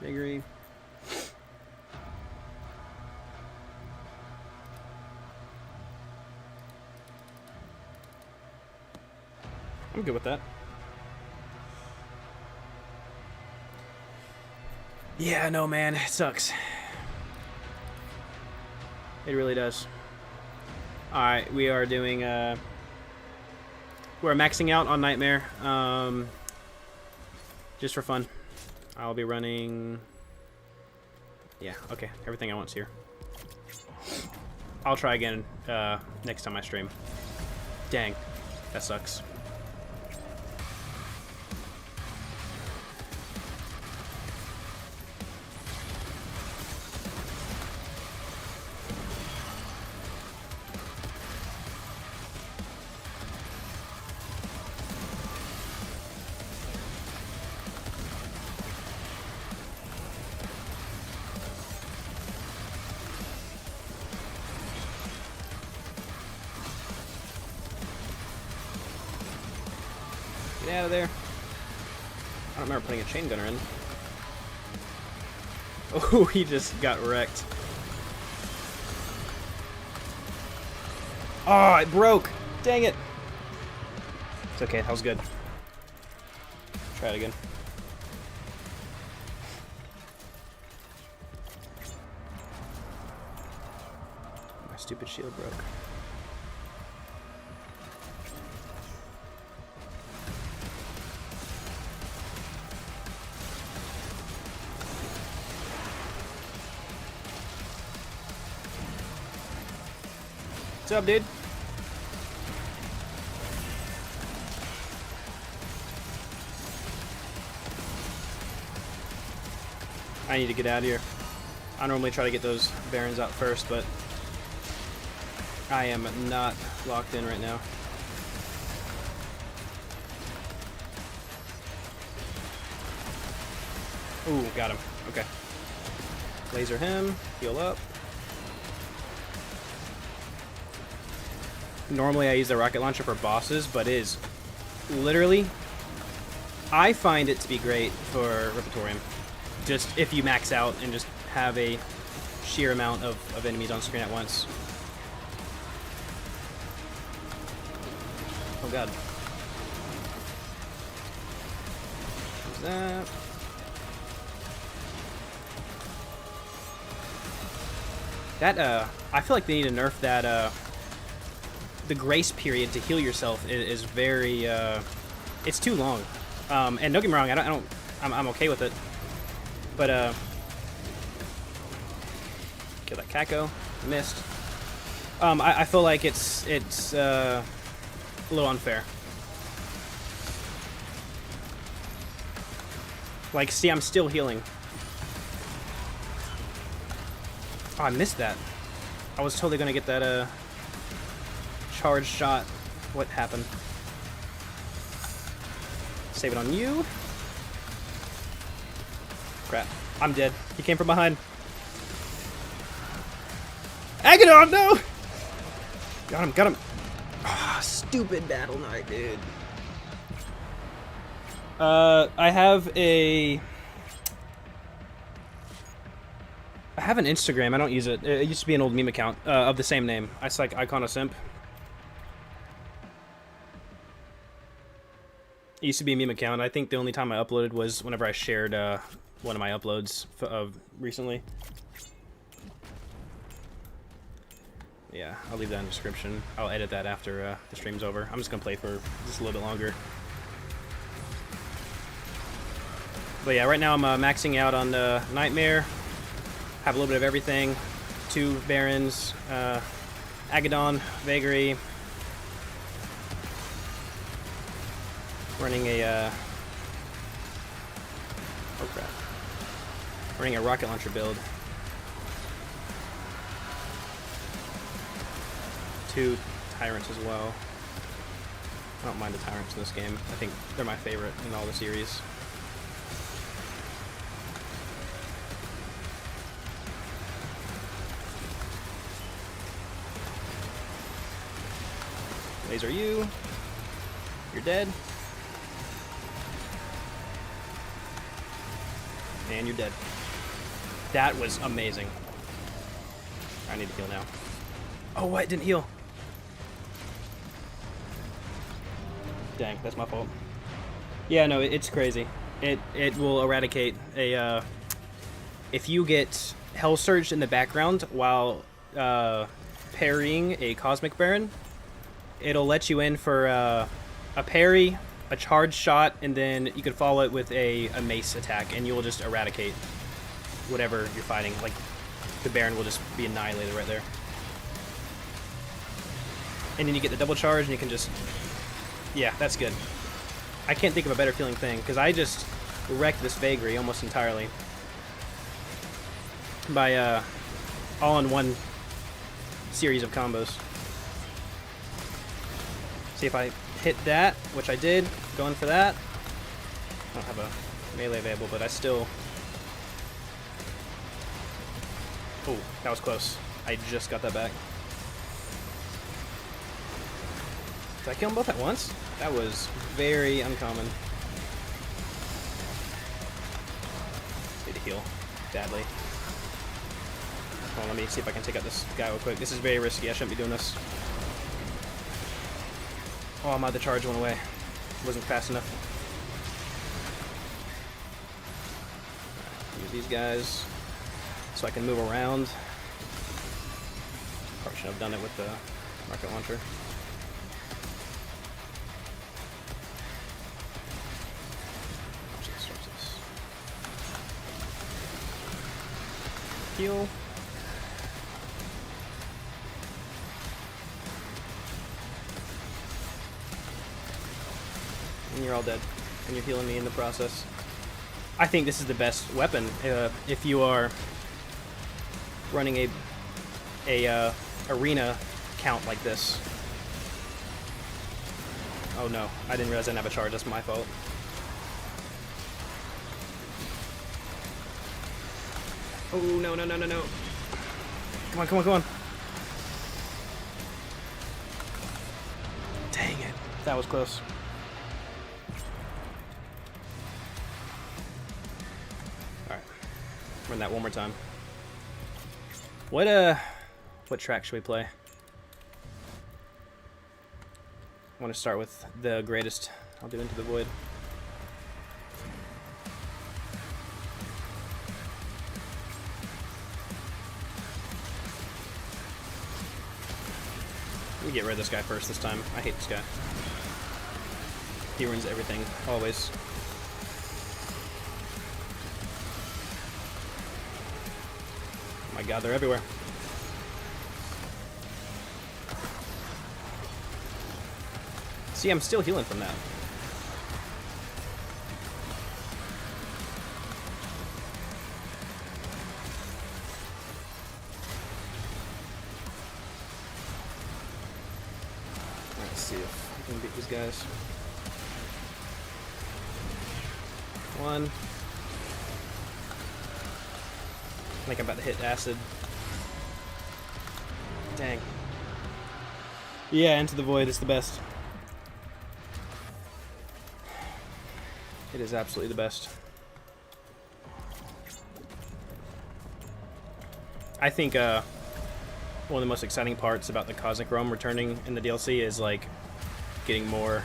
Biggery. I'm good with that. Yeah, no, man, it sucks. It really does. Alright, we are doing, we're maxing out on Nightmare, just for fun. I'll be running, yeah, okay, everything I want's here. I'll try again, next time I stream. Dang, that sucks. Get out of there. I don't remember putting a chain gunner in. Oh, he just got wrecked. Oh, it broke. Dang it. It's okay, that was good. Try it again. My stupid shield broke. What's up, dude? I need to get out of here. I normally try to get those barons out first, but I am not locked in right now. Ooh, got him. Okay. Laser him, heal up. Normally I use the rocket launcher for bosses, but it is literally... I find it to be great for Repertorium. Just if you max out and just have a sheer amount of enemies on screen at once. Oh god. What's that? That, I feel like they need to nerf that, the grace period to heal yourself is very, it's too long. And don't get me wrong, I'm okay with it. But, kill that Kako. Missed. I feel like it's a little unfair. Like, see, I'm still healing. Oh, I missed that. I was totally gonna get that, charge shot. What happened? Save it on you. Crap. I'm dead. He came from behind. Agadon, no! Got him, got him. Ah, oh, stupid Battle Knight, dude. I have an Instagram. I don't use it. It used to be an old meme account of the same name. It's like Icon of Simp. It used to be a meme account. I think the only time I uploaded was whenever I shared one of my uploads recently. Yeah, I'll leave that in the description. I'll edit that after the stream's over. I'm just gonna play for just a little bit longer. But yeah, right now I'm maxing out on the Nightmare. Have a little bit of everything. 2 Barons, Agadon, Vagary. Running a, oh crap. Running a rocket launcher build. 2 Tyrants as well. I don't mind the Tyrants in this game. I think they're my favorite in all the series. Laser you. You're dead. And you're dead. That was amazing. I need to heal now. Oh, what? Didn't heal. Dang, that's my fault. Yeah, no, it's crazy. It will eradicate a, if you get Hell Surged in the background while parrying a Cosmic Baron, it'll let you in for a parry, a charge shot, and then you can follow it with a mace attack, and you will just eradicate whatever you're fighting. Like, the Baron will just be annihilated right there. And then you get the double charge, and you can just... Yeah, that's good. I can't think of a better feeling thing, because I just wrecked this Vagary almost entirely by all in one series of combos. See if I hit that, which I did, going for that. I don't have a melee available, but I still... Oh, that was close. I just got that back. Did I kill them both at once? That was very uncommon. Need to heal badly. Hold on, let me see if I can take out this guy real quick. This is very risky. I shouldn't be doing this. Oh, my other charge went away. Wasn't fast enough. Use these guys so I can move around. Probably should have done it with the rocket launcher. Heal. And you're all dead. And you're healing me in the process. I think this is the best weapon if you are running a arena count like this. Oh no, I didn't realize I didn't have a charge. That's my fault. Oh no no no no no! Come on come on come on! Dang it, that was close. Run that one more time. What track should we play? I want to start with the greatest. I'll do Into the Void. Let me get rid of this guy first this time. I hate this guy. He ruins everything, always. My god, they're everywhere. See, I'm still healing from that. Let's see if I can beat these guys. One. I think I'm about to hit acid. Dang. Yeah, Into the Void is the best. It is absolutely the best. I think one of the most exciting parts about the Cosmic Realm returning in the DLC is like getting more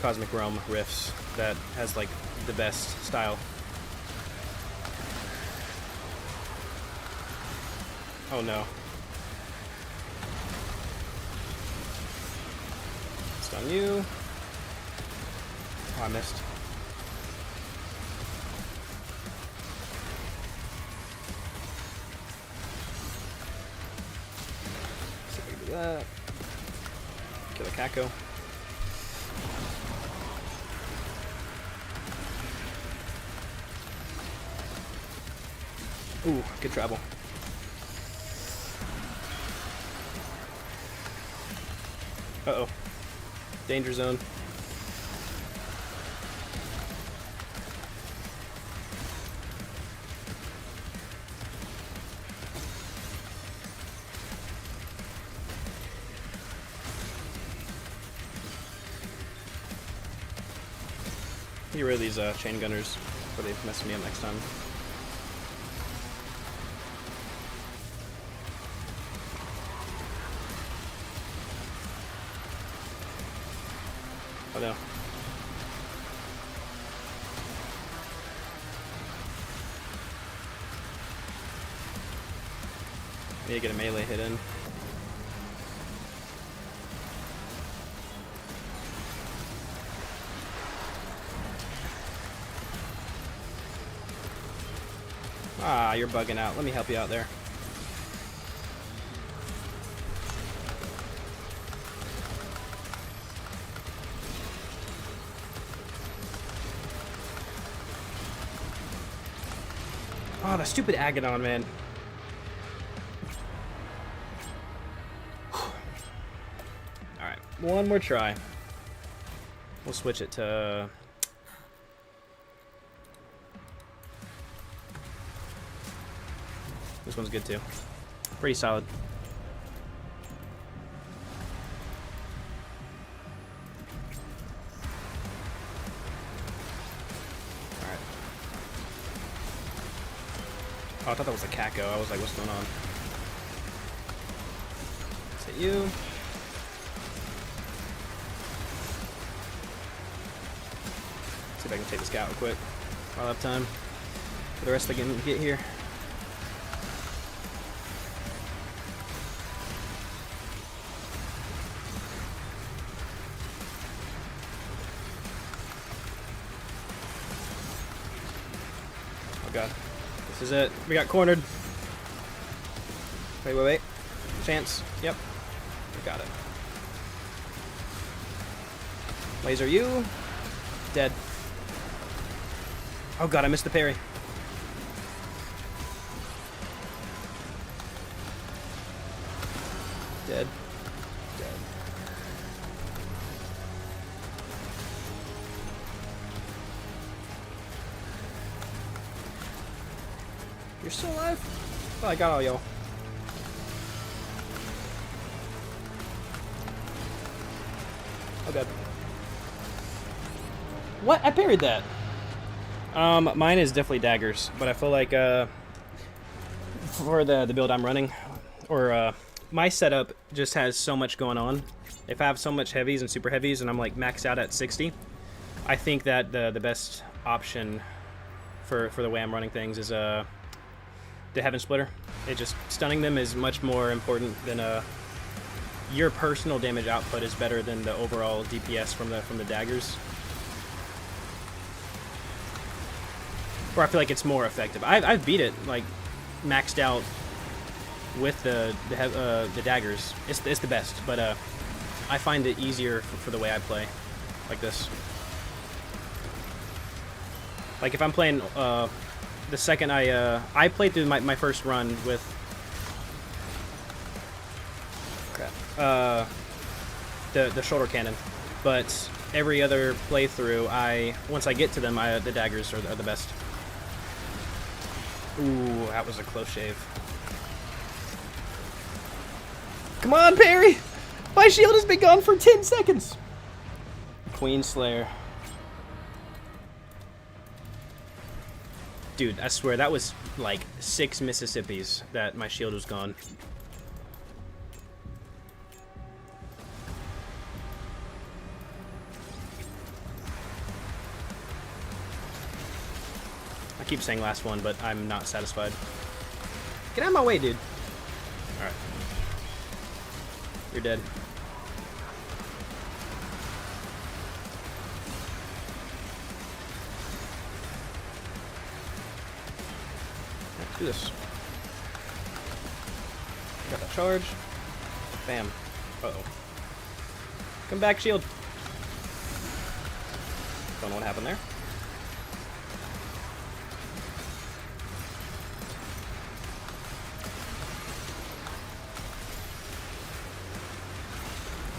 Cosmic Realm riffs that has like the best style. Oh no. Stun you. Oh, I missed. See if I can do that. Kill a Kako. Ooh, good travel. Uh-oh. Danger zone. Get rid of these chain gunners before they mess me up next time. Oh no. I need to get a melee hit in. Ah, you're bugging out. Let me help you out there. Oh, the stupid Agadon, man. Alright, one more try. We'll switch it to... This one's good too. Pretty solid. Alright. Oh, I thought that was a Kako. I was like, what's going on? Let's hit you. See if I can take this guy out real quick while I have time for the rest of the game to get here. Oh god. This is it. We got cornered. Wait. Chance. Yep. We got it. Laser you. Dead. Oh god, I missed the parry. Dead. Dead. You're still alive? Oh, I got all y'all. Oh god. What? I parried that. Mine is definitely daggers, but I feel like for the build I'm running, or my setup just has so much going on. If I have so much heavies and super heavies, and I'm like maxed out at 60, I think that the best option for the way I'm running things is the Heaven Splitter. It just stunning them is much more important than your personal damage output is better than the overall DPS from the daggers. Or I feel like it's more effective. I've beat it like maxed out with the daggers. It's the best, but I find it easier for the way I play, like this. Like if I'm playing the second I played through my first run with the shoulder cannon, but every other playthrough once I get to them the daggers are the best. Ooh, that was a close shave. Come on, parry! My shield has been gone for 10 seconds! Queen Slayer. Dude, I swear, that was like 6 Mississippis that my shield was gone. I keep saying last one, but I'm not satisfied. Get out of my way, dude. Alright. You're dead. Let's do this. Got that charge. Bam. Uh-oh. Come back, shield. Don't know what happened there.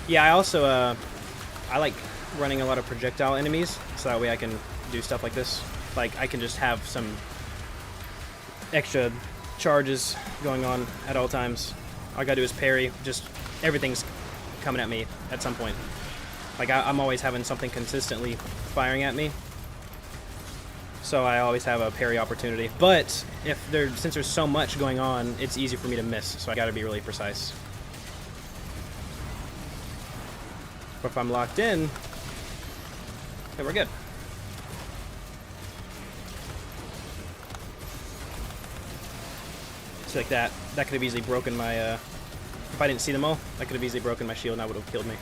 Yeah, I also, I like running a lot of projectile enemies, so that way I can do stuff like this. Like, I can just have some extra charges going on at all times. All I gotta do is parry, just everything's coming at me at some point. Like, I'm always having something consistently firing at me, so I always have a parry opportunity. But since there's so much going on, it's easy for me to miss, so I gotta be really precise. But if I'm locked in, then we're good. So like that could have easily broken my, if I didn't see them all, that could have easily broken my shield and that would have killed me.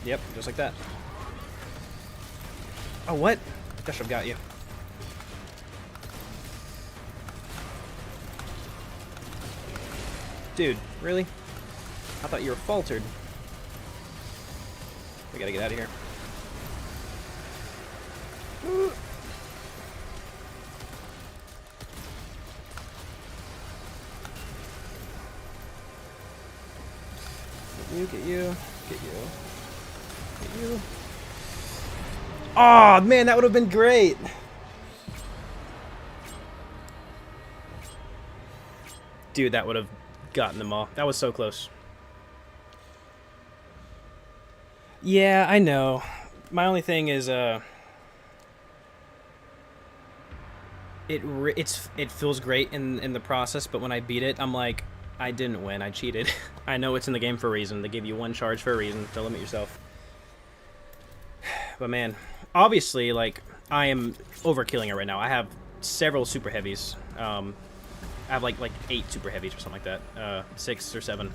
Yep, just like that. Oh, what? That should have got you. Dude, really? I thought you were faltered. We gotta get out of here. Get you. Oh man, that would have been great. Dude, that would have gotten them all. That was so close. Yeah, I know. My only thing is, it feels great in the process, but when I beat it, I'm like, I didn't win. I cheated. I know it's in the game for a reason. They give you one charge for a reason. Don't limit yourself. But man, obviously, like, I am overkilling it right now. I have several super heavies. I have like 8 super heavies or something like that. 6 or 7.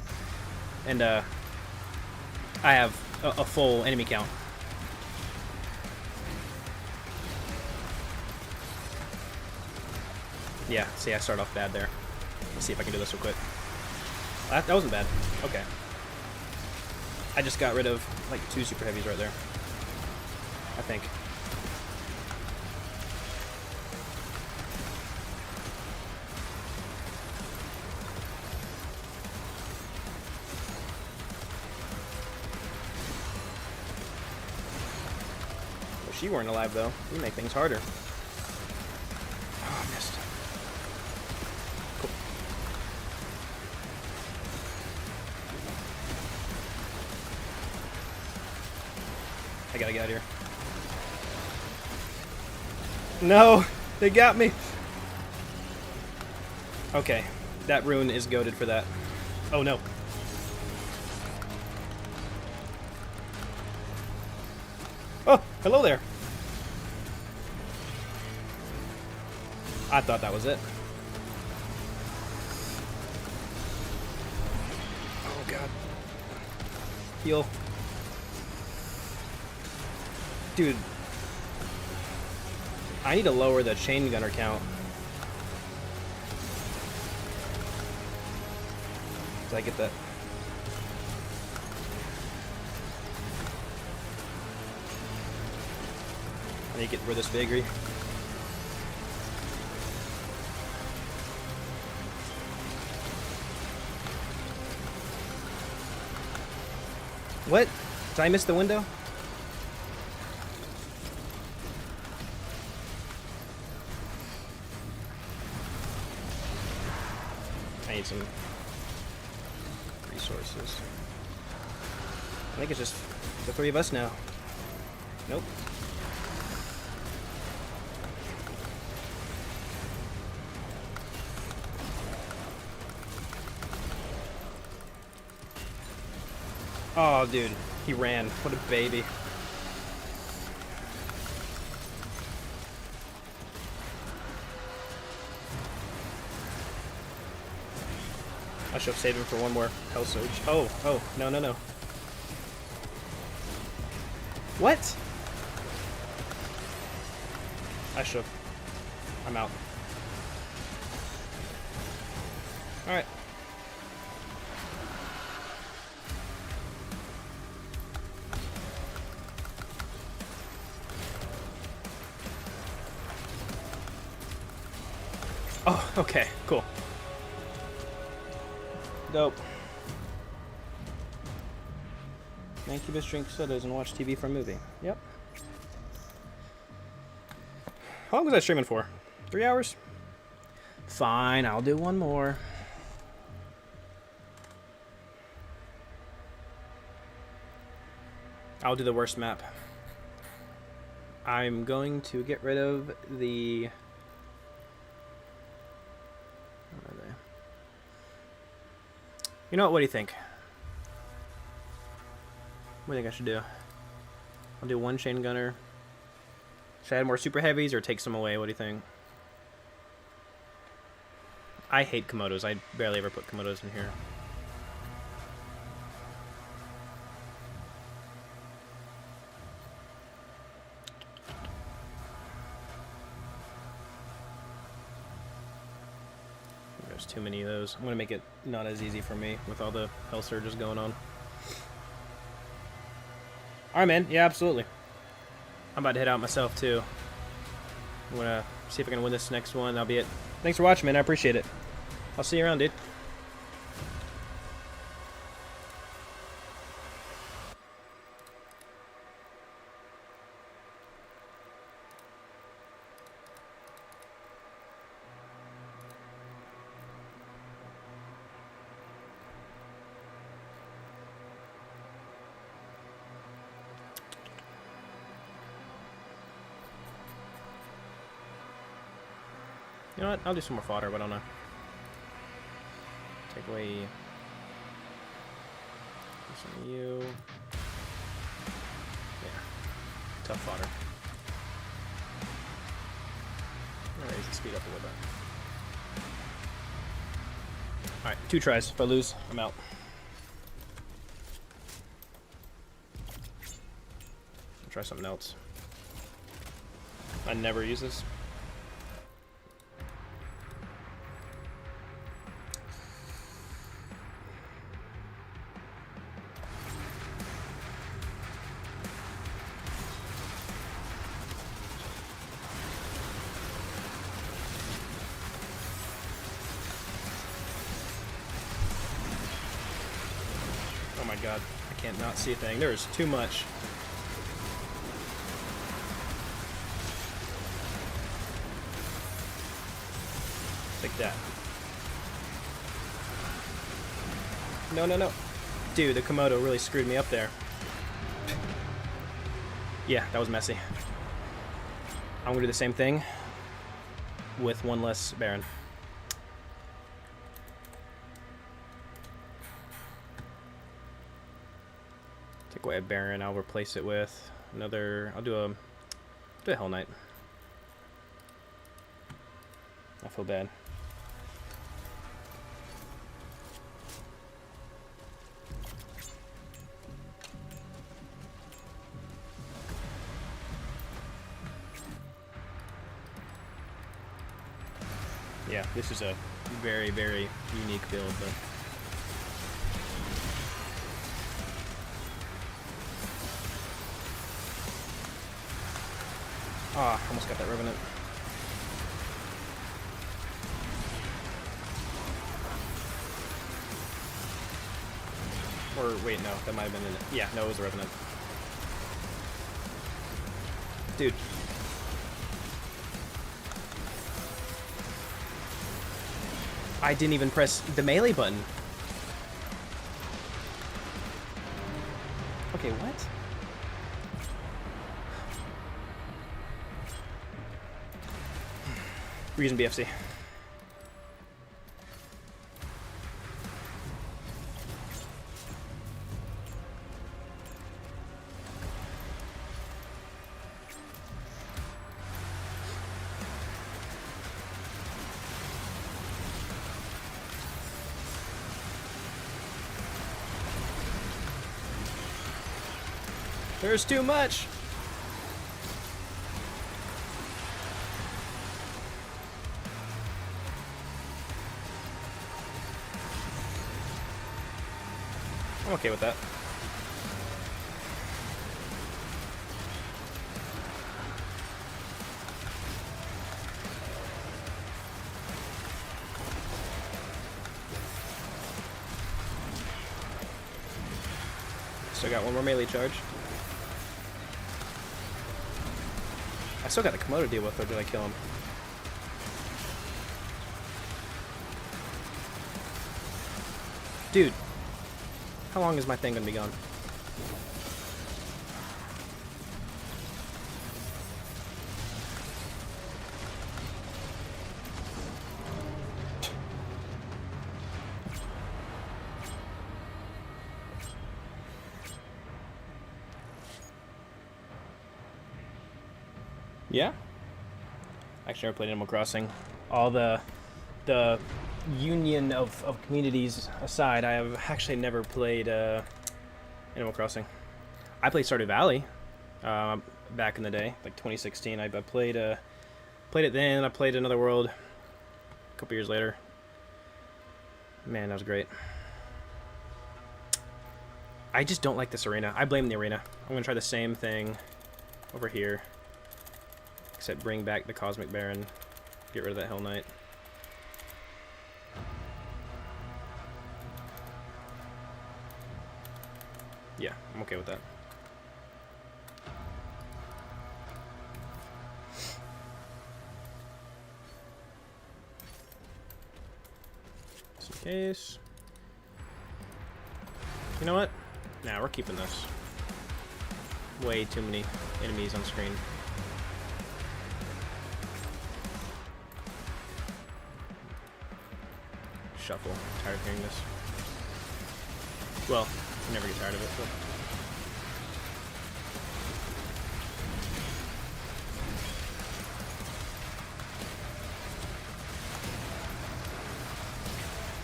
And I have a full enemy count. Yeah, see, I start off bad there. Let's see if I can do this real quick. That wasn't bad. Okay. I just got rid of like 2 super heavies right there, I think. Wish you weren't alive though. You make things harder. Oh, I missed. Cool. I gotta get out of here. No! They got me! Okay. That rune is goated for that. Oh no. Oh! Hello there! I thought that was it. Oh god. Heal. Dude. I need to lower the chain gunner count. Did I get that? I need to get rid of this vagary. What? Did I miss the window? I need some resources. I think it's just the 3 of us now. Nope. Oh, dude. He ran. What a baby. I should have saved him for one more hell surge. Oh, no, no, no. What? I should have. I'm out. Alright. Oh, okay, cool. Dope. Incubus drink sodas and watch TV for a movie. Yep. How long was I streaming for? 3 hours? Fine, I'll do one more. I'll do the worst map. I'm going to get rid of the... Where are they? You know what? What do you think? What do you think I should do? I'll do 1 chain gunner. Should I add more super heavies or take some away? What do you think? I hate Komodos. I barely ever put Komodos in here. There's too many of those. I'm going to make it not as easy for me with all the hell surges going on. Alright, man. Yeah, absolutely. I'm about to head out myself, too. I'm going to see if I can win this next one. That'll be it. Thanks for watching, man. I appreciate it. I'll see you around, dude. You know what? I'll do some more fodder, but I don't know. Take away some of you. Yeah. Tough fodder. Raise the speed up a little bit. Alright, 2 tries. If I lose, I'm out. I'll try something else. I never use this. Oh my god, I can't not see a thing. There is too much. Like that. No, no, no. Dude, the Komodo really screwed me up there. Yeah, that was messy. I'm gonna do the same thing with 1 less Baron. Take away a Baron, I'll replace it with another. I'll do a Hell Knight. I feel bad. Yeah, this is a very, very unique build, but almost got that Revenant. Or wait, no, that might have been in it. Yeah, no, it was a Revenant. Dude. I didn't even press the melee button. Okay, what? Reason BFC. There's too much. I'm okay with that. Still got 1 more melee charge. I still got the Komodo to deal with, or did I kill him? Dude, how long is my thing gonna be gone? Yeah? Actually, never played Animal Crossing. All the union of communities aside, I have actually never played Animal Crossing. I played Stardew Valley back in the day, like 2016. I played it then. I played Another World a couple years later. Man, that was great. I just don't like this arena. I blame the arena. I'm gonna try the same thing over here. Except bring back the Cosmic Baron. Get rid of that Hell Knight. Yeah, I'm okay with that. Just in case. You know what? Nah, we're keeping this. Way too many enemies on screen. Shuffle. I'm tired of hearing this. Well, I never get tired of it, but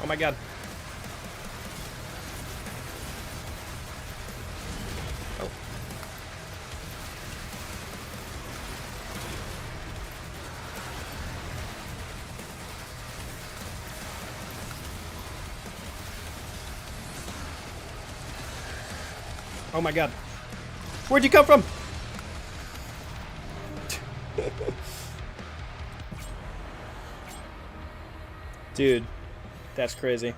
Oh my god. Oh. Oh my god. Where'd you come from? Dude, that's crazy.